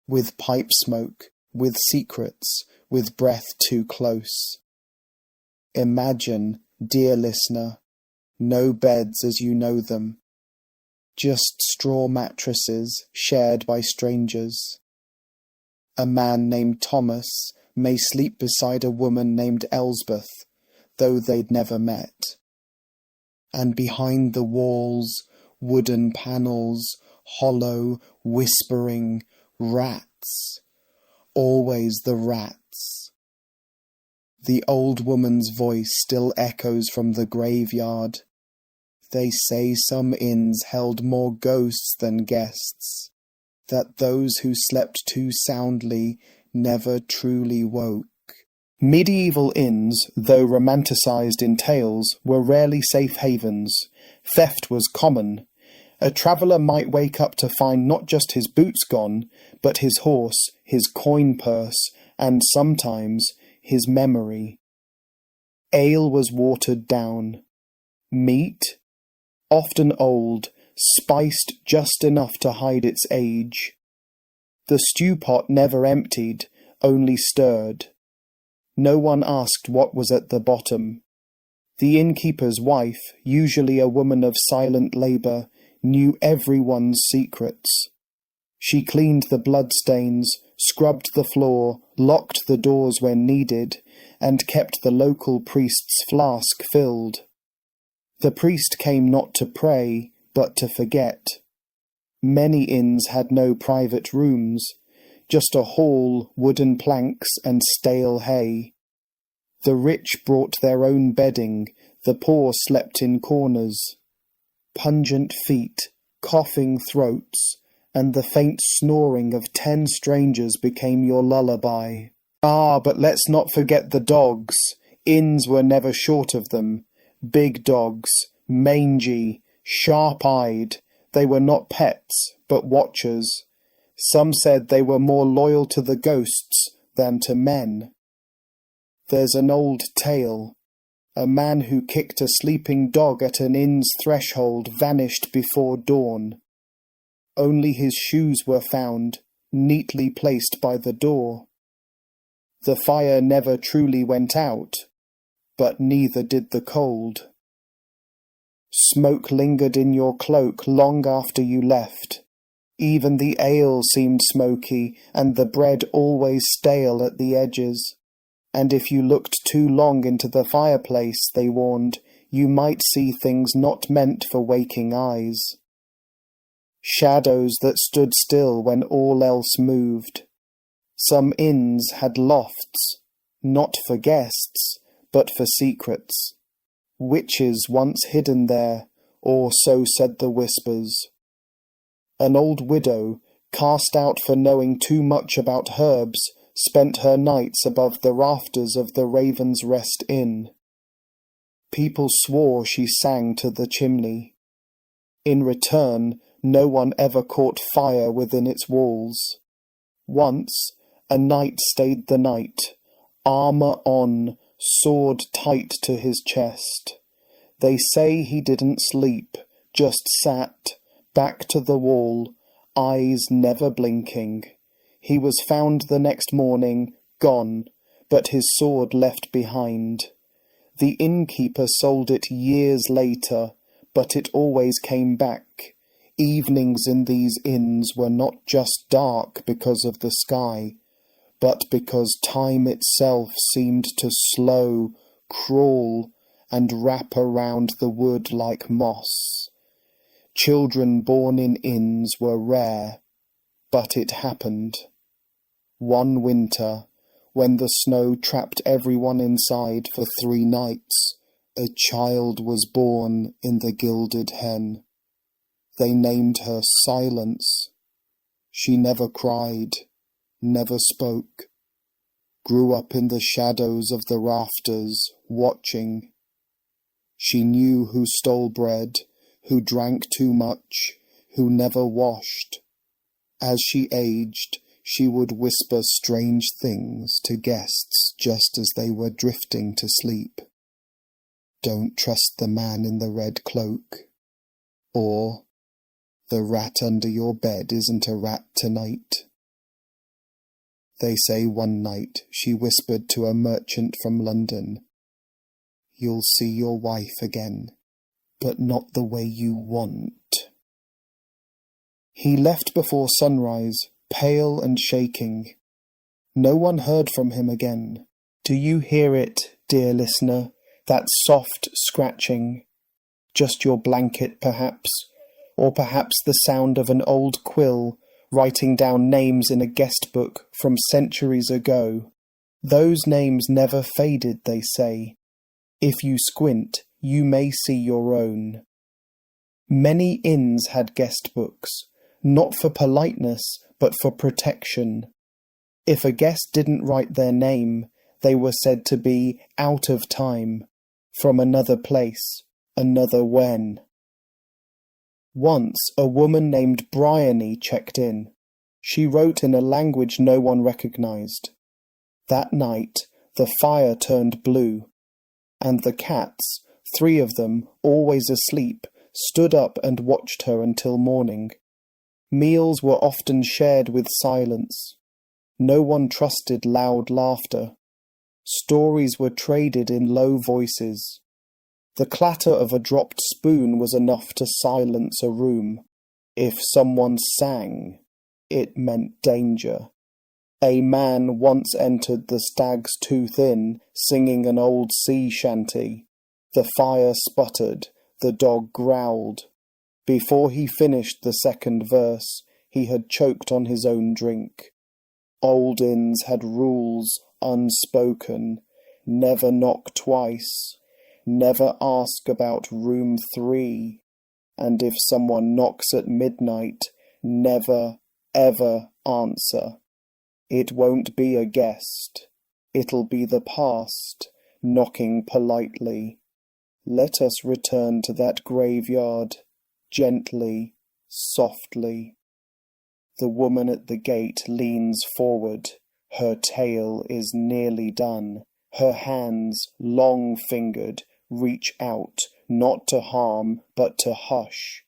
Speaker 1: with pipe smoke, with secrets, with breath too close. Imagine, dear listener, no beds as you know them, just straw mattresses shared by strangers. A man named Thomas may sleep beside a woman named Elsbeth, though they'd never met. And behind the walls, wooden panels, hollow, whispering, rats. Always the rats. The old woman's voice still echoes from the graveyard. They say some inns held more ghosts than guests, that those who slept too soundly never truly woke. Medieval inns, though romanticised in tales, were rarely safe havens. Theft was common. A traveller might wake up to find not just his boots gone, but his horse, his coin purse, and sometimes his memory. Ale was watered down. Meat, often old, spiced just enough to hide its age. The stew pot never emptied, only stirred. No one asked what was at the bottom. The innkeeper's wife, usually a woman of silent labour, knew everyone's secrets. She cleaned the bloodstains, scrubbed the floor, locked the doors when needed, and kept the local priest's flask filled. The priest came not to pray, but to forget. Many inns had no private rooms, just a hall, wooden planks, and stale hay. The rich brought their own bedding, the poor slept in corners. Pungent feet, coughing throats, and the faint snoring of 10 strangers became your lullaby. Ah, but let's not forget the dogs. Inns were never short of them. Big dogs, mangy, sharp-eyed. They were not pets, but watchers. Some said they were more loyal to the ghosts than to men. There's an old tale. A man who kicked a sleeping dog at an inn's threshold vanished before dawn. Only his shoes were found, neatly placed by the door. The fire never truly went out, but neither did the cold. Smoke lingered in your cloak long after you left. Even the ale seemed smoky, and the bread always stale at the edges. And if you looked too long into the fireplace, they warned, you might see things not meant for waking eyes. Shadows that stood still when all else moved. Some inns had lofts, not for guests, but for secrets. Witches once hidden there, or so said the whispers. An old widow, cast out for knowing too much about herbs, spent her nights above the rafters of the Raven's Rest Inn. People swore she sang to the chimney. In return, no one ever caught fire within its walls. Once, a knight stayed the night, armour on, sword tight to his chest. They say he didn't sleep, just sat, back to the wall, eyes never blinking. He was found the next morning, gone, but his sword left behind. The innkeeper sold it years later, but it always came back. Evenings in these inns were not just dark because of the sky, but because time itself seemed to slow, crawl, and wrap around the wood like moss. Children born in inns were rare, but it happened. One winter, when the snow trapped everyone inside for 3 nights, a child was born in the Gilded Hen. They named her Silence. She never cried, never spoke, grew up in the shadows of the rafters, watching. She knew who stole bread, who drank too much, who never washed. As she aged, she would whisper strange things to guests just as they were drifting to sleep. Don't trust the man in the red cloak. Or, the rat under your bed isn't a rat tonight. They say one night she whispered to a merchant from London, "You'll see your wife again, but not the way you want." He left before sunrise, pale and shaking. No one heard from him again. Do you hear it, dear listener, that soft scratching? Just your blanket, perhaps, or perhaps the sound of an old quill writing down names in a guest book from centuries ago. Those names never faded, they say. If you squint, you may see your own. Many inns had guest books, not for politeness, but for protection. If a guest didn't write their name, they were said to be out of time, from another place, another when. Once a woman named Bryony checked in. She wrote in a language no one recognized. That night, the fire turned blue, and the cats, 3 of them, always asleep, stood up and watched her until morning. Meals were often shared with silence. No one trusted loud laughter. Stories were traded in low voices. The clatter of a dropped spoon was enough to silence a room. If someone sang, it meant danger. A man once entered the Stag's Tooth Inn singing an old sea shanty. The fire sputtered, the dog growled. Before he finished the second verse, he had choked on his own drink. Old inns had rules unspoken. Never knock twice. Never ask about room 3. And if someone knocks at midnight, never, ever answer. It won't be a guest. It'll be the past, knocking politely. Let us return to that graveyard, gently, softly. The woman at the gate leans forward. Her tale is nearly done. Her hands, long-fingered, reach out, not to harm, but to hush.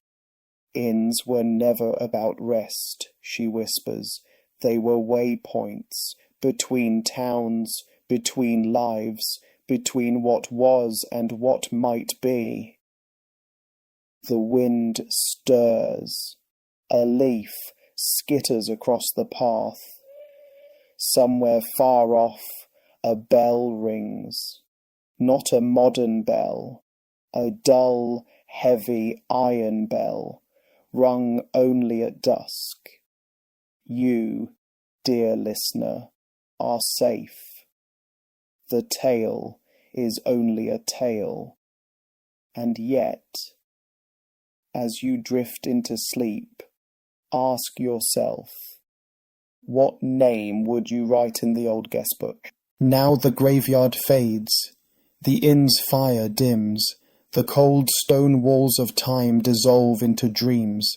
Speaker 1: Inns were never about rest, she whispers. They were waypoints, between towns, between lives, between what was and what might be. The wind stirs. A leaf skitters across the path. Somewhere far off, a bell rings. Not a modern bell, a dull, heavy iron bell, rung only at dusk. You, dear listener, are safe. The tale is only a tale. And yet, as you drift into sleep, ask yourself, what name would you write in the old guest book? Now the graveyard fades, the inn's fire dims, the cold stone walls of time dissolve into dreams.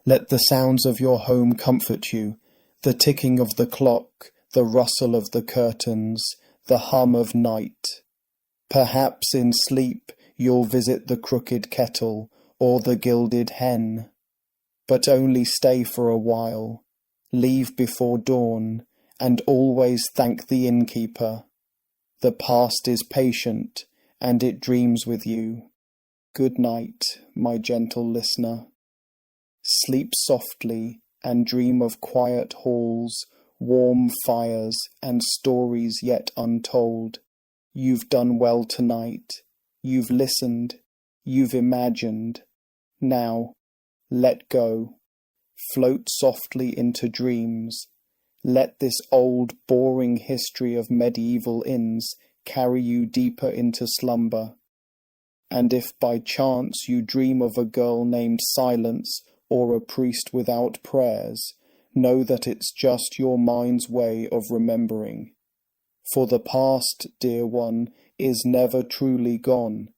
Speaker 1: Let the sounds of your home comfort you, the ticking of the clock, the rustle of the curtains, the hum of night. Perhaps in sleep you'll visit the crooked kettle or the gilded hen. But only stay for a while, leave before dawn, and always thank the innkeeper. The past is patient, and it dreams with you. Good night, my gentle listener. Sleep softly and dream of quiet halls, warm fires, and stories yet untold. You've done well tonight. You've listened. You've imagined. Now, let go. Float softly into dreams. Let this old, boring history of medieval inns carry you deeper into slumber. And if by chance you dream of a girl named Silence or a priest without prayers, know that it's just your mind's way of remembering. For the past, dear one, is never truly gone.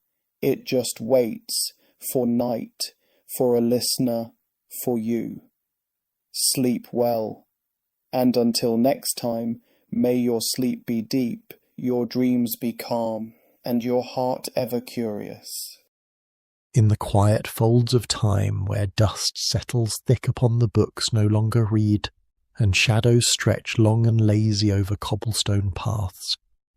Speaker 1: It just waits for night, for a listener, for you. Sleep well, and until next time, may your sleep be deep, your dreams be calm, and your heart ever curious.
Speaker 2: In the quiet folds of time where dust settles thick upon the books no longer read, and shadows stretch long and lazy over cobblestone paths,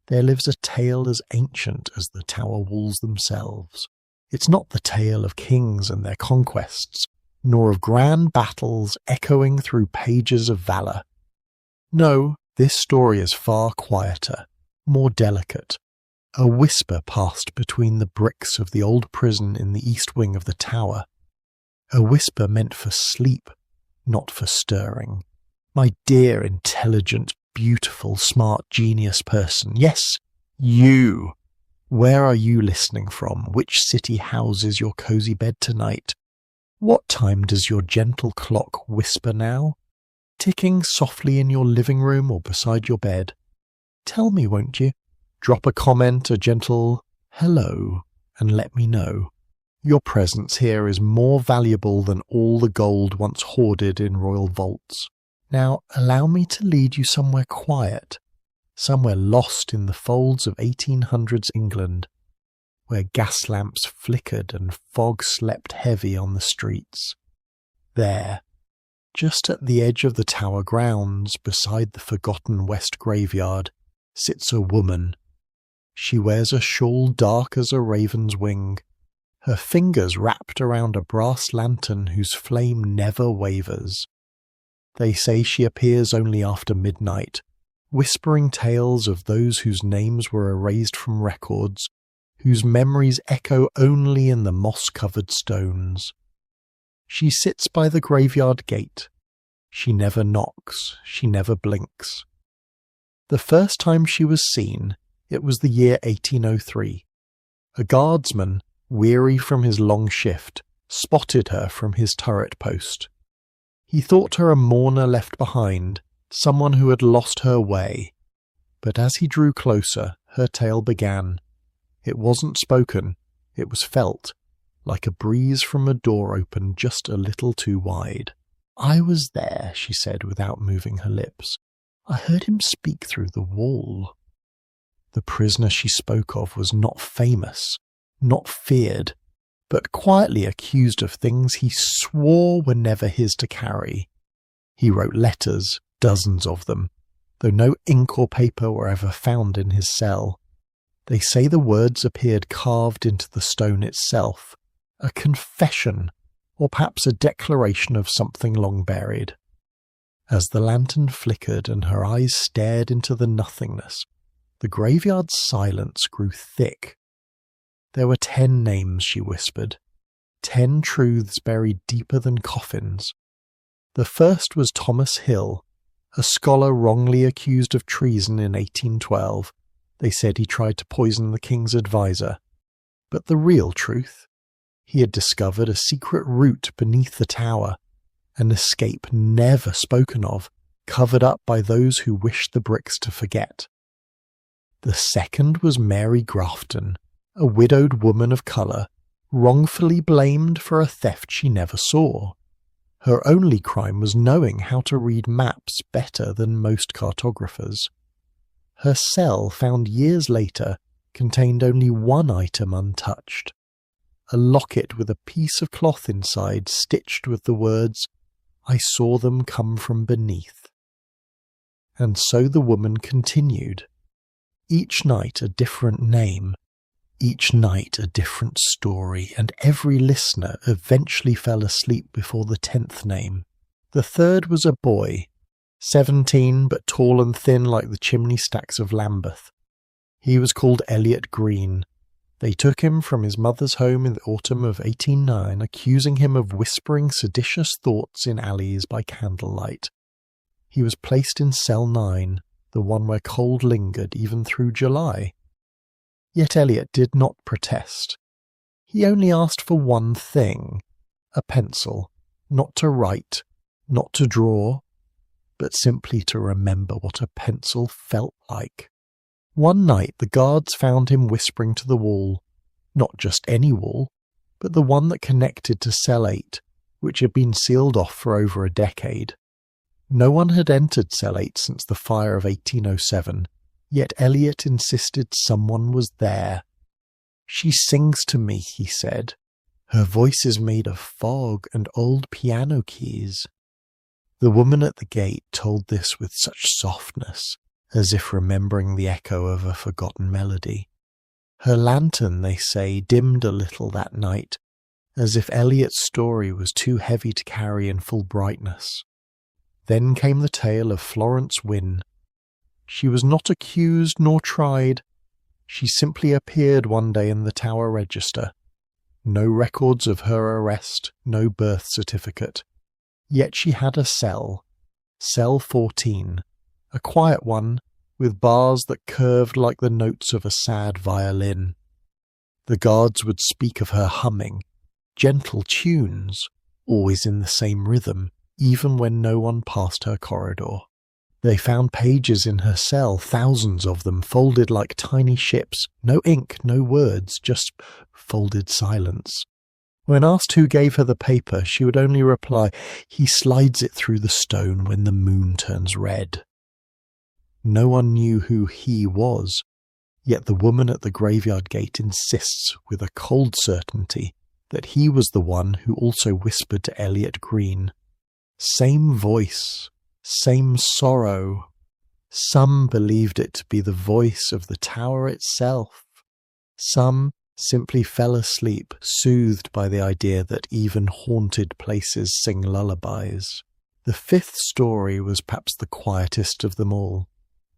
Speaker 2: there lives a tale as ancient as the tower walls themselves. It's not the tale of kings and their conquests, nor of grand battles echoing through pages of valour. No, this story is far quieter, more delicate. A whisper passed between the bricks of the old prison in the east wing of the tower. A whisper meant for sleep, not for stirring. My dear, intelligent, beautiful, smart, genius person. Yes, you. Where are you listening from? Which city houses your cozy bed tonight? What time does your gentle clock whisper now? Ticking softly in your living room or beside your bed? Tell me, won't you? Drop a comment, a gentle hello, and let me know. Your presence here is more valuable than all the gold once hoarded in royal vaults. Now allow me to lead you somewhere quiet, somewhere lost in the folds of 1800s England, where gas lamps flickered and fog slept heavy on the streets. There, just at the edge of the Tower grounds, beside the forgotten West graveyard, sits a woman. She wears a shawl dark as a raven's wing, her fingers wrapped around a brass lantern whose flame never wavers. They say she appears only after midnight, whispering tales of those whose names were erased from records, whose memories echo only in the moss-covered stones. She sits by the graveyard gate. She never knocks, she never blinks. The first time she was seen, it was the year 1803. A guardsman, weary from his long shift, spotted her from his turret post. He thought her a mourner left behind, someone who had lost her way. But as he drew closer, her tale began. It wasn't spoken, it was felt, like a breeze from a door opened just a little too wide. I was there, she said without moving her lips. I heard him speak through the wall. The prisoner she spoke of was not famous, not feared, but quietly accused of things he swore were never his to carry. He wrote letters, dozens of them, though no ink or paper were ever found in his cell. They say the words appeared carved into the stone itself, a confession, or perhaps a declaration of something long buried. As the lantern flickered and her eyes stared into the nothingness, the graveyard's silence grew thick. There were 10 names, she whispered, 10 truths buried deeper than coffins. The first was Thomas Hill, a scholar wrongly accused of treason in 1812. They said he tried to poison the king's adviser. But the real truth? He had discovered a secret route beneath the tower, an escape never spoken of, covered up by those who wished the bricks to forget. The second was Mary Grafton, a widowed woman of colour, wrongfully blamed for a theft she never saw. Her only crime was knowing how to read maps better than most cartographers. Her cell, found years later, contained only one item untouched, a locket with a piece of cloth inside stitched with the words, "I saw them come from beneath." And so the woman continued. Each night a different name, each night a different story, and every listener eventually fell asleep before the 10th name. The third was a boy, 17 but tall and thin like the chimney stacks of Lambeth. He was called Elliot Green. They took him from his mother's home in the autumn of 1809, accusing him of whispering seditious thoughts in alleys by candlelight. He was placed in cell 9, the one where cold lingered even through July. Yet Elliot did not protest. He only asked for one thing, a pencil, not to write, not to draw, but simply to remember what a pencil felt like. One night the guards found him whispering to the wall, not just any wall, but the one that connected to cell 8, which had been sealed off for over a decade. No one had entered cell 8 since the fire of 1807, yet Elliot insisted someone was there. "She sings to me," he said. "Her voice is made of fog and old piano keys." The woman at the gate told this with such softness, as if remembering the echo of a forgotten melody. Her lantern, they say, dimmed a little that night, as if Elliot's story was too heavy to carry in full brightness. Then came the tale of Florence Wynne. She was not accused nor tried. She simply appeared one day in the Tower Register. no records of her arrest, no birth certificate. Yet she had a cell, cell 14, a quiet one with bars that curved like the notes of a sad violin. The guards would speak of her humming, gentle tunes, always in the same rhythm, even when no one passed her corridor. They found pages in her cell, thousands of them, folded like tiny ships, no ink, no words, just folded silence. When asked who gave her the paper, she would only reply, "He slides it through the stone when the moon turns red." No one knew who he was, yet the woman at the graveyard gate insists with a cold certainty that he was the one who also whispered to Elliot Green. Same voice, same sorrow. Some believed it to be the voice of the tower itself. Some simply fell asleep, soothed by the idea that even haunted places sing lullabies. The fifth story was perhaps the quietest of them all,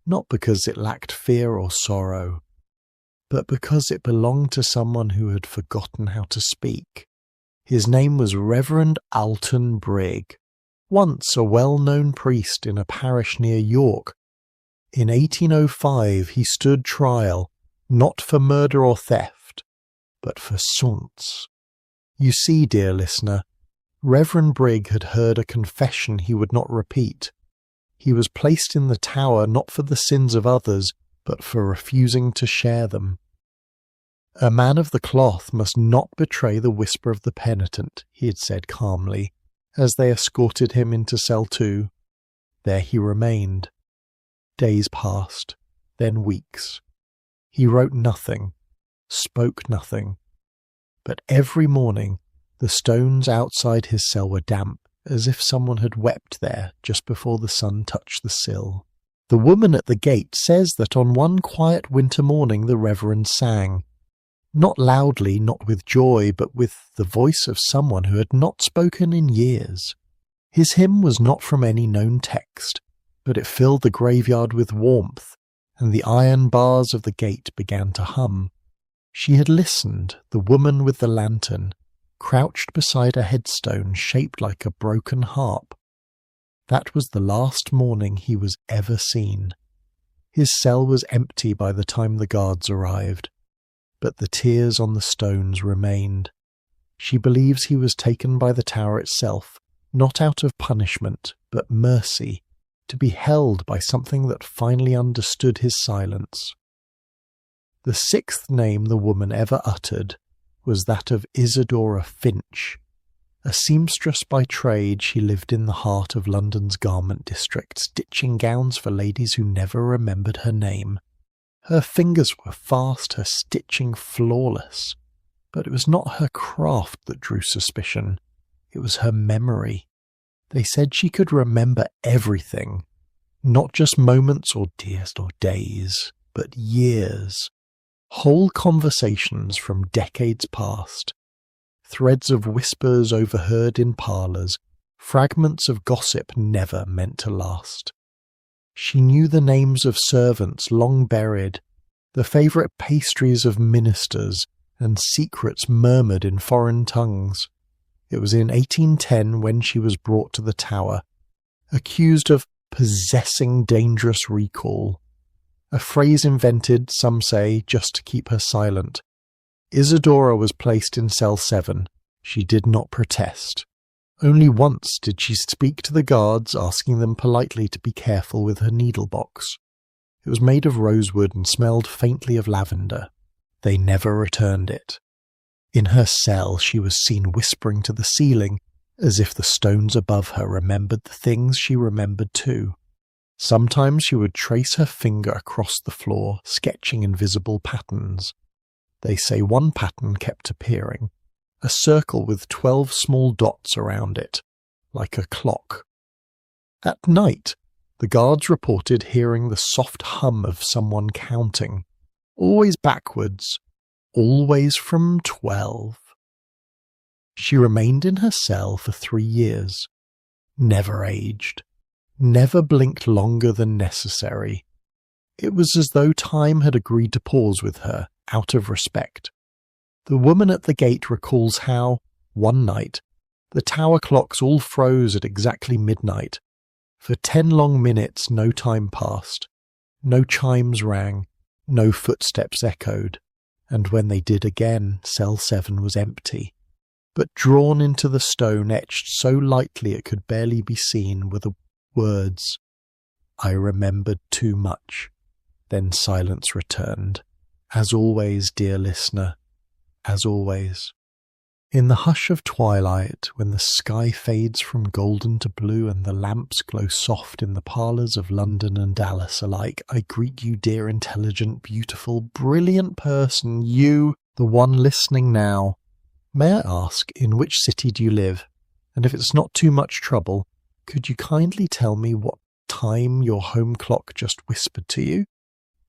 Speaker 2: not because it lacked fear or sorrow, but because it belonged to someone who had forgotten how to speak. His name was Reverend Alton Brigg, once a well-known priest in a parish near York. In 1805 he stood trial, not for murder or theft, but for soothes. You see, dear listener, Reverend Brigg had heard a confession he would not repeat. He was placed in the tower not for the sins of others, but for refusing to share them. A man of the cloth must not betray the whisper of the penitent, he had said calmly, as they escorted him into cell 2. There he remained. Days passed, then weeks. He wrote nothing, spoke nothing. But every morning the stones outside his cell were damp, as if someone had wept there just before the sun touched the sill. The woman at the gate says that on one quiet winter morning the Reverend sang, not loudly, not with joy, but with the voice of someone who had not spoken in years. His hymn was not from any known text, but it filled the graveyard with warmth, and the iron bars of the gate began to hum. She had listened, the woman with the lantern, crouched beside a headstone shaped like a broken harp. That was the last morning he was ever seen. His cell was empty by the time the guards arrived, but the tears on the stones remained. She believes he was taken by the tower itself, not out of punishment, but mercy, to be held by something that finally understood his silence. The sixth name the woman ever uttered was that of Isadora Finch. A seamstress by trade, she lived in the heart of London's garment district, stitching gowns for ladies who never remembered her name. Her fingers were fast, her stitching flawless. But it was not her craft that drew suspicion. It was her memory. They said she could remember everything, not just moments or days, but years. Whole conversations from decades past. Threads of whispers overheard in parlours, fragments of gossip never meant to last. She knew the names of servants long buried, the favourite pastries of ministers, and secrets murmured in foreign tongues. It was in 1810 when she was brought to the tower, accused of possessing dangerous recall, a phrase invented, some say, just to keep her silent. Isadora was placed in cell 7. She did not protest. Only once did she speak to the guards, asking them politely to be careful with her needlebox. It was made of rosewood and smelled faintly of lavender. They never returned it. In her cell she was seen whispering to the ceiling, as if the stones above her remembered the things she remembered too. Sometimes she would trace her finger across the floor, sketching invisible patterns. They say one pattern kept appearing, a circle with 12 small dots around it, like a clock. At night, the guards reported hearing the soft hum of someone counting, always backwards, always from 12. She remained in her cell for 3 years, never aged, never blinked longer than necessary. It was as though time had agreed to pause with her, out of respect. The woman at the gate recalls how, one night, the tower clocks all froze at exactly midnight. For 10 long minutes no time passed. No chimes rang, no footsteps echoed, and when they did again, cell 7 was empty. But drawn into the stone, etched so lightly it could barely be seen, were the words, "I remembered too much." Then silence returned. As always, dear listener, as always. In the hush of twilight, when the sky fades from golden to blue and the lamps glow soft in the parlours of London and Dallas alike, I greet you, dear, intelligent, beautiful, brilliant person, you, the one listening now. May I ask, in which city do you live? And if it's not too much trouble, could you kindly tell me what time your home clock just whispered to you?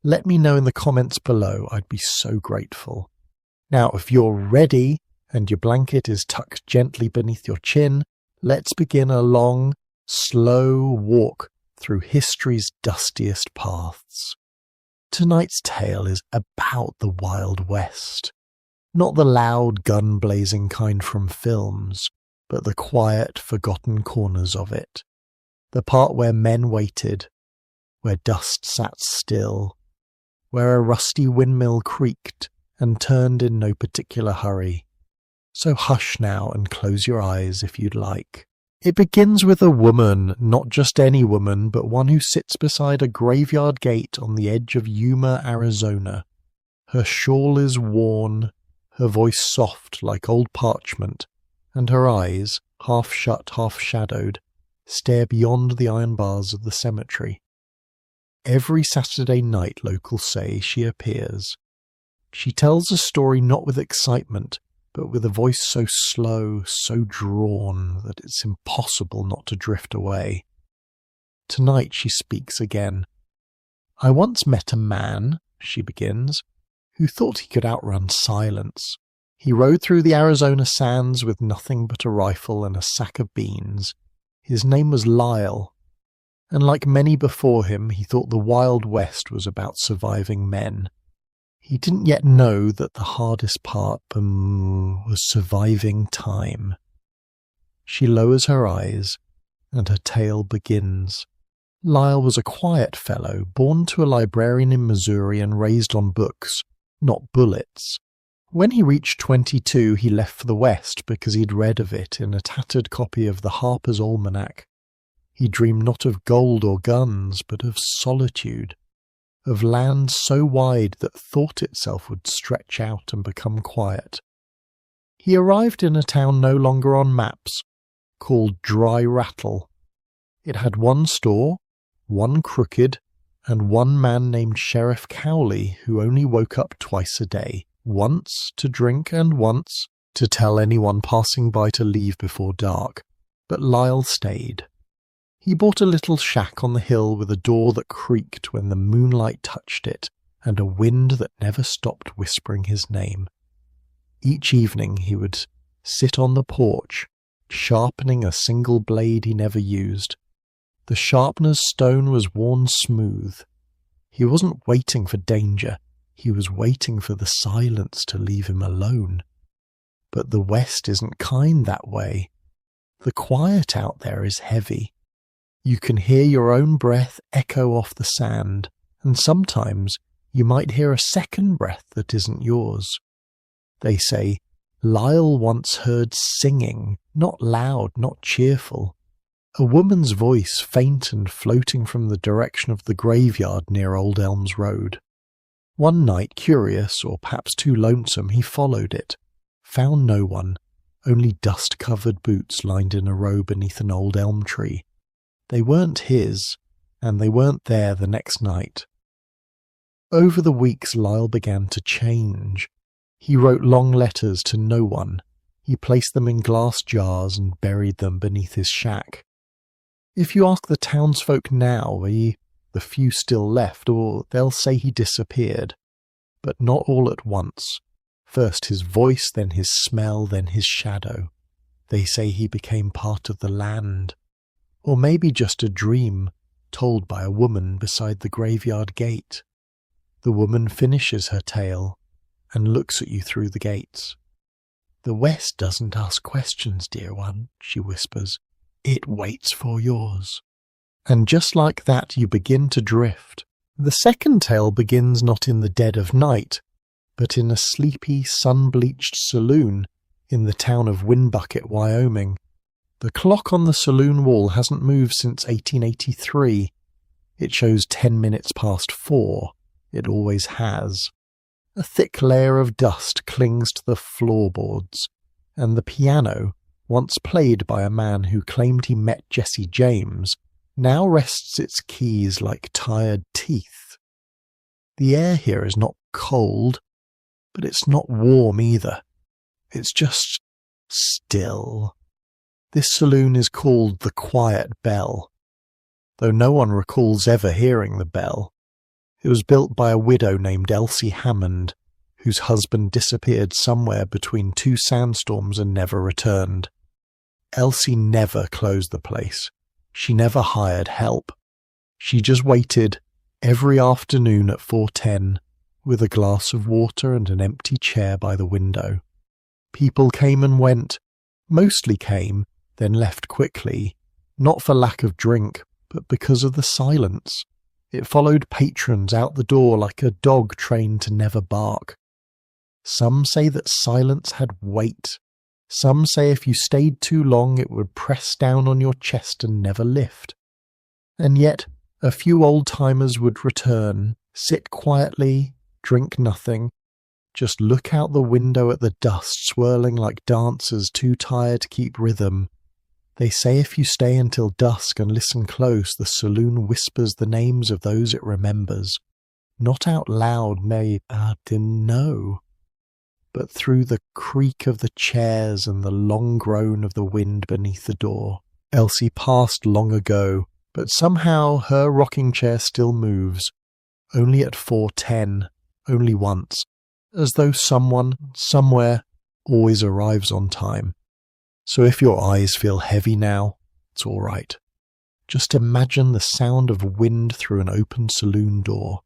Speaker 2: Let me know in the comments below. I'd be so grateful. Now, if you're ready and your blanket is tucked gently beneath your chin, let's begin a long, slow walk through history's dustiest paths. Tonight's tale is about the Wild West. Not the loud, gun-blazing kind from films, but the quiet, forgotten corners of it. The part where men waited, where dust sat still, where a rusty windmill creaked and turned in no particular hurry. So hush now and close your eyes if you'd like. It begins with a woman, not just any woman, but one who sits beside a graveyard gate on the edge of Yuma, Arizona. Her shawl is worn, her voice soft like old parchment, and her eyes, half shut, half shadowed, stare beyond the iron bars of the cemetery. Every Saturday night, locals say, she appears. She tells a story not with excitement, but with a voice so slow, so drawn, that it's impossible not to drift away. Tonight she speaks again. "I once met a man," she begins, "who thought he could outrun silence. He rode through the Arizona sands with nothing but a rifle and a sack of beans. His name was Lyle, and like many before him, he thought the Wild West was about surviving men. He didn't yet know that the hardest part was surviving time." She lowers her eyes, and her tale begins. Lyle was a quiet fellow, born to a librarian in Missouri and raised on books, not bullets. When he reached 22, he left for the West because he'd read of it in a tattered copy of the Harper's Almanac. He dreamed not of gold or guns, but of solitude, of land so wide that thought itself would stretch out and become quiet. He arrived in a town no longer on maps, called Dry Rattle. It had one store, one crooked, and one man named Sheriff Cowley who only woke up twice a day, once to drink and once to tell anyone passing by to leave before dark. But Lyle stayed. He bought a little shack on the hill with a door that creaked when the moonlight touched it, and a wind that never stopped whispering his name. Each evening he would sit on the porch, sharpening a single blade he never used. The sharpener's stone was worn smooth. He wasn't waiting for danger, he was waiting for the silence to leave him alone. But the West isn't kind that way. The quiet out there is heavy. You can hear your own breath echo off the sand, and sometimes you might hear a second breath that isn't yours. They say, Lyle once heard singing, not loud, not cheerful. A woman's voice, faint and floating from the direction of the graveyard near Old Elms Road. One night, curious, or perhaps too lonesome, he followed it, found no one, only dust-covered boots lined in a row beneath an old elm tree. They weren't his, and they weren't there the next night. Over the weeks, Lyle began to change. He wrote long letters to no one. He placed them in glass jars and buried them beneath his shack. If you ask the townsfolk now, the few still left, or they'll say he disappeared. But not all at once. First his voice, then his smell, then his shadow. They say he became part of the land. Or maybe just a dream, told by a woman beside the graveyard gate. The woman finishes her tale. and looks at you through the gates. "The West doesn't ask questions, dear one," she whispers. "It waits for yours." And just like that you begin to drift. The second tale begins not in the dead of night, but in a sleepy, sun-bleached saloon in the town of Winbucket, Wyoming. The clock on the saloon wall hasn't moved since 1883. It shows 10 minutes past 4. It always has. A thick layer of dust clings to the floorboards, and the piano, once played by a man who claimed he met Jesse James, now rests its keys like tired teeth. The air here is not cold, but it's not warm either. It's just still. This saloon is called the Quiet Bell, though no one recalls ever hearing the bell. It was built by a widow named Elsie Hammond, whose husband disappeared somewhere between 2 sandstorms and never returned. Elsie never closed the place. She never hired help. She just waited every afternoon at 4:10 with a glass of water and an empty chair by the window. People came and went, mostly came, then left quickly, not for lack of drink, but because of the silence. It followed patrons out the door like a dog trained to never bark. Some say that silence had weight. Some say if you stayed too long it would press down on your chest and never lift. And yet, a few old-timers would return, sit quietly, drink nothing, just look out the window at the dust swirling like dancers too tired to keep rhythm. They say if you stay until dusk and listen close, the saloon whispers the names of those it remembers. Not out loud, no, but through the creak of the chairs and the long groan of the wind beneath the door. Elsie passed long ago, but somehow her rocking chair still moves, only at 4:10, only once, as though someone, somewhere, always arrives on time. So if your eyes feel heavy now, it's all right. Just imagine the sound of wind through an open saloon door,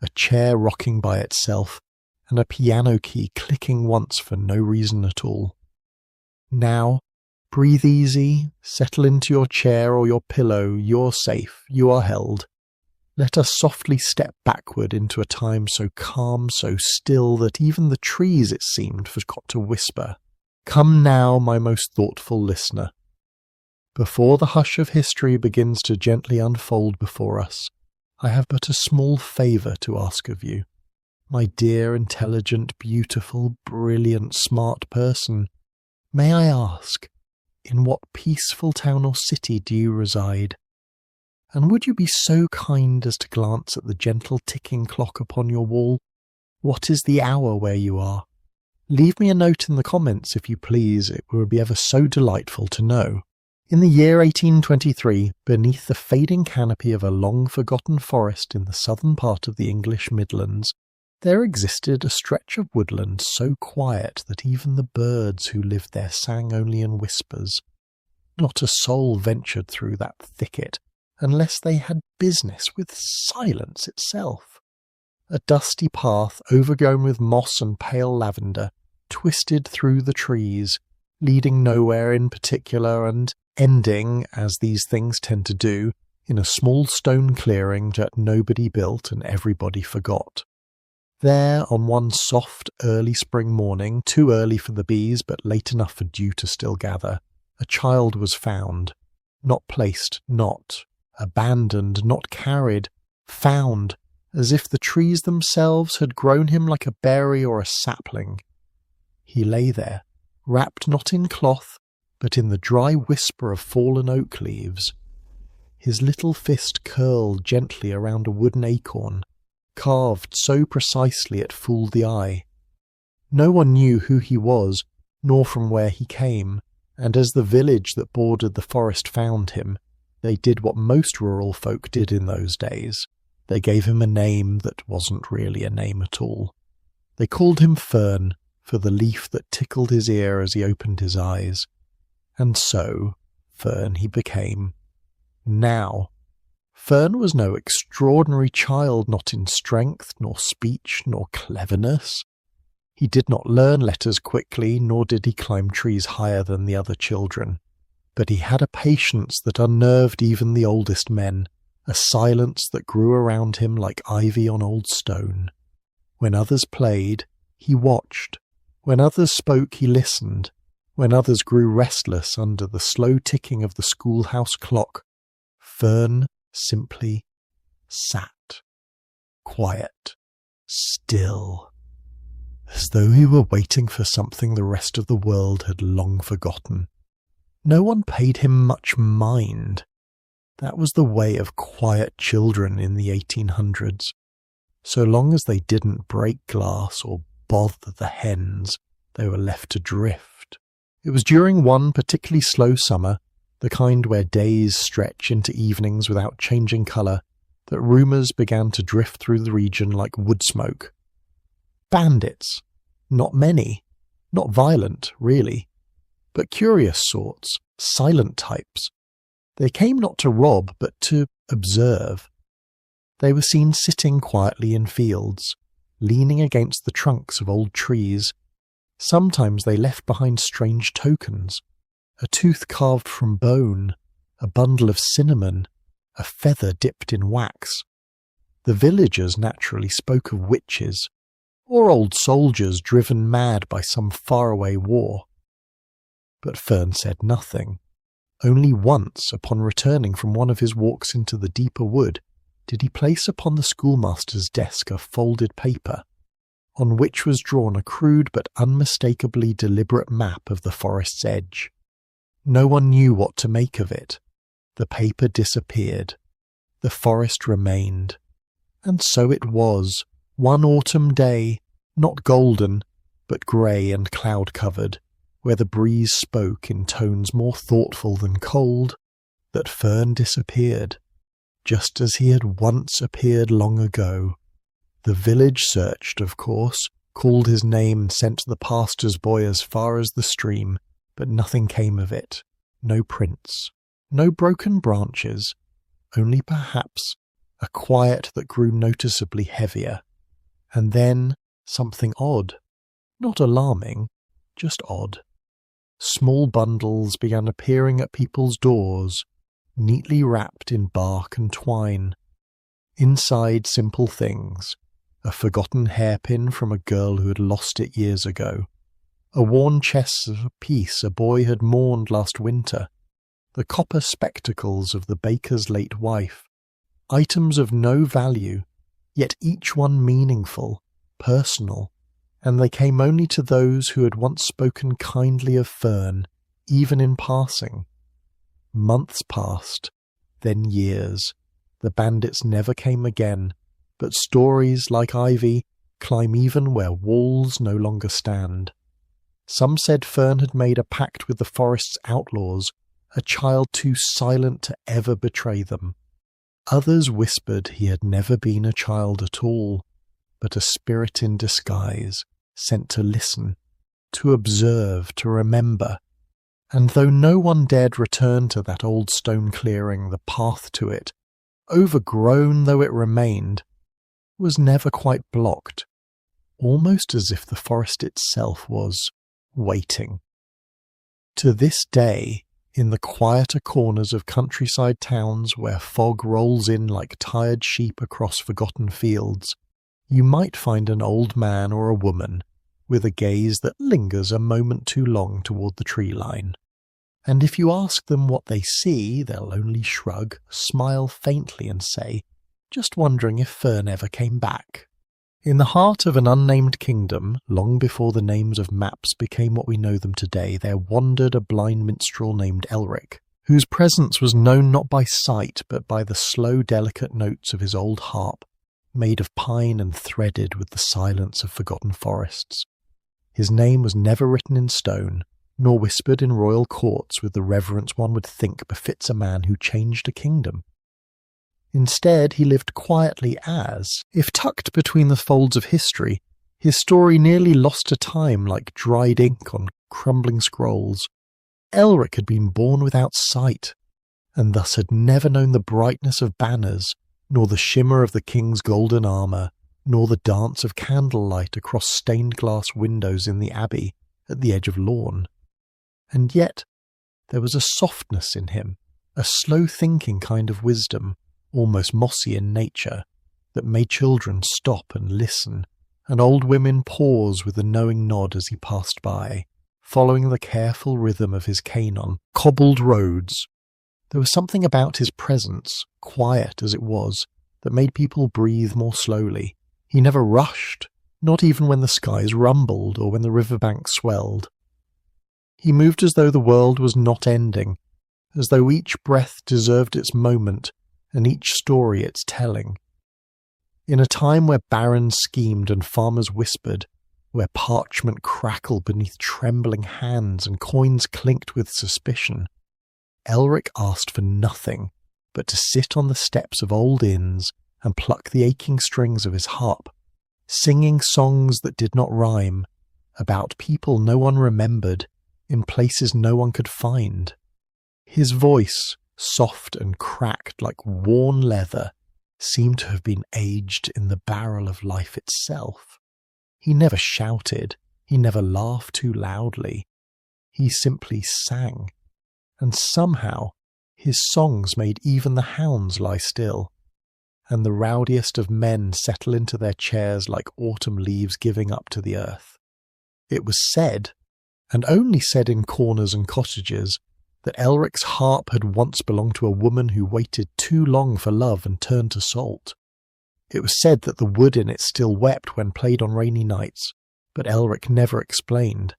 Speaker 2: a chair rocking by itself, and a piano key clicking once for no reason at all. Now, breathe easy, settle into your chair or your pillow, you're safe, you are held. Let us softly step backward into a time so calm, so still, that even the trees, it seemed, forgot to whisper. Come now, my most thoughtful listener. Before the hush of history begins to gently unfold before us, I have but a small favour to ask of you. My dear, intelligent, beautiful, brilliant, smart person, may I ask, in what peaceful town or city do you reside? And would you be so kind as to glance at the gentle ticking clock upon your wall? What is the hour where you are? Leave me a note in the comments if you please, it would be ever so delightful to know. In the year 1823, beneath the fading canopy of a long-forgotten forest in the southern part of the English Midlands, there existed a stretch of woodland so quiet that even the birds who lived there sang only in whispers. Not a soul ventured through that thicket, unless they had business with silence itself. A dusty path, overgrown with moss and pale lavender, twisted through the trees, leading nowhere in particular and ending, as these things tend to do, in a small stone clearing that nobody built and everybody forgot. There, on one soft, early spring morning, too early for the bees but late enough for dew to still gather, a child was found. Not placed, not abandoned, not carried, found, as if the trees themselves had grown him like a berry or a sapling. He lay there, wrapped not in cloth, but in the dry whisper of fallen oak leaves. His little fist curled gently around a wooden acorn, carved so precisely it fooled the eye. No one knew who he was, nor from where he came, and as the village that bordered the forest found him, they did what most rural folk did in those days. They gave him a name that wasn't really a name at all. They called him Fern, for the leaf that tickled his ear as he opened his eyes. And so, Fern he became. Now, Fern was no extraordinary child, not in strength, nor speech, nor cleverness. He did not learn letters quickly, nor did he climb trees higher than the other children. But he had a patience that unnerved even the oldest men, a silence that grew around him like ivy on old stone. When others played, he watched. When others spoke, he listened. When others grew restless under the slow ticking of the schoolhouse clock, Fern simply sat, quiet, still, as though he were waiting for something the rest of the world had long forgotten. No one paid him much mind. That was the way of quiet children in the 1800s. So long as they didn't break glass or bother the hens, they were left to drift. It was during one particularly slow summer, the kind where days stretch into evenings without changing colour, that rumours began to drift through the region like wood smoke. Bandits. Not many. Not violent, really. But curious sorts, silent types. They came not to rob, but to observe. They were seen sitting quietly in fields, leaning against the trunks of old trees. Sometimes they left behind strange tokens, a tooth carved from bone, a bundle of cinnamon, a feather dipped in wax. The villagers naturally spoke of witches, or old soldiers driven mad by some faraway war. But Fern said nothing. Only once, upon returning from one of his walks into the deeper wood, did he place upon the schoolmaster's desk a folded paper, on which was drawn a crude but unmistakably deliberate map of the forest's edge. No one knew what to make of it. The paper disappeared. The forest remained. And so it was, one autumn day, not golden, but grey and cloud-covered, where the breeze spoke in tones more thoughtful than cold, that Fern disappeared, just as he had once appeared long ago. The village searched, of course, called his name and sent the pastor's boy as far as the stream, but nothing came of it. No prints, no broken branches, only perhaps a quiet that grew noticeably heavier. And then something odd, not alarming, just odd. Small bundles began appearing at people's doors, neatly wrapped in bark and twine. Inside, simple things: a forgotten hairpin from a girl who had lost it years ago, a worn chess piece a boy had mourned last winter, the copper spectacles of the baker's late wife, items of no value, yet each one meaningful, personal, and they came only to those who had once spoken kindly of Fern, even in passing. Months passed, then years. The bandits never came again, but stories, like ivy, climb even where walls no longer stand. Some said Fern had made a pact with the forest's outlaws, a child too silent to ever betray them. Others whispered he had never been a child at all, but a spirit in disguise, sent to listen, to observe, to remember. And though no one dared return to that old stone clearing, the path to it, overgrown though it remained, was never quite blocked, almost as if the forest itself was waiting. To this day, in the quieter corners of countryside towns where fog rolls in like tired sheep across forgotten fields, you might find an old man or a woman with a gaze that lingers a moment too long toward the tree line. And if you ask them what they see, they'll only shrug, smile faintly and say, "Just wondering if Fern ever came back." In the heart of an unnamed kingdom, long before the names of maps became what we know them today, there wandered a blind minstrel named Elric, whose presence was known not by sight but by the slow, delicate notes of his old harp, made of pine and threaded with the silence of forgotten forests. His name was never written in stone, nor whispered in royal courts with the reverence one would think befits a man who changed a kingdom. Instead, he lived quietly as, if tucked between the folds of history, his story nearly lost to time like dried ink on crumbling scrolls. Elric had been born without sight, and thus had never known the brightness of banners, nor the shimmer of the king's golden armour, nor the dance of candlelight across stained glass windows in the abbey at the edge of lawn. And yet there was a softness in him, a slow-thinking kind of wisdom, almost mossy in nature, that made children stop and listen, and old women pause with a knowing nod as he passed by, following the careful rhythm of his cane on cobbled roads. There was something about his presence, quiet as it was, that made people breathe more slowly. He never rushed, not even when the skies rumbled or when the riverbank swelled. He moved as though the world was not ending, as though each breath deserved its moment and each story its telling. In a time where barons schemed and farmers whispered, where parchment crackled beneath trembling hands and coins clinked with suspicion, Elric asked for nothing but to sit on the steps of old inns and pluck the aching strings of his harp, singing songs that did not rhyme, about people no one remembered, in places no one could find. His voice, soft and cracked like worn leather, seemed to have been aged in the barrel of life itself. He never shouted, he never laughed too loudly. He simply sang, and somehow his songs made even the hounds lie still, and the rowdiest of men settle into their chairs like autumn leaves giving up to the earth. It was said, and only said in corners and cottages, that Elric's harp had once belonged to a woman who waited too long for love and turned to salt. It was said that the wood in it still wept when played on rainy nights, but Elric never explained.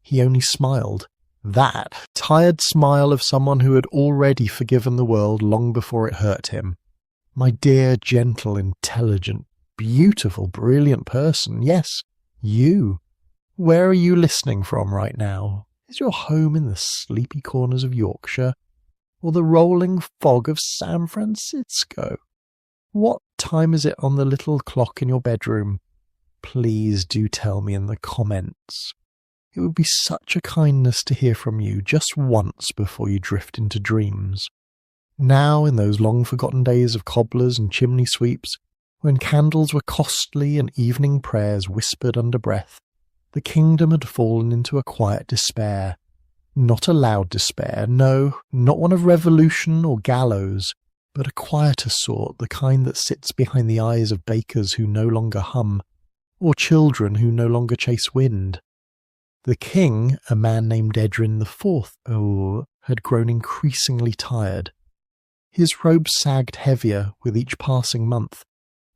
Speaker 2: He only smiled, that tired smile of someone who had already forgiven the world long before it hurt him. My dear, gentle, intelligent, beautiful, brilliant person, yes, you. Where are you listening from right now? Is your home in the sleepy corners of Yorkshire, or the rolling fog of San Francisco? What time is it on the little clock in your bedroom? Please do tell me in the comments. It would be such a kindness to hear from you just once before you drift into dreams. Now, in those long-forgotten days of cobblers and chimney sweeps, when candles were costly and evening prayers whispered under breath, the kingdom had fallen into a quiet despair. Not a loud despair, no, not one of revolution or gallows, but a quieter sort, the kind that sits behind the eyes of bakers who no longer hum, or children who no longer chase wind. The king, a man named Edrin IV, had grown increasingly tired. His robes sagged heavier with each passing month,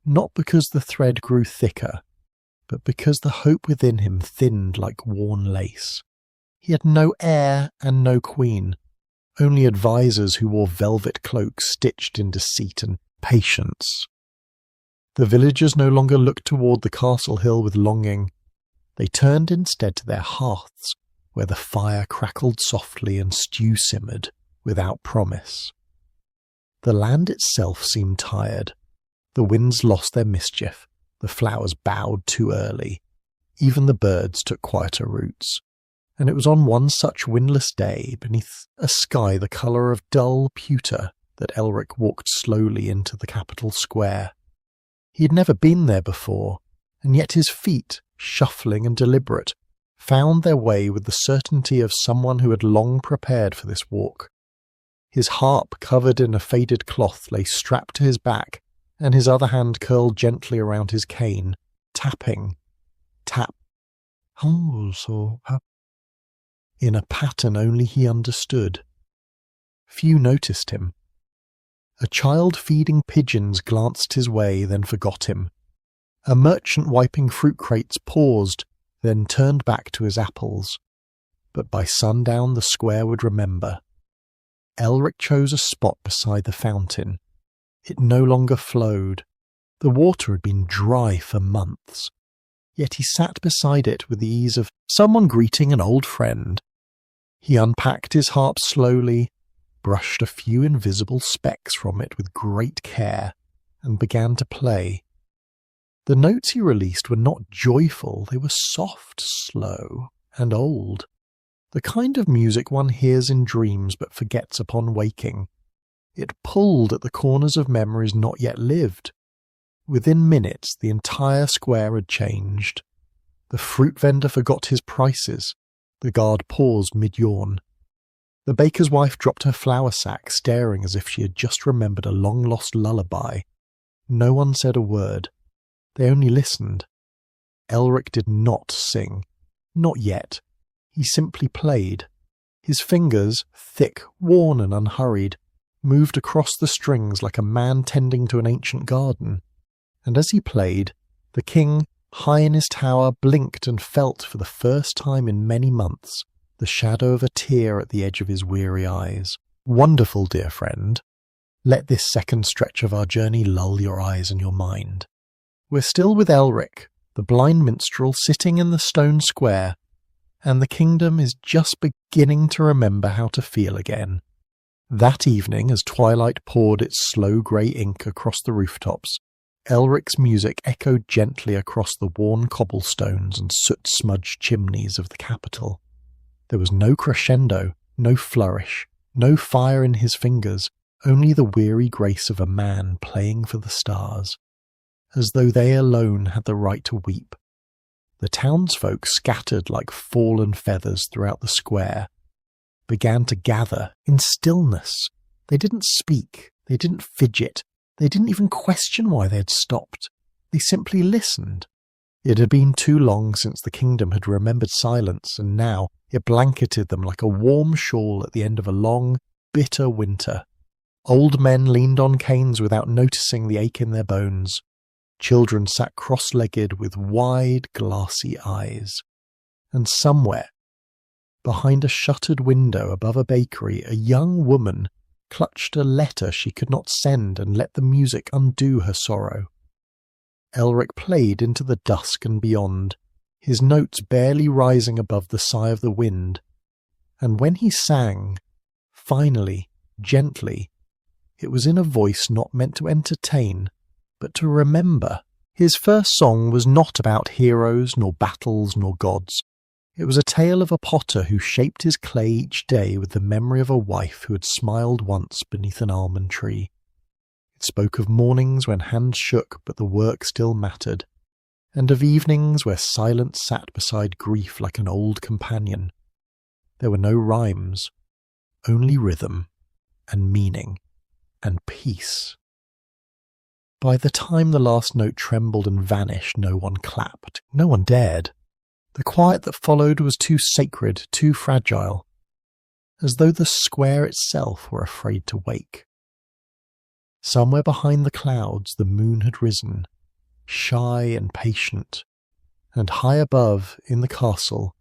Speaker 2: not because the thread grew thicker, but because the hope within him thinned like worn lace. He had no heir and no queen, only advisers who wore velvet cloaks stitched in deceit and patience. The villagers no longer looked toward the castle hill with longing. They turned instead to their hearths, where the fire crackled softly and stew simmered without promise. The land itself seemed tired. The winds lost their mischief. The flowers bowed too early. Even the birds took quieter routes. And it was on one such windless day, beneath a sky the colour of dull pewter, that Elric walked slowly into the capital square. He had never been there before, and yet his feet, shuffling and deliberate, found their way with the certainty of someone who had long prepared for this walk. His harp, covered in a faded cloth, lay strapped to his back, and his other hand curled gently around his cane, tapping, tap, in a pattern only he understood. Few noticed him. A child feeding pigeons glanced his way, then forgot him. A merchant wiping fruit crates paused, then turned back to his apples. But by sundown the square would remember. Elric chose a spot beside the fountain. It no longer flowed. The water had been dry for months. Yet he sat beside it with the ease of someone greeting an old friend. He unpacked his harp slowly, brushed a few invisible specks from it with great care, and began to play. The notes he released were not joyful, they were soft, slow, and old. The kind of music one hears in dreams but forgets upon waking. It pulled at the corners of memories not yet lived. Within minutes, the entire square had changed. The fruit vendor forgot his prices. The guard paused mid-yawn. The baker's wife dropped her flour sack, staring as if she had just remembered a long-lost lullaby. No one said a word. They only listened. Elric did not sing. Not yet. He simply played. His fingers, thick, worn and unhurried, moved across the strings like a man tending to an ancient garden. And as he played, the king, high in his tower, blinked and felt for the first time in many months the shadow of a tear at the edge of his weary eyes. Wonderful, dear friend. Let this second stretch of our journey lull your eyes and your mind. We're still with Elric, the blind minstrel sitting in the stone square, and the kingdom is just beginning to remember how to feel again. That evening, as twilight poured its slow grey ink across the rooftops, Elric's music echoed gently across the worn cobblestones and soot-smudged chimneys of the capital. There was no crescendo, no flourish, no fire in his fingers, only the weary grace of a man playing for the stars, as though they alone had the right to weep. The townsfolk, scattered like fallen feathers throughout the square, began to gather in stillness. They didn't speak, they didn't fidget, they didn't even question why they had stopped. They simply listened. It had been too long since the kingdom had remembered silence, and now it blanketed them like a warm shawl at the end of a long, bitter winter. Old men leaned on canes without noticing the ache in their bones. Children sat cross-legged with wide, glassy eyes. And somewhere, behind a shuttered window above a bakery, a young woman clutched a letter she could not send and let the music undo her sorrow. Elric played into the dusk and beyond, his notes barely rising above the sigh of the wind. And when he sang, finally, gently, it was in a voice not meant to entertain, but to remember. His first song was not about heroes, nor battles, nor gods. It was a tale of a potter who shaped his clay each day with the memory of a wife who had smiled once beneath an almond tree. It spoke of mornings when hands shook but the work still mattered, and of evenings where silence sat beside grief like an old companion. There were no rhymes, only rhythm, and meaning, and peace. By the time the last note trembled and vanished, no one clapped, no one dared. The quiet that followed was too sacred, too fragile, as though the square itself were afraid to wake. Somewhere behind the clouds the moon had risen, shy and patient, and high above, in the castle,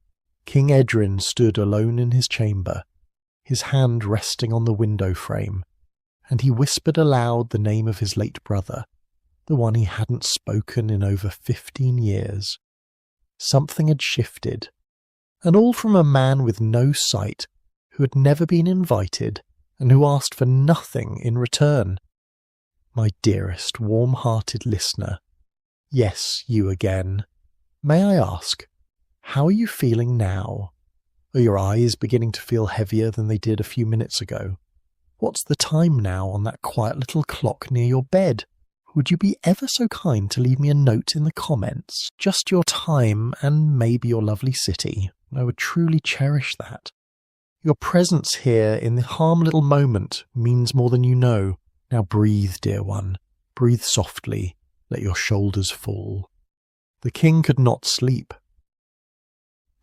Speaker 2: King Edrin stood alone in his chamber, his hand resting on the window frame, and he whispered aloud the name of his late brother, the one he hadn't spoken in over 15 years. Something had shifted, and all from a man with no sight, who had never been invited, and who asked for nothing in return. My dearest, warm-hearted listener, yes, you again. May I ask, how are you feeling now? Are your eyes beginning to feel heavier than they did a few minutes ago? What's the time now on that quiet little clock near your bed? Would you be ever so kind to leave me a note in the comments? Just your time and maybe your lovely city. I would truly cherish that. Your presence here in the harm little moment means more than you know. Now breathe, dear one. Breathe softly. Let your shoulders fall. The king could not sleep.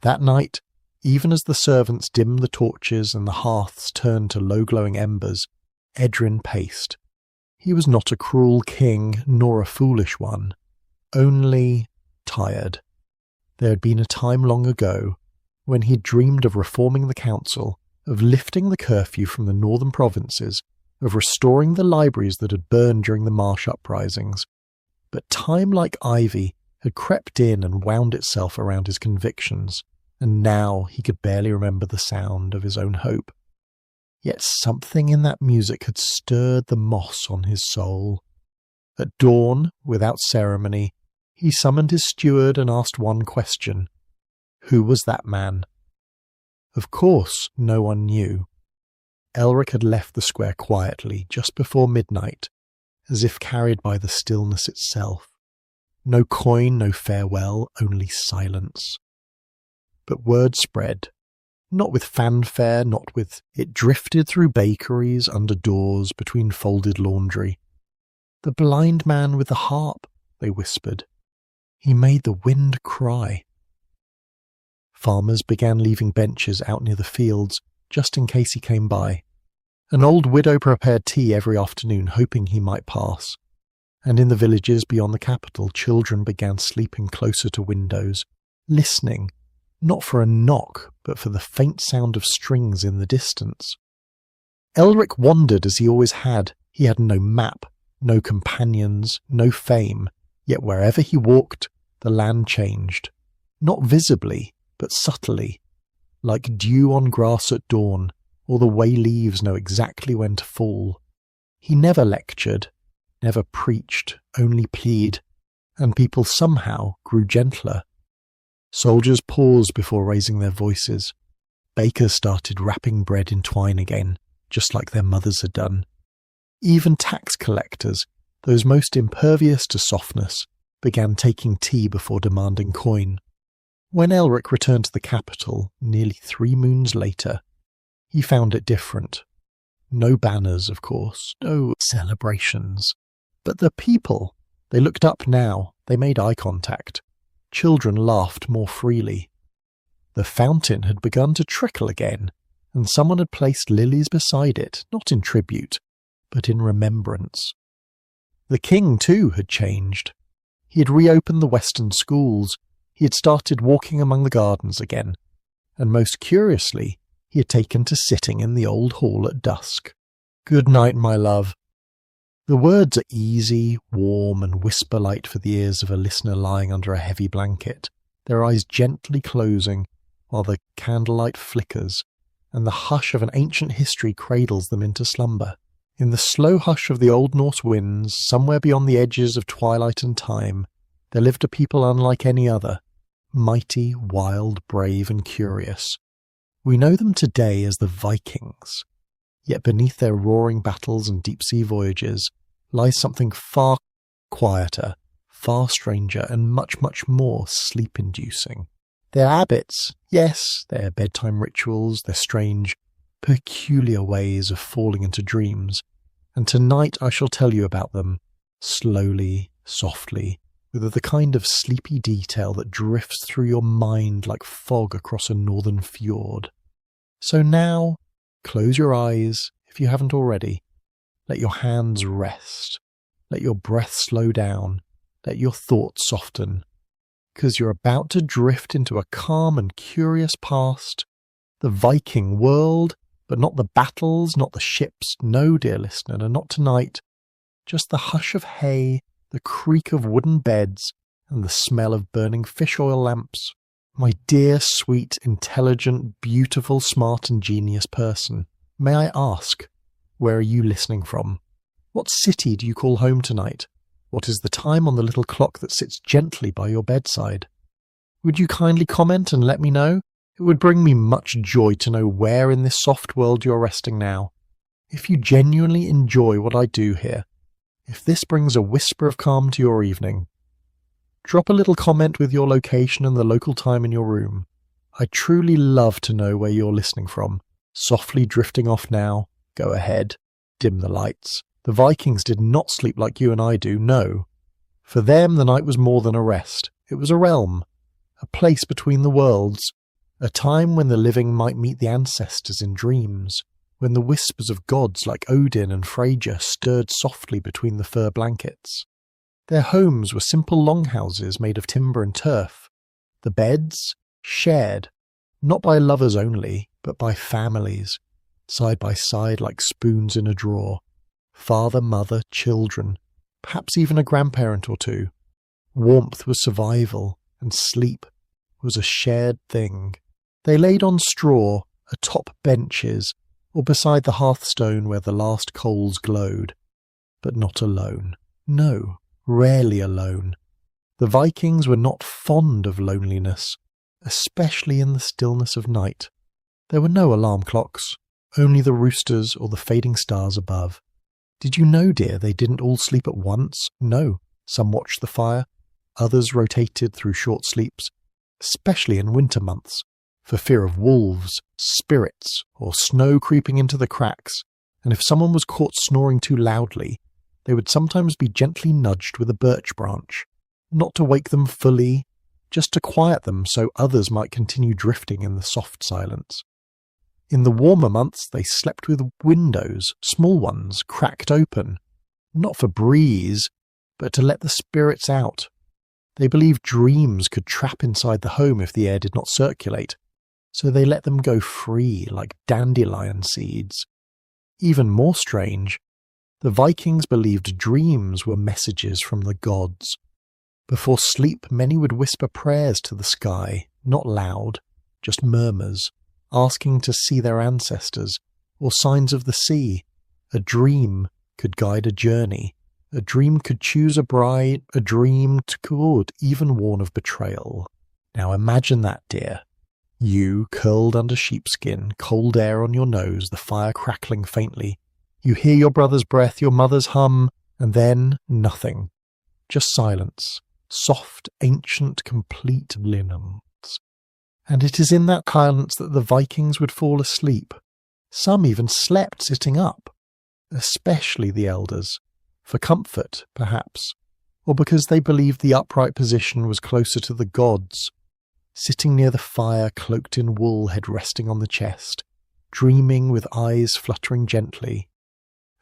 Speaker 2: That night, even as the servants dimmed the torches and the hearths turned to low-glowing embers, Edrin paced. He was not a cruel king, nor a foolish one, only tired. There had been a time long ago when he dreamed of reforming the council, of lifting the curfew from the northern provinces, of restoring the libraries that had burned during the Marsh uprisings. But time, like ivy, had crept in and wound itself around his convictions, and now he could barely remember the sound of his own hope. Yet something in that music had stirred the moss on his soul. At dawn, without ceremony, he summoned his steward and asked one question. Who was that man? Of course, no one knew. Elric had left the square quietly just before midnight, as if carried by the stillness itself. No coin, no farewell, only silence. But word spread, not with fanfare, not with it drifted through bakeries, under doors, between folded laundry. The blind man with the harp, they whispered. He made the wind cry. Farmers began leaving benches out near the fields, just in case he came by. An old widow prepared tea every afternoon, hoping he might pass. And in the villages beyond the capital, children began sleeping closer to windows, listening, not for a knock, but for the faint sound of strings in the distance. Elric wandered as he always had. He had no map, no companions, no fame, yet wherever he walked, the land changed. Not visibly, but subtly, like dew on grass at dawn, or the way leaves know exactly when to fall. He never lectured, never preached, only plead, and people somehow grew gentler. Soldiers paused before raising their voices. Bakers started wrapping bread in twine again, just like their mothers had done. Even tax collectors, those most impervious to softness, began taking tea before demanding coin. When Elric returned to the capital, nearly 3 moons later, he found it different. No banners, of course, no celebrations. But the people, they looked up now, they made eye contact. Children laughed more freely. The fountain had begun to trickle again, and someone had placed lilies beside it, not in tribute, but in remembrance. The king, too, had changed. He had reopened the Western schools. He had started walking among the gardens again, and most curiously, he had taken to sitting in the old hall at dusk. "Good night, my love." The words are easy, warm, and whisper-light for the ears of a listener lying under a heavy blanket, their eyes gently closing while the candlelight flickers, and the hush of an ancient history cradles them into slumber. In the slow hush of the Old Norse winds, somewhere beyond the edges of twilight and time, there lived a people unlike any other, mighty, wild, brave, and curious. We know them today as the Vikings, yet beneath their roaring battles and deep-sea voyages lies something far quieter, far stranger, and much, much more sleep-inducing. Their habits, yes, their bedtime rituals, their strange, peculiar ways of falling into dreams, and tonight I shall tell you about them, slowly, softly, with the kind of sleepy detail that drifts through your mind like fog across a northern fjord. So now, close your eyes, if you haven't already. Let your hands rest. Let your breath slow down. Let your thoughts soften. Because you're about to drift into a calm and curious past. The Viking world, but not the battles, not the ships. No, dear listener, no, not tonight. Just the hush of hay, the creak of wooden beds, and the smell of burning fish oil lamps. My dear, sweet, intelligent, beautiful, smart, and genius person, may I ask, where are you listening from? What city do you call home tonight? What is the time on the little clock that sits gently by your bedside? Would you kindly comment and let me know? It would bring me much joy to know where in this soft world you're resting now. If you genuinely enjoy what I do here, if this brings a whisper of calm to your evening, drop a little comment with your location and the local time in your room. I truly love to know where you're listening from. Softly drifting off now. Go ahead. Dim the lights. The Vikings did not sleep like you and I do, no. For them the night was more than a rest. It was a realm. A place between the worlds. A time when the living might meet the ancestors in dreams. When the whispers of gods like Odin and Freyja stirred softly between the fur blankets. Their homes were simple longhouses made of timber and turf. The beds, shared, not by lovers only, but by families, side by side like spoons in a drawer. Father, mother, children, perhaps even a grandparent or two. Warmth was survival, and sleep was a shared thing. They laid on straw, atop benches, or beside the hearthstone where the last coals glowed. But not alone. No, rarely alone. The Vikings were not fond of loneliness, especially in the stillness of night. There were no alarm clocks, only the roosters or the fading stars above. Did you know, dear, they didn't all sleep at once? No, some watched the fire, others rotated through short sleeps, especially in winter months, for fear of wolves, spirits, or snow creeping into the cracks, and if someone was caught snoring too loudly, they would sometimes be gently nudged with a birch branch, not to wake them fully, just to quiet them so others might continue drifting in the soft silence. In the warmer months, they slept with windows, small ones, cracked open, not for breeze, but to let the spirits out. They believed dreams could trap inside the home if the air did not circulate, so they let them go free like dandelion seeds. Even more strange, the Vikings believed dreams were messages from the gods. Before sleep, many would whisper prayers to the sky, not loud, just murmurs, asking to see their ancestors, or signs of the sea. A dream could guide a journey. A dream could choose a bride. A dream could even warn of betrayal. Now imagine that, dear. You, curled under sheepskin, cold air on your nose, the fire crackling faintly. You hear your brother's breath, your mother's hum, and then nothing. Just silence. Soft, ancient, complete linens. And it is in that silence that the Vikings would fall asleep. Some even slept sitting up, especially the elders, for comfort, perhaps, or because they believed the upright position was closer to the gods, sitting near the fire, cloaked in wool, head resting on the chest, dreaming with eyes fluttering gently.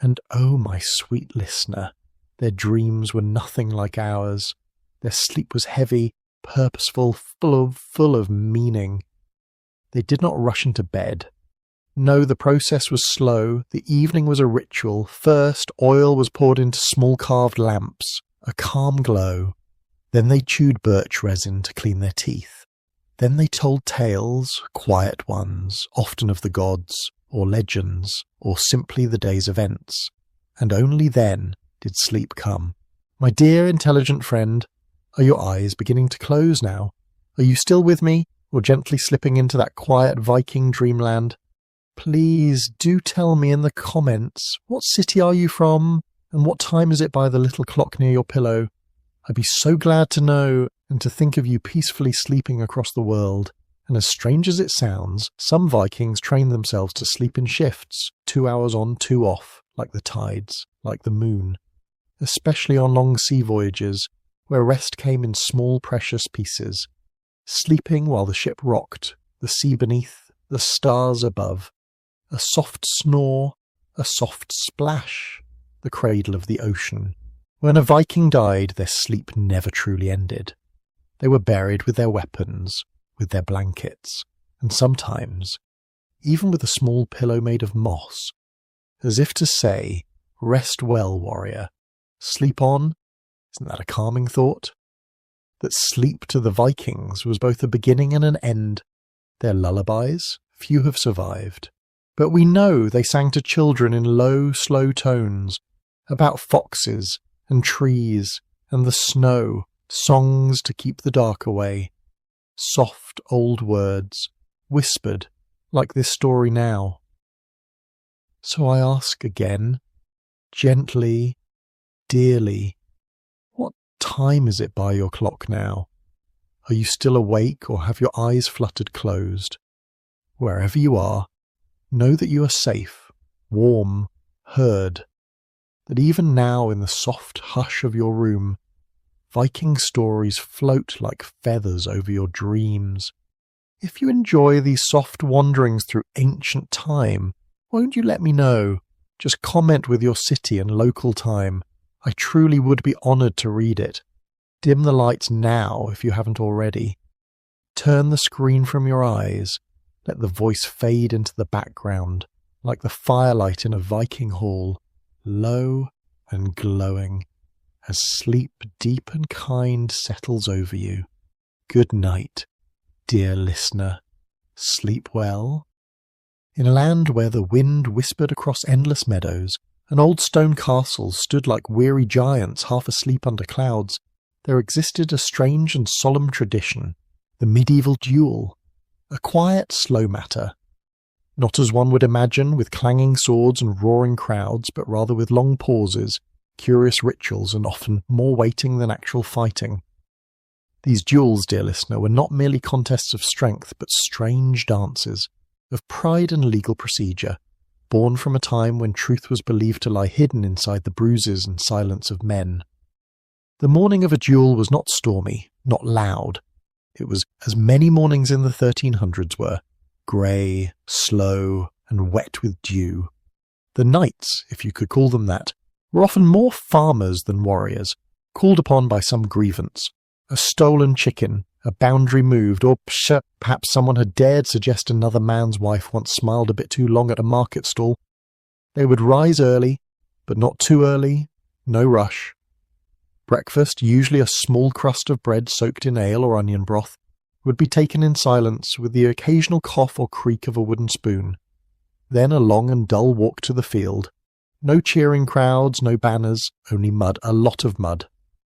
Speaker 2: And oh, my sweet listener, their dreams were nothing like ours. Their sleep was heavy, purposeful, full of meaning. They did not rush into bed. No, the process was slow. The evening was a ritual. First, oil was poured into small carved lamps, a calm glow. Then they chewed birch resin to clean their teeth. Then they told tales, quiet ones, often of the gods, or legends, or simply the day's events. And only then did sleep come. My dear intelligent friend, are your eyes beginning to close now? Are you still with me, or gently slipping into that quiet Viking dreamland? Please do tell me in the comments, what city are you from, and what time is it by the little clock near your pillow? I'd be so glad to know, and to think of you peacefully sleeping across the world. And as strange as it sounds, some Vikings trained themselves to sleep in shifts, 2 hours on, 2 off, like the tides, like the moon. Especially on long sea voyages, where rest came in small precious pieces, sleeping while the ship rocked, the sea beneath, the stars above. A soft snore, a soft splash, the cradle of the ocean. When a Viking died, their sleep never truly ended. They were buried with their weapons, with their blankets, and sometimes even with a small pillow made of moss, as if to say, "Rest well, warrior. Sleep on." Isn't that a calming thought? That sleep to the Vikings was both a beginning and an end. Their lullabies, few have survived. But we know they sang to children in low, slow tones, about foxes and trees and the snow, songs to keep the dark away. Soft old words, whispered, like this story now. So I ask again, gently, dearly, what time is it by your clock now? Are you still awake, or have your eyes fluttered closed? Wherever you are, know that you are safe, warm, heard, that even now in the soft hush of your room, Viking stories float like feathers over your dreams. If you enjoy these soft wanderings through ancient time, won't you let me know? Just comment with your city and local time. I truly would be honoured to read it. Dim the lights now if you haven't already. Turn the screen from your eyes. Let the voice fade into the background, like the firelight in a Viking hall, low and glowing, as sleep deep and kind settles over you. Good night, dear listener. Sleep well. In a land where the wind whispered across endless meadows, and old stone castles stood like weary giants half asleep under clouds, there existed a strange and solemn tradition, the medieval duel. A quiet, slow matter. Not as one would imagine, with clanging swords and roaring crowds, but rather with long pauses, curious rituals, and often more waiting than actual fighting. These duels, dear listener, were not merely contests of strength, but strange dances, of pride and legal procedure, born from a time when truth was believed to lie hidden inside the bruises and silence of men. The morning of a duel was not stormy, not loud. It was as many mornings in the 1300s were, grey, slow, and wet with dew. The knights, if you could call them that, were often more farmers than warriors, called upon by some grievance. A stolen chicken, a boundary moved, or perhaps someone had dared suggest another man's wife once smiled a bit too long at a market stall. They would rise early, but not too early, no rush. Breakfast, usually a small crust of bread soaked in ale or onion broth, would be taken in silence with the occasional cough or creak of a wooden spoon. Then a long and dull walk to the field. No cheering crowds, no banners, only mud, a lot of mud.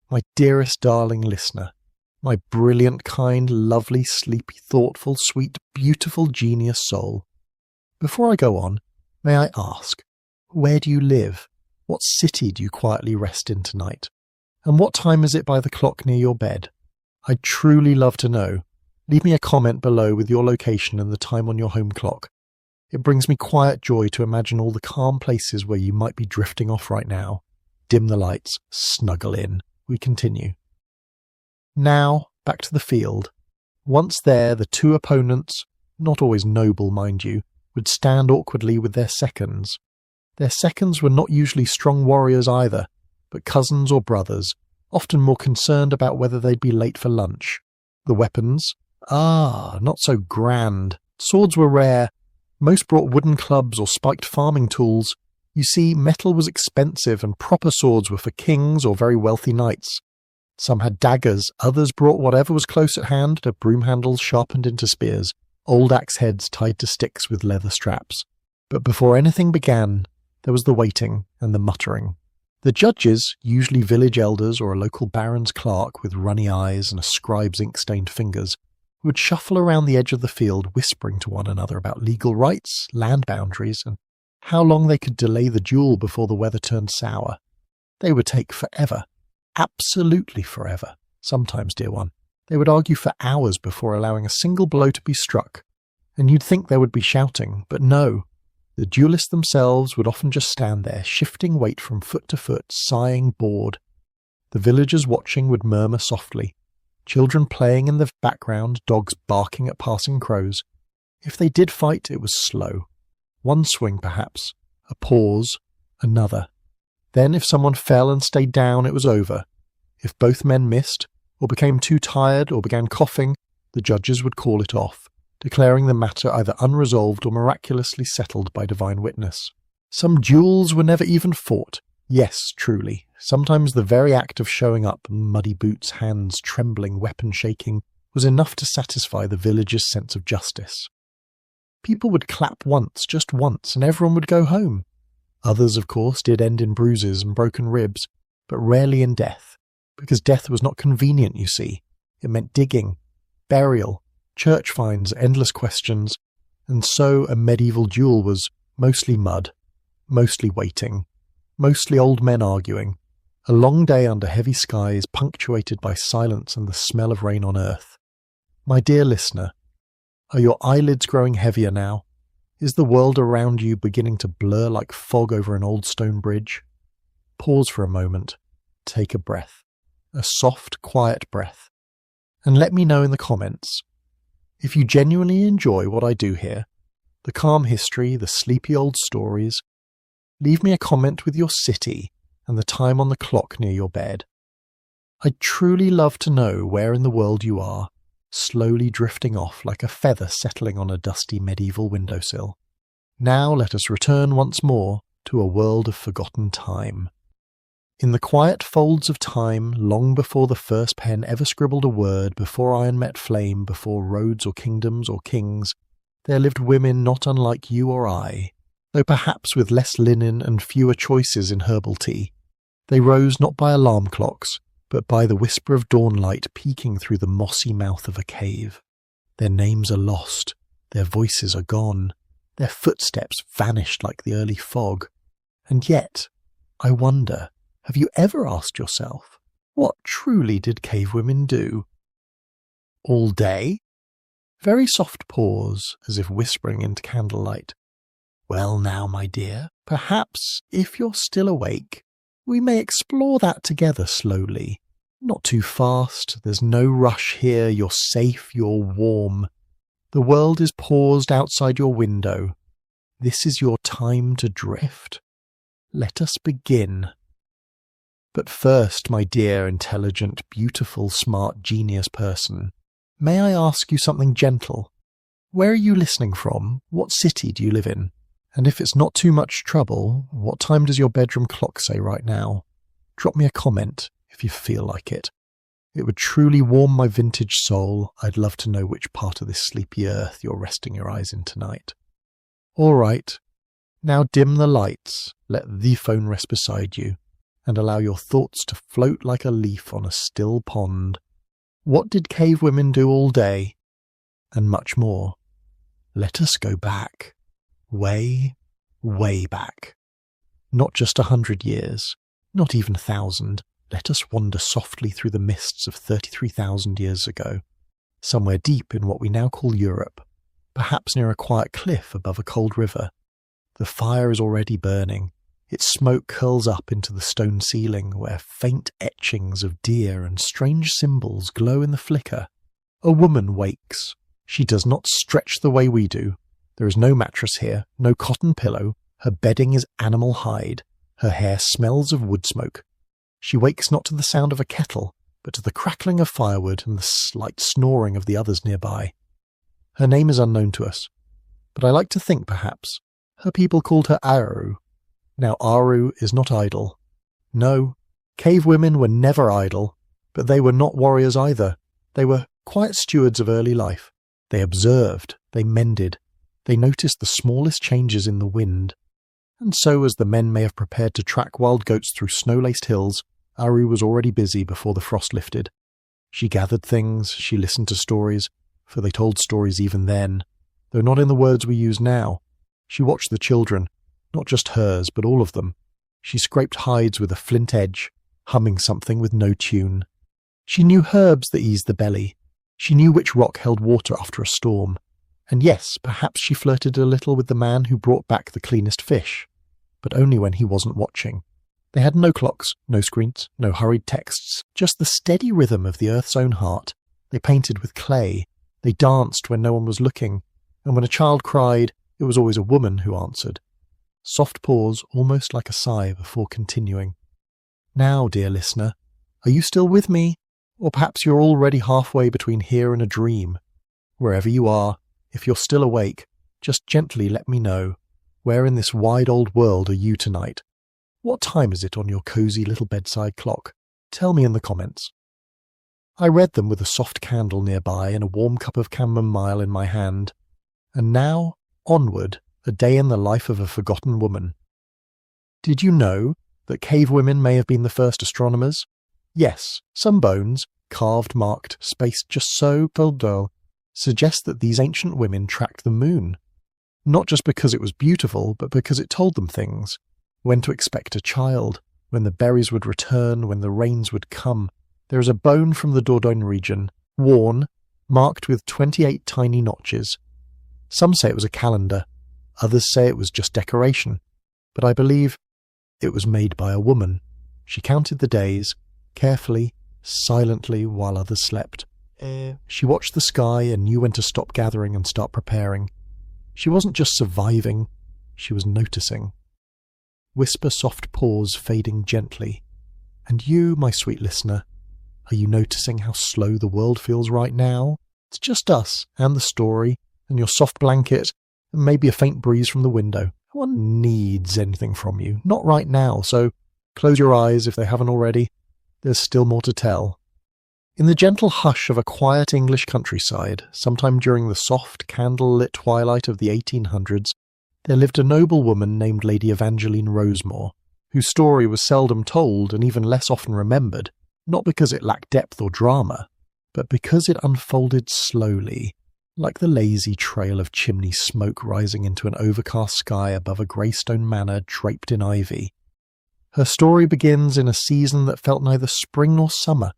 Speaker 2: My dearest darling listener, my brilliant, kind, lovely, sleepy, thoughtful, sweet, beautiful genius soul. Before I go on, may I ask, where do you live? What city do you quietly rest in tonight? And what time is it by the clock near your bed? I'd truly love to know. Leave me a comment below with your location and the time on your home clock. It brings me quiet joy to imagine all the calm places where you might be drifting off right now. Dim the lights, snuggle in. We continue. Now, back to the field. Once there, the two opponents, not always noble, mind you, would stand awkwardly with their seconds. Their seconds were not usually strong warriors either, but cousins or brothers, often more concerned about whether they'd be late for lunch. The weapons? Not so grand. Swords were rare. Most brought wooden clubs or spiked farming tools. You see, metal was expensive and proper swords were for kings or very wealthy knights. Some had daggers, others brought whatever was close at hand, to broom handles sharpened into spears, old axe heads tied to sticks with leather straps. But before anything began, there was the waiting and the muttering. The judges, usually village elders or a local baron's clerk with runny eyes and a scribe's ink-stained fingers, would shuffle around the edge of the field whispering to one another about legal rights, land boundaries, and how long they could delay the duel before the weather turned sour. They would take forever. Absolutely forever. Sometimes, dear one, they would argue for hours before allowing a single blow to be struck. And you'd think there would be shouting, but no. The duelists themselves would often just stand there, shifting weight from foot to foot, sighing bored. The villagers watching would murmur softly. Children playing in the background, dogs barking at passing crows. If they did fight, it was slow. One swing, perhaps, a pause, another. Then if someone fell and stayed down, it was over. If both men missed, or became too tired, or began coughing, the judges would call it off, declaring the matter either unresolved or miraculously settled by divine witness. Some duels were never even fought. Yes, truly. Sometimes the very act of showing up, muddy boots, hands trembling, weapon shaking, was enough to satisfy the villagers' sense of justice. People would clap once, just once, and everyone would go home. Others, of course, did end in bruises and broken ribs, but rarely in death, because death was not convenient, you see. It meant digging, burial, church fines, endless questions, and so a medieval duel was mostly mud, mostly waiting, mostly old men arguing, a long day under heavy skies punctuated by silence and the smell of rain on earth. My dear listener, are your eyelids growing heavier now? Is the world around you beginning to blur like fog over an old stone bridge? Pause for a moment, take a breath, a soft, quiet breath, and let me know in the comments. If you genuinely enjoy what I do here, the calm history, the sleepy old stories, leave me a comment with your city and the time on the clock near your bed. I'd truly love to know where in the world you are, slowly drifting off like a feather settling on a dusty medieval windowsill. Now let us return once more to a world of forgotten time. In the quiet folds of time, long before the first pen ever scribbled a word, before iron met flame, before roads or kingdoms or kings, there lived women not unlike you or I, though perhaps with less linen and fewer choices in herbal tea. They rose not by alarm clocks, but by the whisper of dawnlight peeking through the mossy mouth of a cave. Their names are lost, their voices are gone, Their footsteps vanished like the early fog. And yet, I wonder, have you ever asked yourself, what truly did cave women do? All day? Very soft pause, as if whispering into candlelight. Well now, my dear, perhaps, if you're still awake, we may explore that together slowly. Not too fast, there's no rush here, you're safe, you're warm. The world is paused outside your window. This is your time to drift. Let us begin. But first, my dear, intelligent, beautiful, smart, genius person, may I ask you something gentle? Where are you listening from? What city do you live in? And if it's not too much trouble, what time does your bedroom clock say right now? Drop me a comment if you feel like it. It would truly warm my vintage soul. I'd love to know which part of this sleepy earth you're resting your eyes in tonight. All right, now dim the lights, let the phone rest beside you, and allow your thoughts to float like a leaf on a still pond. What did cave women do all day? And much more. Let us go back. Way, way back. Not just 100 years, not even 1,000. Let us wander softly through the mists of 33,000 years ago, somewhere deep in what we now call Europe, perhaps near a quiet cliff above a cold river. The fire is already burning. Its smoke curls up into the stone ceiling, where faint etchings of deer and strange symbols glow in the flicker. A woman wakes. She does not stretch the way we do. There is no mattress here, no cotton pillow. Her bedding is animal hide. Her hair smells of wood smoke. She wakes not to the sound of a kettle, but to the crackling of firewood and the slight snoring of the others nearby. Her name is unknown to us, but I like to think, perhaps, her people called her Aru. Now Aru is not idle. No, cave women were never idle, but they were not warriors either. They were quiet stewards of early life. They observed, they mended, they noticed the smallest changes in the wind. And so, as the men may have prepared to track wild goats through snow-laced hills, Aru was already busy before the frost lifted. She gathered things, she listened to stories, for they told stories even then, though not in the words we use now. She watched the children, not just hers, but all of them. She scraped hides with a flint edge, humming something with no tune. She knew herbs that eased the belly. She knew which rock held water after a storm. And yes, perhaps she flirted a little with the man who brought back the cleanest fish, but only when he wasn't watching. They had no clocks, no screens, no hurried texts, just the steady rhythm of the earth's own heart. They painted with clay. They danced when no one was looking, and when a child cried, it was always a woman who answered. Soft pause, almost like a sigh, before continuing. Now, dear listener, are you still with me? Or perhaps you're already halfway between here and a dream. Wherever you are, if you're still awake, just gently let me know. Where in this wide old world are you tonight? What time is it on your cosy little bedside clock? Tell me in the comments. I read them with a soft candle nearby and a warm cup of chamomile in my hand. And now, onward, a day in the life of a forgotten woman. Did you know that cave women may have been the first astronomers? Yes, some bones, carved, marked, spaced just so, suggest that these ancient women tracked the moon. Not just because it was beautiful, but because it told them things. When to expect a child, when the berries would return, when the rains would come. There is a bone from the Dordogne region, worn, marked with 28 tiny notches. Some say it was a calendar, others say it was just decoration, but I believe it was made by a woman. She counted the days, carefully, silently, while others slept. She watched the sky and knew when to stop gathering and start preparing. She wasn't just surviving, she was noticing. Whisper soft pause fading gently. And you, my sweet listener, are you noticing how slow the world feels right now? It's just us and the story and your soft blanket and maybe a faint breeze from the window. No one needs anything from you, not right now, so close your eyes if they haven't already. There's still more to tell. In the gentle hush of a quiet English countryside, sometime during the soft, candle-lit twilight of the 1800s, there lived a noble woman named Lady Evangeline Rosemore, whose story was seldom told and even less often remembered, not because it lacked depth or drama, but because it unfolded slowly, like the lazy trail of chimney smoke rising into an overcast sky above a greystone manor draped in ivy. Her story begins in a season that felt neither spring nor summer,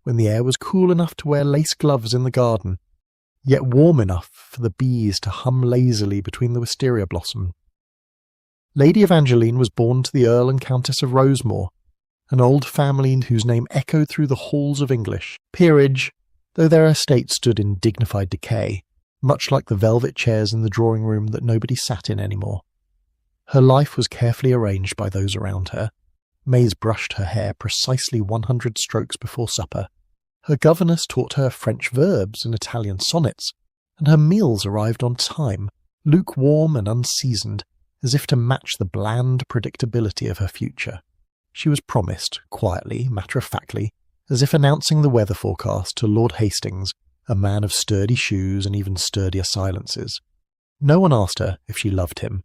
Speaker 2: when the air was cool enough to wear lace gloves in the garden, yet warm enough for the bees to hum lazily between the wisteria blossom. Lady Evangeline was born to the Earl and Countess of Rosemore, an old family whose name echoed through the halls of English peerage, though their estate stood in dignified decay, much like the velvet chairs in the drawing-room that nobody sat in anymore. Her life was carefully arranged by those around her. Maze brushed her hair precisely 100 strokes before supper. Her governess taught her French verbs and Italian sonnets, and her meals arrived on time, lukewarm and unseasoned, as if to match the bland predictability of her future. She was promised, quietly, matter-of-factly, as if announcing the weather forecast to Lord Hastings, a man of sturdy shoes and even sturdier silences. No one asked her if she loved him.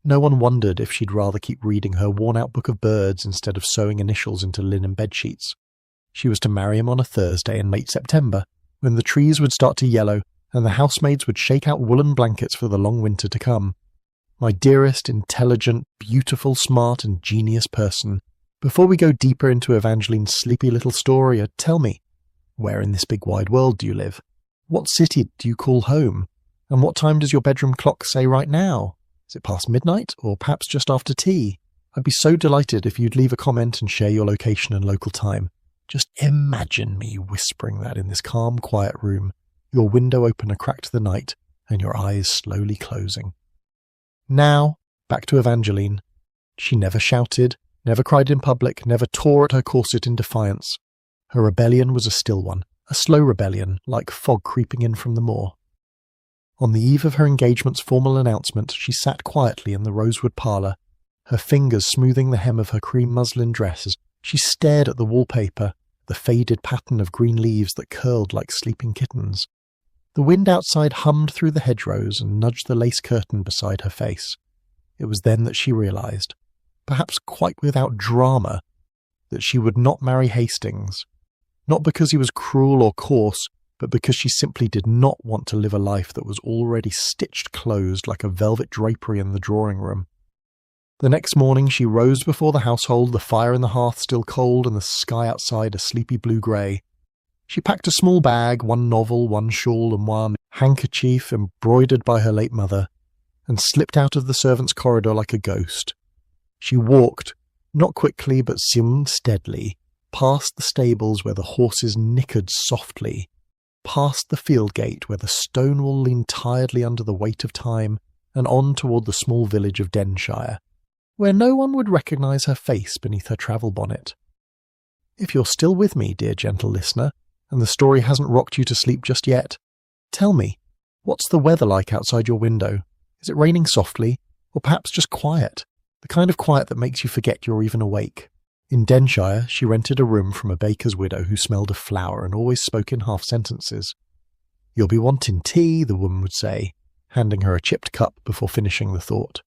Speaker 2: No one wondered if she'd rather keep reading her worn-out book of birds instead of sewing initials into linen bedsheets. She was to marry him on a Thursday in late September, when the trees would start to yellow and the housemaids would shake out woolen blankets for the long winter to come. My dearest, intelligent, beautiful, smart and genius person, before we go deeper into Evangeline's sleepy little story, tell me, where in this big wide world do you live? What city do you call home? And what time does your bedroom clock say right now? Is it past midnight, or perhaps just after tea? I'd be so delighted if you'd leave a comment and share your location and local time. Just imagine me whispering that in this calm, quiet room, your window open a crack to the night, and your eyes slowly closing. Now, back to Evangeline. She never shouted, never cried in public, never tore at her corset in defiance. Her rebellion was a still one, a slow rebellion, like fog creeping in from the moor. On the eve of her engagement's formal announcement, she sat quietly in the rosewood parlour, her fingers smoothing the hem of her cream muslin dress as she stared at the wallpaper, the faded pattern of green leaves that curled like sleeping kittens. The wind outside hummed through the hedgerows and nudged the lace curtain beside her face. It was then that she realised, perhaps quite without drama, that she would not marry Hastings, not because he was cruel or coarse, but because she simply did not want to live a life that was already stitched closed like a velvet drapery in the drawing-room. The next morning she rose before the household, the fire in the hearth still cold and the sky outside a sleepy blue-grey. She packed a small bag, one novel, one shawl and one handkerchief embroidered by her late mother, and slipped out of the servants' corridor like a ghost. She walked, not quickly but seemed steadily, past the stables where the horses nickered softly, past the field gate where the stone wall leaned tiredly under the weight of time, and on toward the small village of Denshire, where no one would recognise her face beneath her travel bonnet. If you're still with me, dear gentle listener, and the story hasn't rocked you to sleep just yet, tell me, what's the weather like outside your window? Is it raining softly, or perhaps just quiet, the kind of quiet that makes you forget you're even awake? In Denshire, she rented a room from a baker's widow who smelled of flour and always spoke in half sentences. "You'll be wanting tea," the woman would say, handing her a chipped cup before finishing the thought.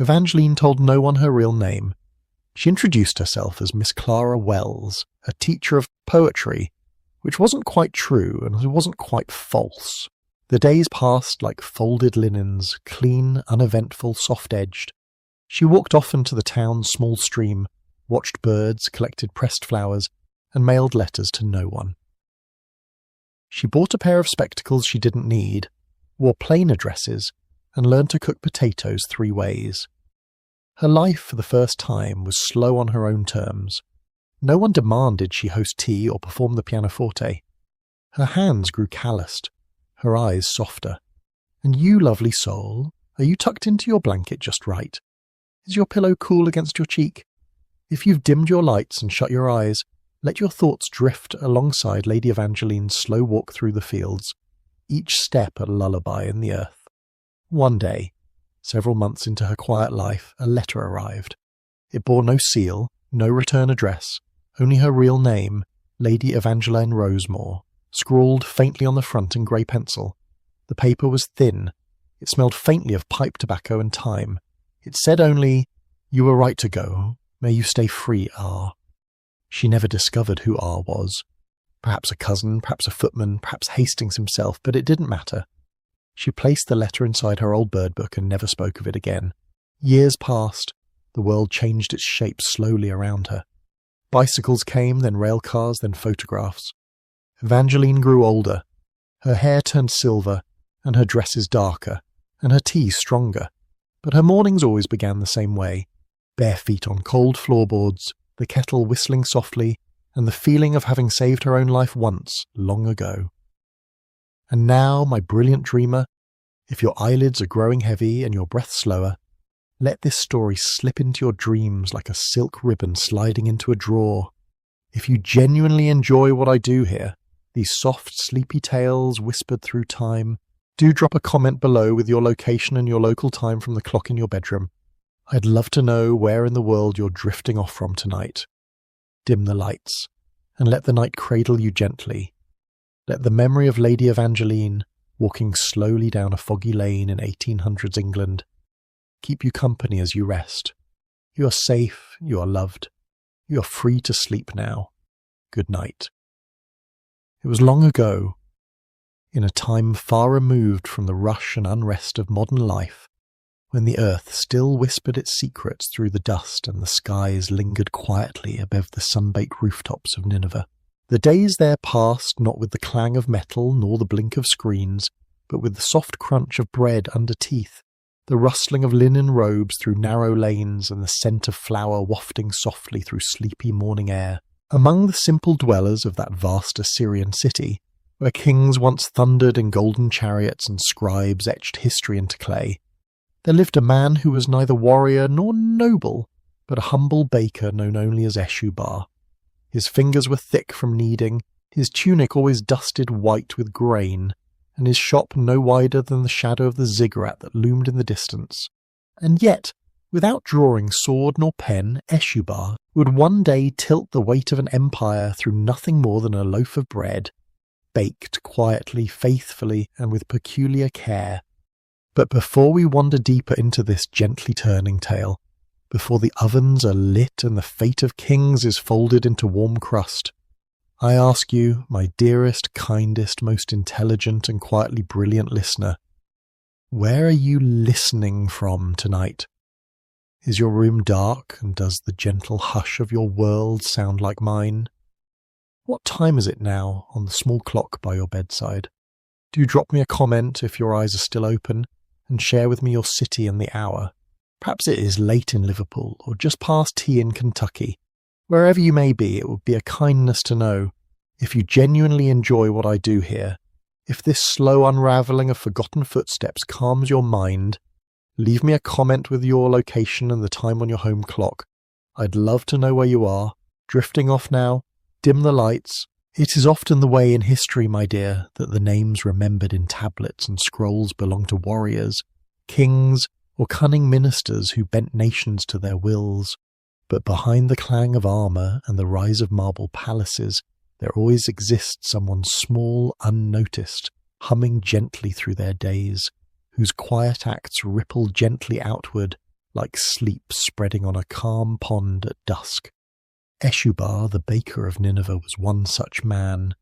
Speaker 2: Evangeline told no one her real name. She introduced herself as Miss Clara Wells, a teacher of poetry, which wasn't quite true and it wasn't quite false. The days passed like folded linens, clean, uneventful, soft-edged. She walked often to the town's small stream, watched birds, collected pressed flowers, and mailed letters to no one. She bought a pair of spectacles she didn't need, wore plain dresses, and learned to cook potatoes 3 ways. Her life, for the first time, was slow on her own terms. No one demanded she host tea or perform the pianoforte. Her hands grew calloused, her eyes softer. And you, lovely soul, are you tucked into your blanket just right? Is your pillow cool against your cheek? If you've dimmed your lights and shut your eyes, let your thoughts drift alongside Lady Evangeline's slow walk through the fields, each step a lullaby in the earth. One day, several months into her quiet life, a letter arrived. It bore no seal, no return address, only her real name, Lady Evangeline Rosemore, scrawled faintly on the front in grey pencil. The paper was thin. It smelled faintly of pipe tobacco and thyme. It said only, "You were right to go. May you stay free, R." She never discovered who R was. Perhaps a cousin, perhaps a footman, perhaps Hastings himself, but it didn't matter. She placed the letter inside her old bird book and never spoke of it again. Years passed. The world changed its shape slowly around her. Bicycles came, then rail cars, then photographs. Evangeline grew older. Her hair turned silver, and her dresses darker, and her tea stronger. But her mornings always began the same way. Bare feet on cold floorboards, the kettle whistling softly, and the feeling of having saved her own life once, long ago. And now, my brilliant dreamer, if your eyelids are growing heavy and your breath slower, let this story slip into your dreams like a silk ribbon sliding into a drawer. If you genuinely enjoy what I do here, these soft, sleepy tales whispered through time, do drop a comment below with your location and your local time from the clock in your bedroom. I'd love to know where in the world you're drifting off from tonight. Dim the lights, and let the night cradle you gently. Let the memory of Lady Evangeline, walking slowly down a foggy lane in 1800s England, keep you company as you rest. You are safe, you are loved, you are free to sleep now. Good night. It was long ago, in a time far removed from the rush and unrest of modern life, when the earth still whispered its secrets through the dust and the skies lingered quietly above the sun-baked rooftops of Nineveh. The days there passed not with the clang of metal nor the blink of screens, but with the soft crunch of bread under teeth, the rustling of linen robes through narrow lanes, and the scent of flower wafting softly through sleepy morning air. Among the simple dwellers of that vast Assyrian city, where kings once thundered in golden chariots and scribes etched history into clay, there lived a man who was neither warrior nor noble, but a humble baker known only as Eshubar. His fingers were thick from kneading, his tunic always dusted white with grain, and his shop no wider than the shadow of the ziggurat that loomed in the distance. And yet, without drawing sword nor pen, Eshubar would one day tilt the weight of an empire through nothing more than a loaf of bread, baked quietly, faithfully, and with peculiar care. But before we wander deeper into this gently turning tale, before the ovens are lit and the fate of kings is folded into warm crust, I ask you, my dearest, kindest, most intelligent and quietly brilliant listener, where are you listening from tonight? Is your room dark, and does the gentle hush of your world sound like mine? What time is it now on the small clock by your bedside? Do drop me a comment if your eyes are still open, and share with me your city and the hour. Perhaps it is late in Liverpool, or just past tea in Kentucky. Wherever you may be, it would be a kindness to know, if you genuinely enjoy what I do here, if this slow unravelling of forgotten footsteps calms your mind, leave me a comment with your location and the time on your home clock. I'd love to know where you are. Drifting off now? Dim the lights. It is often the way in history, my dear, that the names remembered in tablets and scrolls belong to warriors, kings, or cunning ministers who bent nations to their wills. But behind the clang of armour and the rise of marble palaces, there always exists someone small, unnoticed, humming gently through their days, whose quiet acts ripple gently outward like sleep spreading on a calm pond at dusk. Eshubar, the baker of Nineveh, was one such man,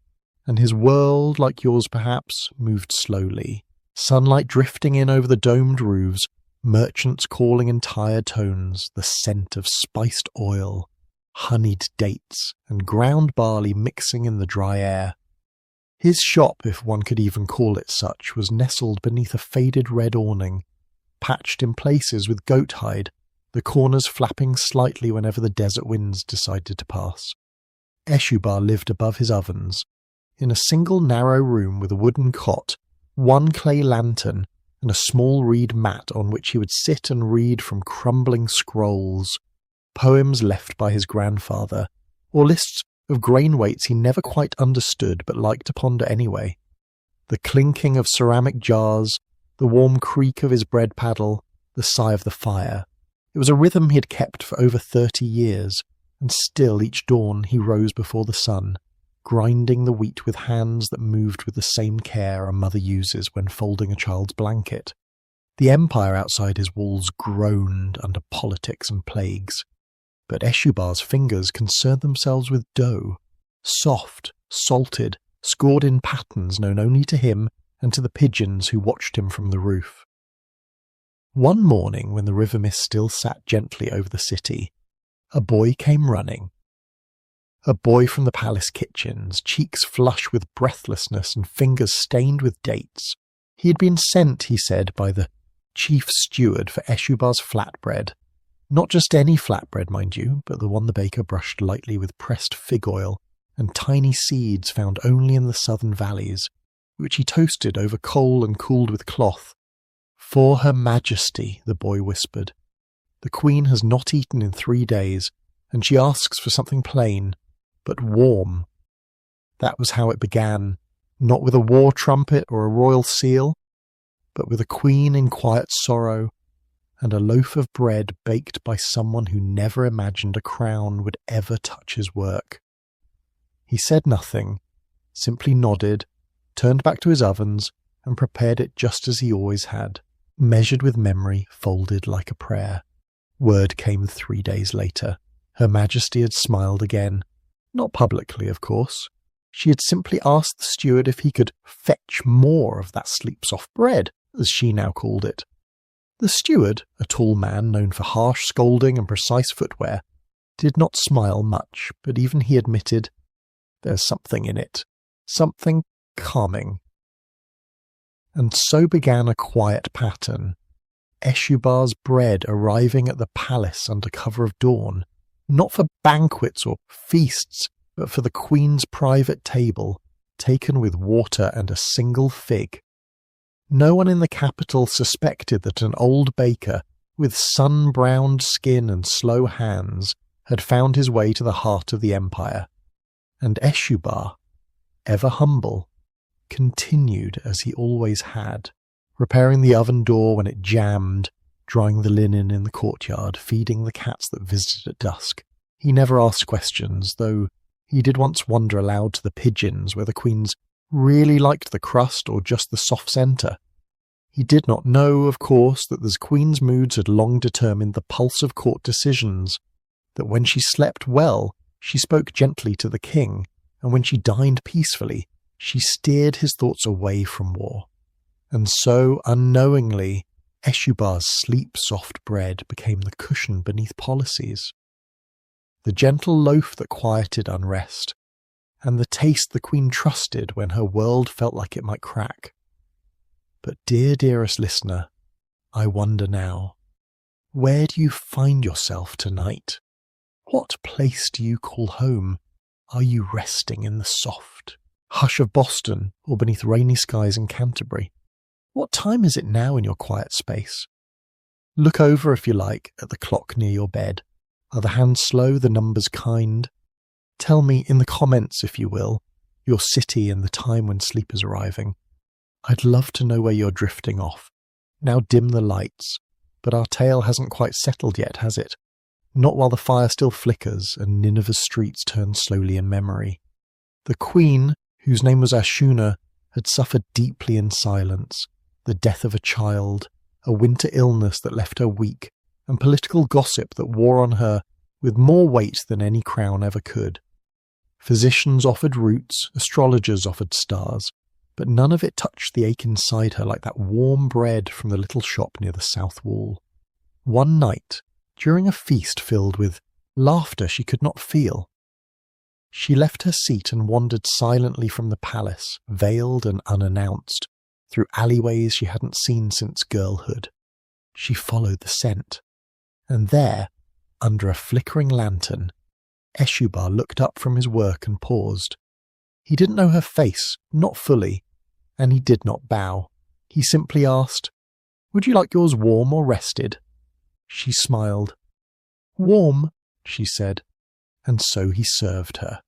Speaker 2: and his world, like yours perhaps, moved slowly, sunlight drifting in over the domed roofs, merchants calling in tired tones, the scent of spiced oil, honeyed dates, and ground barley mixing in the dry air. His shop, if one could even call it such, was nestled beneath a faded red awning, patched in places with goat hide, the corners flapping slightly whenever the desert winds decided to pass. Eshubar lived above his ovens, in a single narrow room with a wooden cot, one clay lantern, and a small reed mat on which he would sit and read from crumbling scrolls, poems left by his grandfather, or lists of grain weights he never quite understood but liked to ponder anyway. The clinking of ceramic jars, the warm creak of his bread paddle, the sigh of the fire. It was a rhythm he had kept for over 30 years, and still each dawn he rose before the sun, grinding the wheat with hands that moved with the same care a mother uses when folding a child's blanket. The empire outside his walls groaned under politics and plagues, but Eshubar's fingers concerned themselves with dough, soft, salted, scored in patterns known only to him and to the pigeons who watched him from the roof. One morning, when the river mist still sat gently over the city, a boy came running. A boy from the palace kitchens, cheeks flush with breathlessness and fingers stained with dates. He had been sent, he said, by the chief steward for Eshubar's flatbread. Not just any flatbread, mind you, but the one the baker brushed lightly with pressed fig oil and tiny seeds found only in the southern valleys, which he toasted over coal and cooled with cloth. "For Her Majesty," the boy whispered. "The Queen has not eaten in 3 days, and she asks for something plain, but warm." That was how it began, not with a war trumpet or a royal seal, but with a queen in quiet sorrow, and a loaf of bread baked by someone who never imagined a crown would ever touch his work. He said nothing, simply nodded, turned back to his ovens, and prepared it just as he always had, measured with memory, folded like a prayer. Word came 3 days later. Her Majesty had smiled again. Not publicly, of course. She had simply asked the steward if he could fetch more of that sleep-soft bread, as she now called it. The steward, a tall man known for harsh scolding and precise footwear, did not smile much, but even he admitted, "There's something in it, something calming." And so began a quiet pattern. Eshubar's bread arriving at the palace under cover of dawn, not for banquets or feasts, but for the Queen's private table, taken with water and a single fig. No one in the capital suspected that an old baker, with sun-browned skin and slow hands, had found his way to the heart of the empire. And Eshubar, ever humble, continued as he always had, repairing the oven door when it jammed, drying the linen in the courtyard, feeding the cats that visited at dusk. He never asked questions, though he did once wonder aloud to the pigeons whether queens really liked the crust or just the soft centre. He did not know, of course, that the Queen's moods had long determined the pulse of court decisions, that when she slept well, she spoke gently to the king, and when she dined peacefully, she steered his thoughts away from war. And so, unknowingly, Eshubar's sleep-soft bread became the cushion beneath policies. The gentle loaf that quieted unrest, and the taste the Queen trusted when her world felt like it might crack. But dearest listener, I wonder now, where do you find yourself tonight? What place do you call home? Are you resting in the soft hush of Boston or beneath rainy skies in Canterbury? What time is it now in your quiet space? Look over, if you like, at the clock near your bed. Are the hands slow, the numbers kind? Tell me in the comments, if you will, your city and the time when sleep is arriving. I'd love to know where you're drifting off. Now dim the lights, but our tale hasn't quite settled yet, has it? Not while the fire still flickers and Nineveh's streets turn slowly in memory. The Queen, whose name was Ashuna, had suffered deeply in silence, the death of a child, a winter illness that left her weak, and political gossip that wore on her with more weight than any crown ever could. Physicians offered roots, astrologers offered stars, but none of it touched the ache inside her like that warm bread from the little shop near the south wall. One night, during a feast filled with laughter she could not feel, she left her seat and wandered silently from the palace, veiled and unannounced, through alleyways she hadn't seen since girlhood. She followed the scent, and there, under a flickering lantern, Eshubar looked up from his work and paused. He didn't know her face, not fully, and he did not bow. He simply asked, "Would you like yours warm or rested?" She smiled. "Warm," she said, and so he served her.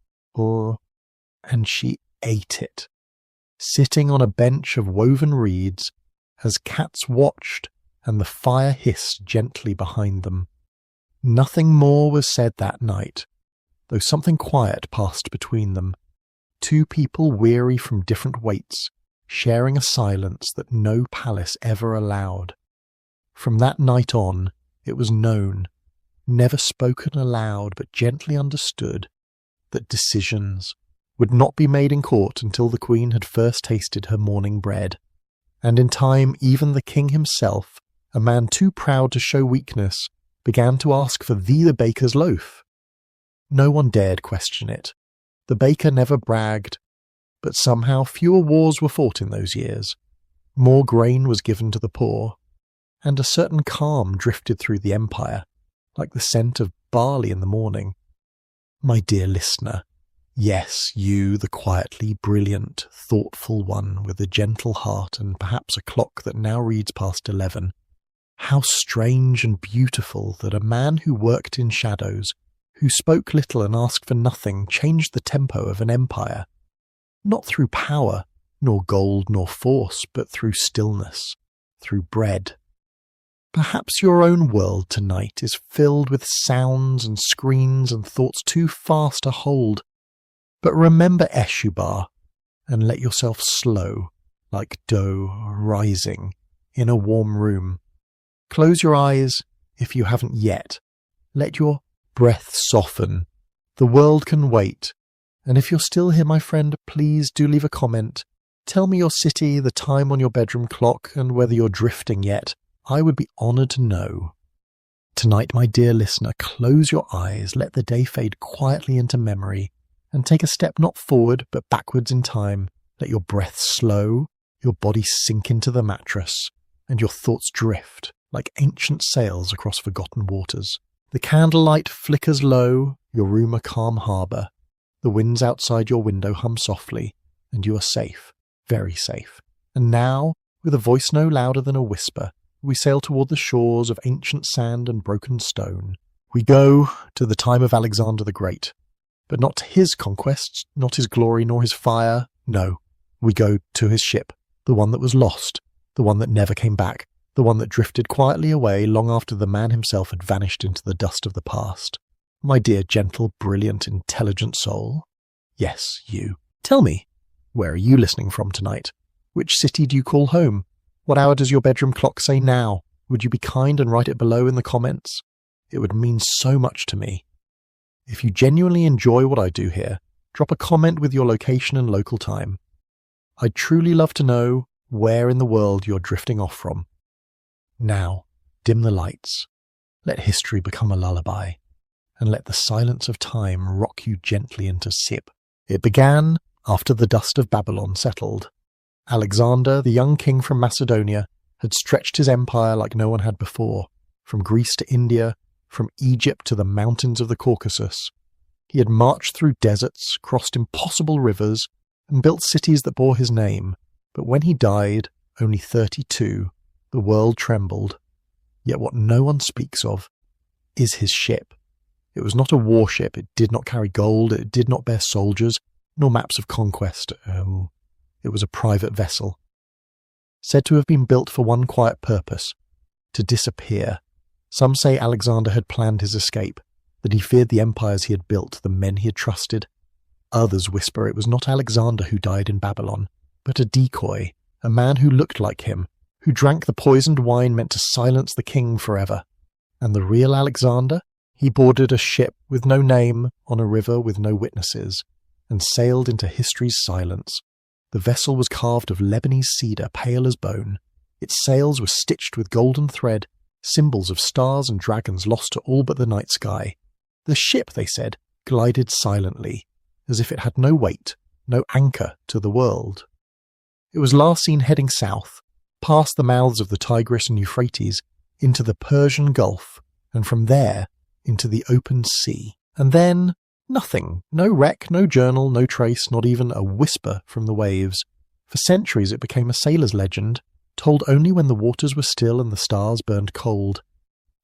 Speaker 2: And she ate it, sitting on a bench of woven reeds, as cats watched and the fire hissed gently behind them. Nothing more was said that night, though something quiet passed between them. Two people weary from different weights, sharing a silence that no palace ever allowed. From that night on, it was known, never spoken aloud but gently understood, that decisions would not be made in court until the Queen had first tasted her morning bread, and in time even the king himself, a man too proud to show weakness, began to ask for the baker's loaf. No one dared question it. The baker never bragged, but somehow fewer wars were fought in those years. More grain was given to the poor, and a certain calm drifted through the empire, like the scent of barley in the morning. My dear listener, yes, you, the quietly brilliant, thoughtful one with a gentle heart and perhaps a clock that now reads past 11, how strange and beautiful that a man who worked in shadows, who spoke little and asked for nothing, changed the tempo of an empire, not through power, nor gold, nor force, but through stillness, through bread. Perhaps your own world tonight is filled with sounds and screens and thoughts too fast to hold. But remember Eshubar, and let yourself slow, like dough rising, in a warm room. Close your eyes if you haven't yet. Let your breath soften. The world can wait. And if you're still here, my friend, please do leave a comment. Tell me your city, the time on your bedroom clock, and whether you're drifting yet. I would be honoured to know. Tonight, my dear listener, close your eyes, let the day fade quietly into memory, and take a step not forward but backwards in time. Let your breath slow, your body sink into the mattress, and your thoughts drift like ancient sails across forgotten waters. The candlelight flickers low, your room a calm harbour. The winds outside your window hum softly, and you are safe, very safe. And now, with a voice no louder than a whisper, we sail toward the shores of ancient sand and broken stone. We go to the time of Alexander the Great, but not to his conquests, not his glory nor his fire. No, we go to his ship, the one that was lost, the one that never came back, the one that drifted quietly away long after the man himself had vanished into the dust of the past. My dear, gentle, brilliant, intelligent soul. Yes, you. Tell me, where are you listening from tonight? Which city do you call home? What hour does your bedroom clock say now? Would you be kind and write it below in the comments? It would mean so much to me. If you genuinely enjoy what I do here, drop a comment with your location and local time. I'd truly love to know where in the world you're drifting off from. Now, dim the lights. Let history become a lullaby, and let the silence of time rock you gently into sleep. It began after the dust of Babylon settled. Alexander, the young king from Macedonia, had stretched his empire like no one had before, from Greece to India, from Egypt to the mountains of the Caucasus. He had marched through deserts, crossed impossible rivers, and built cities that bore his name. But when he died, only 32, the world trembled. Yet what no one speaks of is his ship. It was not a warship, it did not carry gold, it did not bear soldiers, nor maps of conquest. It was a private vessel, said to have been built for one quiet purpose, to disappear. Some say Alexander had planned his escape, that he feared the empires he had built, the men he had trusted. Others whisper it was not Alexander who died in Babylon, but a decoy, a man who looked like him, who drank the poisoned wine meant to silence the king forever. And the real Alexander? He boarded a ship with no name on a river with no witnesses, and sailed into history's silence. The vessel was carved of Lebanese cedar, pale as bone. Its sails were stitched with golden thread, symbols of stars and dragons lost to all but the night sky. The ship, they said, glided silently, as if it had no weight, no anchor to the world. It was last seen heading south, past the mouths of the Tigris and Euphrates, into the Persian Gulf, and from there into the open sea. And then nothing, no wreck, no journal, no trace, not even a whisper from the waves. For centuries it became a sailor's legend, told only when the waters were still and the stars burned cold.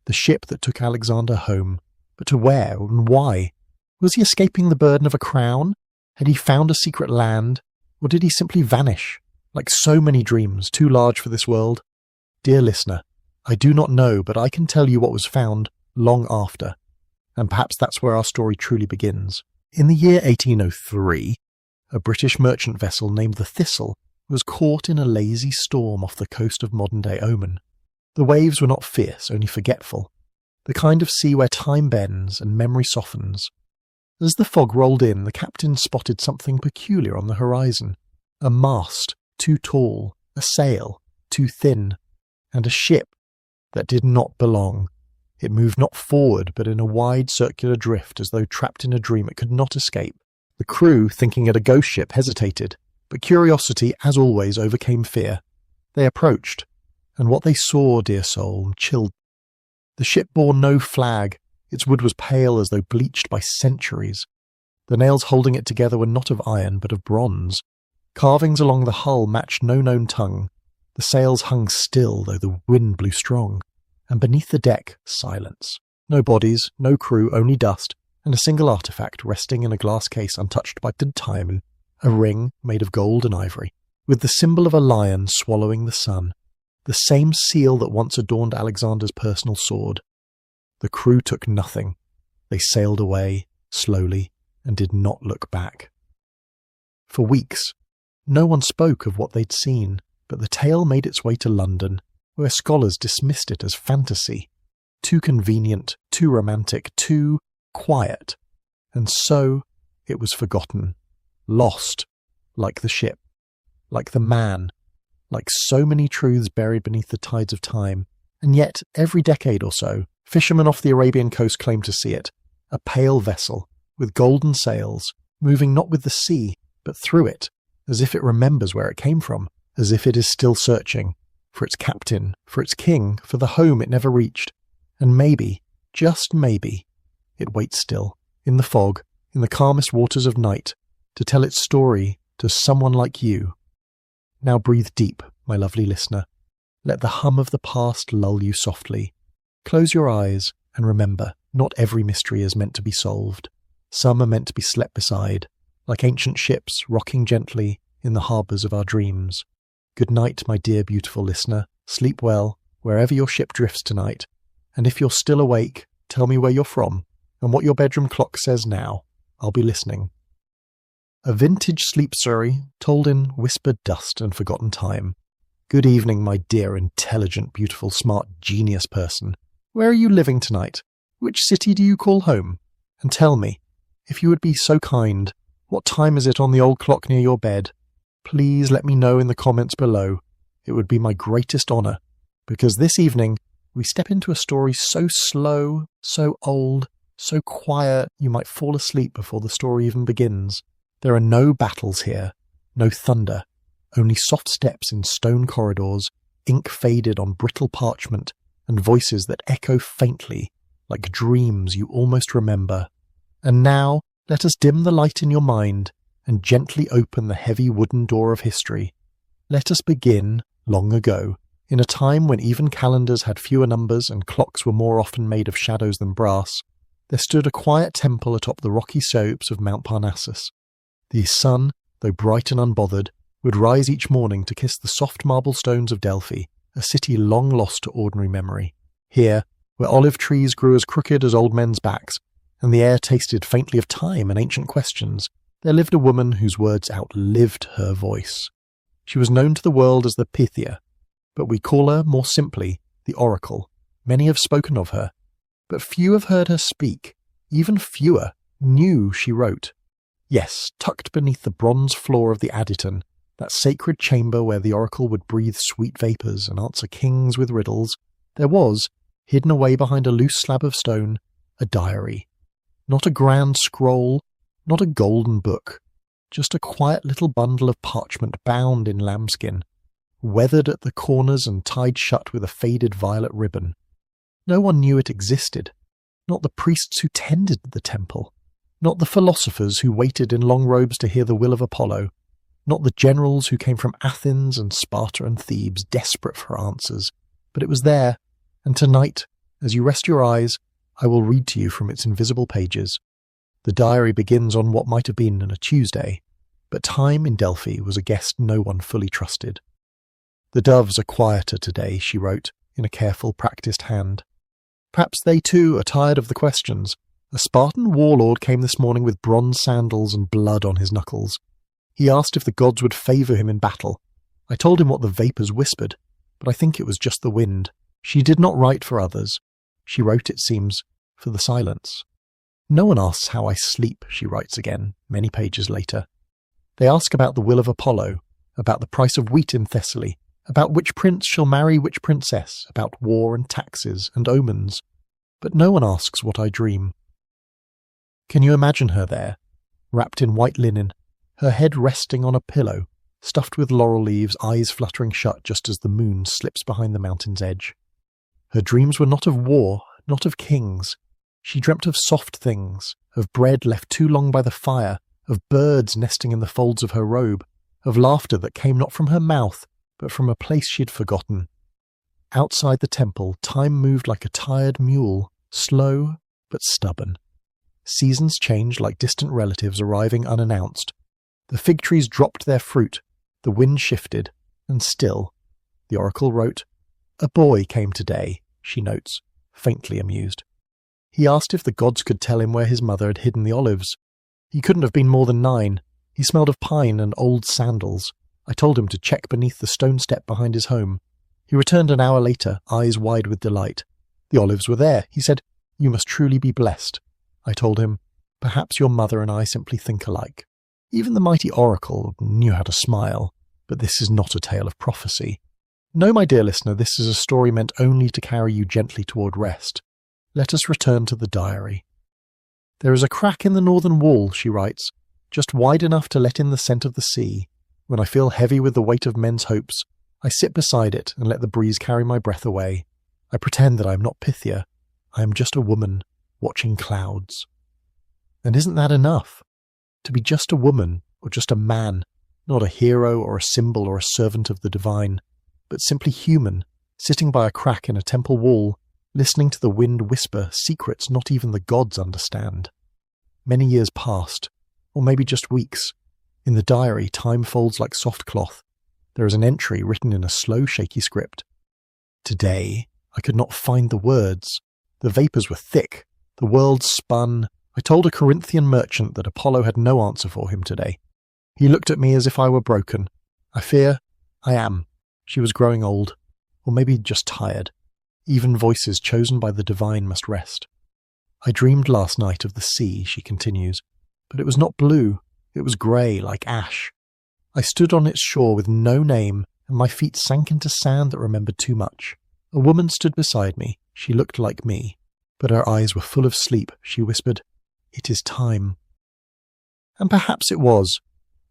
Speaker 2: The ship that took Alexander home. But to where and why? Was he escaping the burden of a crown? Had he found a secret land? Or did he simply vanish, like so many dreams, too large for this world? Dear listener, I do not know, but I can tell you what was found long after. And perhaps that's where our story truly begins. In the year 1803, a British merchant vessel named the Thistle was caught in a lazy storm off the coast of modern-day Oman. The waves were not fierce, only forgetful, the kind of sea where time bends and memory softens. As the fog rolled in, the captain spotted something peculiar on the horizon. A mast, too tall, a sail, too thin, and a ship that did not belong. It moved not forward, but in a wide circular drift, as though trapped in a dream it could not escape. The crew, thinking it a ghost ship, hesitated, but curiosity, as always, overcame fear. They approached, and what they saw, dear soul, chilled. The ship bore no flag. Its wood was pale as though bleached by centuries. The nails holding it together were not of iron, but of bronze. Carvings along the hull matched no known tongue. The sails hung still, though the wind blew strong. And beneath the deck, silence. No bodies, no crew, only dust, and a single artifact resting in a glass case untouched by time, a ring made of gold and ivory, with the symbol of a lion swallowing the sun, the same seal that once adorned Alexander's personal sword. The crew took nothing. They sailed away, slowly, and did not look back. For weeks, no one spoke of what they'd seen, but the tale made its way to London, where scholars dismissed it as fantasy, too convenient, too romantic, too quiet, and so it was forgotten, lost, like the ship, like the man, like so many truths buried beneath the tides of time. And yet, every decade or so, fishermen off the Arabian coast claim to see it, a pale vessel, with golden sails, moving not with the sea, but through it, as if it remembers where it came from, as if it is still searching, for its captain, for its king, for the home it never reached. And maybe, just maybe, it waits still, in the fog, in the calmest waters of night, to tell its story to someone like you. Now breathe deep, my lovely listener. Let the hum of the past lull you softly. Close your eyes and remember, not every mystery is meant to be solved. Some are meant to be slept beside, like ancient ships rocking gently in the harbours of our dreams. Good night, my dear beautiful listener. Sleep well, wherever your ship drifts tonight. And if you're still awake, tell me where you're from, and what your bedroom clock says now. I'll be listening. A vintage sleep story told in whispered dust and forgotten time. Good evening, my dear, intelligent, beautiful, smart, genius person. Where are you living tonight? Which city do you call home? And tell me, if you would be so kind, what time is it on the old clock near your bed? Please let me know in the comments below. It would be my greatest honour, because this evening we step into a story so slow, so old, so quiet you might fall asleep before the story even begins. There are no battles here, no thunder, only soft steps in stone corridors, ink faded on brittle parchment, and voices that echo faintly, like dreams you almost remember. And now, let us dim the light in your mind, and gently open the heavy wooden door of history. Let us begin long ago, in a time when even calendars had fewer numbers and clocks were more often made of shadows than brass. There stood a quiet temple atop the rocky slopes of Mount Parnassus. The sun, though bright and unbothered, would rise each morning to kiss the soft marble stones of Delphi, a city long lost to ordinary memory. Here, where olive trees grew as crooked as old men's backs, and the air tasted faintly of time and ancient questions, there lived a woman whose words outlived her voice. She was known to the world as the Pythia, but we call her, more simply, the Oracle. Many have spoken of her, but few have heard her speak. Even fewer knew she wrote. Yes, tucked beneath the bronze floor of the Aditon, that sacred chamber where the Oracle would breathe sweet vapours and answer kings with riddles, there was, hidden away behind a loose slab of stone, a diary. Not a grand scroll, not a golden book, just a quiet little bundle of parchment bound in lambskin, weathered at the corners and tied shut with a faded violet ribbon. No one knew it existed, not the priests who tended the temple, not the philosophers who waited in long robes to hear the will of Apollo, not the generals who came from Athens and Sparta and Thebes desperate for answers, but it was there, and tonight, as you rest your eyes, I will read to you from its invisible pages. The diary begins on what might have been a Tuesday, but time in Delphi was a guest no one fully trusted. The doves are quieter today, she wrote, in a careful, practised hand. Perhaps they too are tired of the questions. A Spartan warlord came this morning with bronze sandals and blood on his knuckles. He asked if the gods would favour him in battle. I told him what the vapours whispered, but I think it was just the wind. She did not write for others. She wrote, it seems, for the silence. No one asks how I sleep, she writes again, many pages later. They ask about the will of Apollo, about the price of wheat in Thessaly, about which prince shall marry which princess, about war and taxes and omens, but no one asks what I dream. Can you imagine her there, wrapped in white linen, her head resting on a pillow, stuffed with laurel leaves, eyes fluttering shut just as the moon slips behind the mountain's edge? Her dreams were not of war, not of kings. She dreamt of soft things, of bread left too long by the fire, of birds nesting in the folds of her robe, of laughter that came not from her mouth, but from a place she had forgotten. Outside the temple, time moved like a tired mule, slow but stubborn. Seasons changed like distant relatives arriving unannounced. The fig trees dropped their fruit, the wind shifted, and still, the oracle wrote, "A boy came today," she notes, faintly amused. He asked if the gods could tell him where his mother had hidden the olives. He couldn't have been more than 9. He smelled of pine and old sandals. I told him to check beneath the stone step behind his home. He returned an hour later, eyes wide with delight. The olives were there. He said, "You must truly be blessed." I told him, "Perhaps your mother and I simply think alike." Even the mighty oracle knew how to smile, but this is not a tale of prophecy. No, my dear listener, this is a story meant only to carry you gently toward rest. Let us return to the diary. There is a crack in the northern wall, she writes, just wide enough to let in the scent of the sea. When I feel heavy with the weight of men's hopes, I sit beside it and let the breeze carry my breath away. I pretend that I am not Pythia. I am just a woman watching clouds. And isn't that enough? To be just a woman, or just a man, not a hero or a symbol or a servant of the divine, but simply human, sitting by a crack in a temple wall, listening to the wind whisper secrets not even the gods understand. Many years passed, or maybe just weeks. In the diary, time folds like soft cloth. There is an entry written in a slow, shaky script. Today, I could not find the words. The vapours were thick. The world spun. I told a Corinthian merchant that Apollo had no answer for him today. He looked at me as if I were broken. I fear I am. She was growing old, or maybe just tired. Even voices chosen by the divine must rest. I dreamed last night of the sea, she continues, but it was not blue. It was grey, like ash. I stood on its shore with no name, and my feet sank into sand that remembered too much. A woman stood beside me. She looked like me, but her eyes were full of sleep. She whispered, "It is time." And perhaps it was.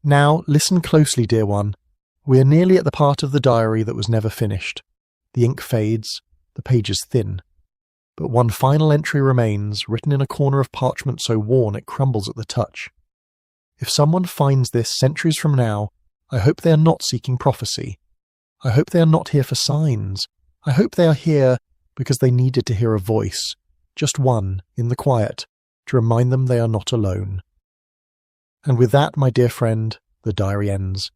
Speaker 2: Now, listen closely, dear one. We are nearly at the part of the diary that was never finished. The ink fades, the pages thin. But one final entry remains, written in a corner of parchment so worn it crumbles at the touch. If someone finds this centuries from now, I hope they are not seeking prophecy. I hope they are not here for signs. I hope they are here because they needed to hear a voice, just one, in the quiet, to remind them they are not alone. And with that, my dear friend, the diary ends.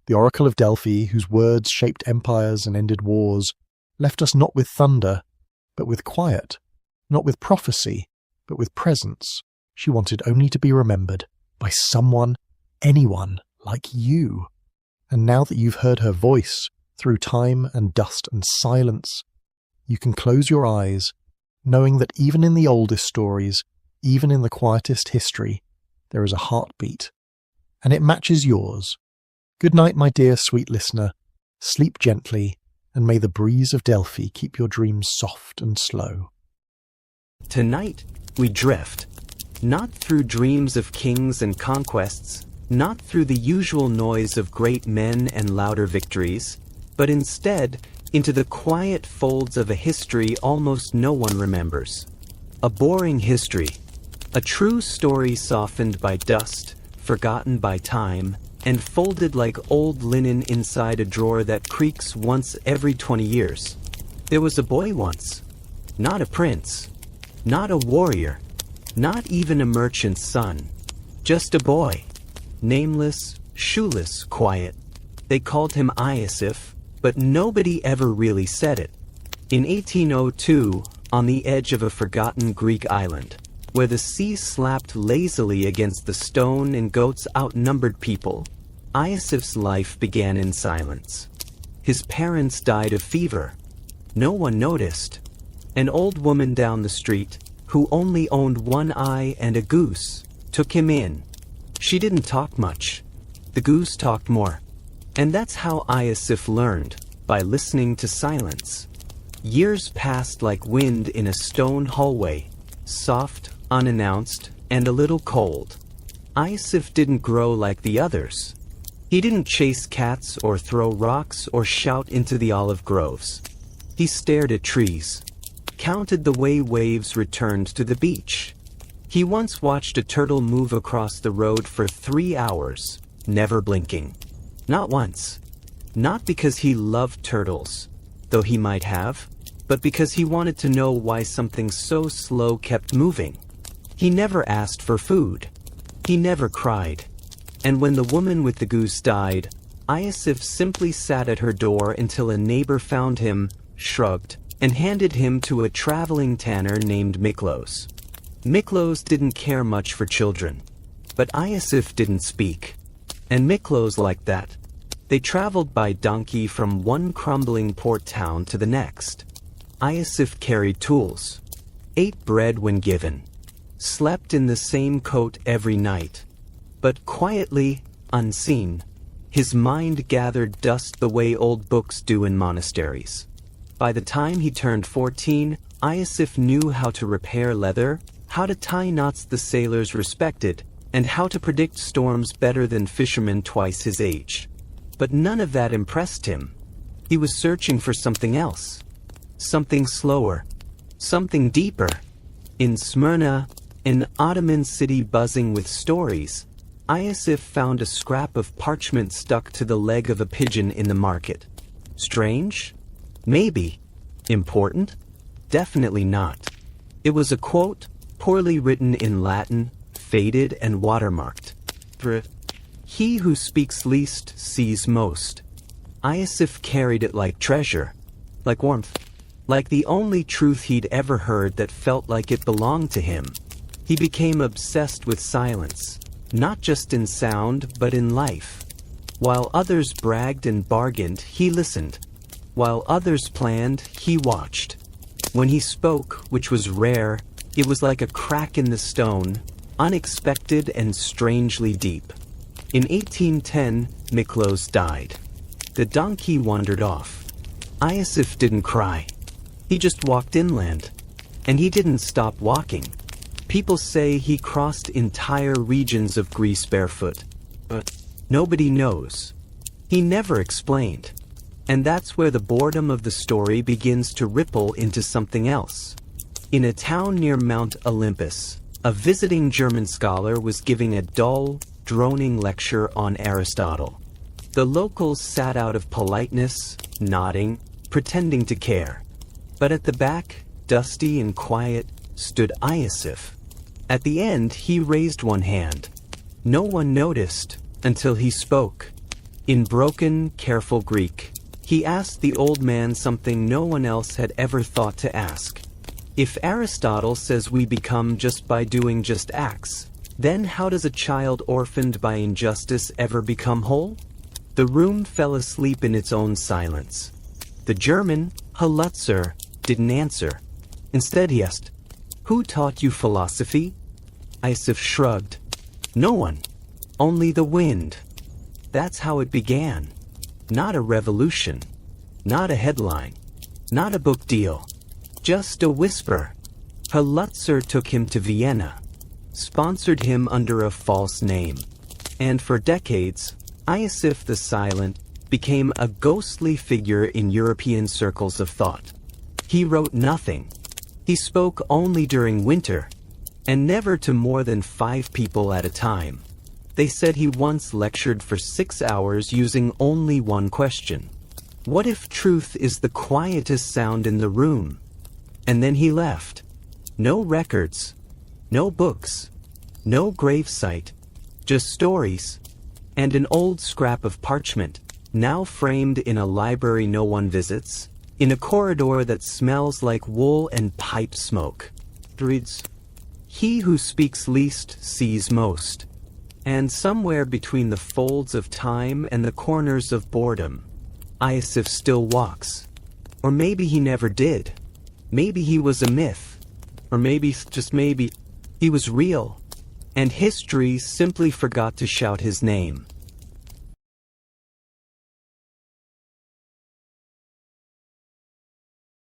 Speaker 2: The oracle of Delphi, whose words shaped empires and ended wars, left us not with thunder, but with quiet, not with prophecy, but with presence. She wanted only to be remembered by someone, anyone, like you. And now that you've heard her voice, through time and dust and silence, you can close your eyes, knowing that even in the oldest stories, even in the quietest history, there is a heartbeat, and it matches yours. Good night, my dear sweet listener. Sleep gently, and may the breeze of Delphi keep your dreams soft and slow.
Speaker 4: Tonight, we drift, not through dreams of kings and conquests, not through the usual noise of great men and louder victories, but instead into the quiet folds of a history almost no one remembers. A boring history, a true story softened by dust, forgotten by time, and folded like old linen inside a drawer that creaks once every 20 years. There was a boy once, not a prince, not a warrior, not even a merchant's son, just a boy, nameless, shoeless, quiet. They called him Iosif, but nobody ever really said it. In 1802, on the edge of a forgotten Greek island, where the sea slapped lazily against the stone and goats outnumbered people, Iosif's life began in silence. His parents died of fever. No one noticed. An old woman down the street, who only owned one eye and a goose, took him in. She didn't talk much. The goose talked more. And that's how Iosif learned, by listening to silence. Years passed like wind in a stone hallway, soft, unannounced, and a little cold. Iosif didn't grow like the others. He didn't chase cats or throw rocks or shout into the olive groves. He stared at trees, counted the way waves returned to the beach. He once watched a turtle move across the road for 3 hours, never blinking. Not once. Not because he loved turtles, though he might have, but because he wanted to know why something so slow kept moving. He never asked for food. He never cried. And when the woman with the goose died, Iosif simply sat at her door until a neighbor found him, shrugged, and handed him to a traveling tanner named Miklos. Miklos didn't care much for children, but Iosif didn't speak. And Miklos liked that. They traveled by donkey from one crumbling port town to the next. Iosif carried tools, ate bread when given, slept in the same coat every night. But quietly, unseen, his mind gathered dust the way old books do in monasteries. By the time he turned 14, Iosif knew how to repair leather, how to tie knots the sailors respected, and how to predict storms better than fishermen twice his age. But none of that impressed him. He was searching for something else. Something slower. Something deeper. In Smyrna, an Ottoman city buzzing with stories, Iosif found a scrap of parchment stuck to the leg of a pigeon in the market. Strange? Maybe. Important? Definitely not. It was a quote, poorly written in Latin, faded and watermarked. He who speaks least sees most. Iosif carried it like treasure, like warmth, like the only truth he'd ever heard that felt like it belonged to him. He became obsessed with silence, not just in sound, but in life. While others bragged and bargained, he listened. While others planned, he watched. When he spoke, which was rare, it was like a crack in the stone, unexpected and strangely deep. In 1810, Miklos died. The donkey wandered off. Iosif didn't cry. He just walked inland. And he didn't stop walking. People say he crossed entire regions of Greece barefoot. But nobody knows. He never explained. And that's where the boredom of the story begins to ripple into something else. In a town near Mount Olympus, a visiting German scholar was giving a dull, droning lecture on Aristotle. The locals sat out of politeness, nodding, pretending to care. But at the back, dusty and quiet, stood Iosif. At the end, he raised one hand. No one noticed until he spoke. In broken, careful Greek, he asked the old man something no one else had ever thought to ask. If Aristotle says we become just by doing just acts, then how does a child orphaned by injustice ever become whole? The room fell asleep in its own silence. The German, Halutzer, didn't answer. Instead he asked, "Who taught you philosophy?" Iosif shrugged. "No one. Only the wind." That's how it began. Not a revolution. Not a headline. Not a book deal. Just a whisper. Halutzer took him to Vienna. Sponsored him under a false name. And for decades, Iosif the Silent became a ghostly figure in European circles of thought. He wrote nothing. He spoke only during winter, and never to more than 5 people at a time. They said he once lectured for 6 hours using only one question. What if truth is the quietest sound in the room? And then he left. No records, no books, no gravesite, just stories, and an old scrap of parchment, now framed in a library no one visits, in a corridor that smells like wool and pipe smoke. It reads, "He who speaks least sees most." And somewhere between the folds of time and the corners of boredom, Iosif still walks. Or maybe he never did. Maybe he was a myth. Or maybe, just maybe, he was real. And history simply forgot to shout his name.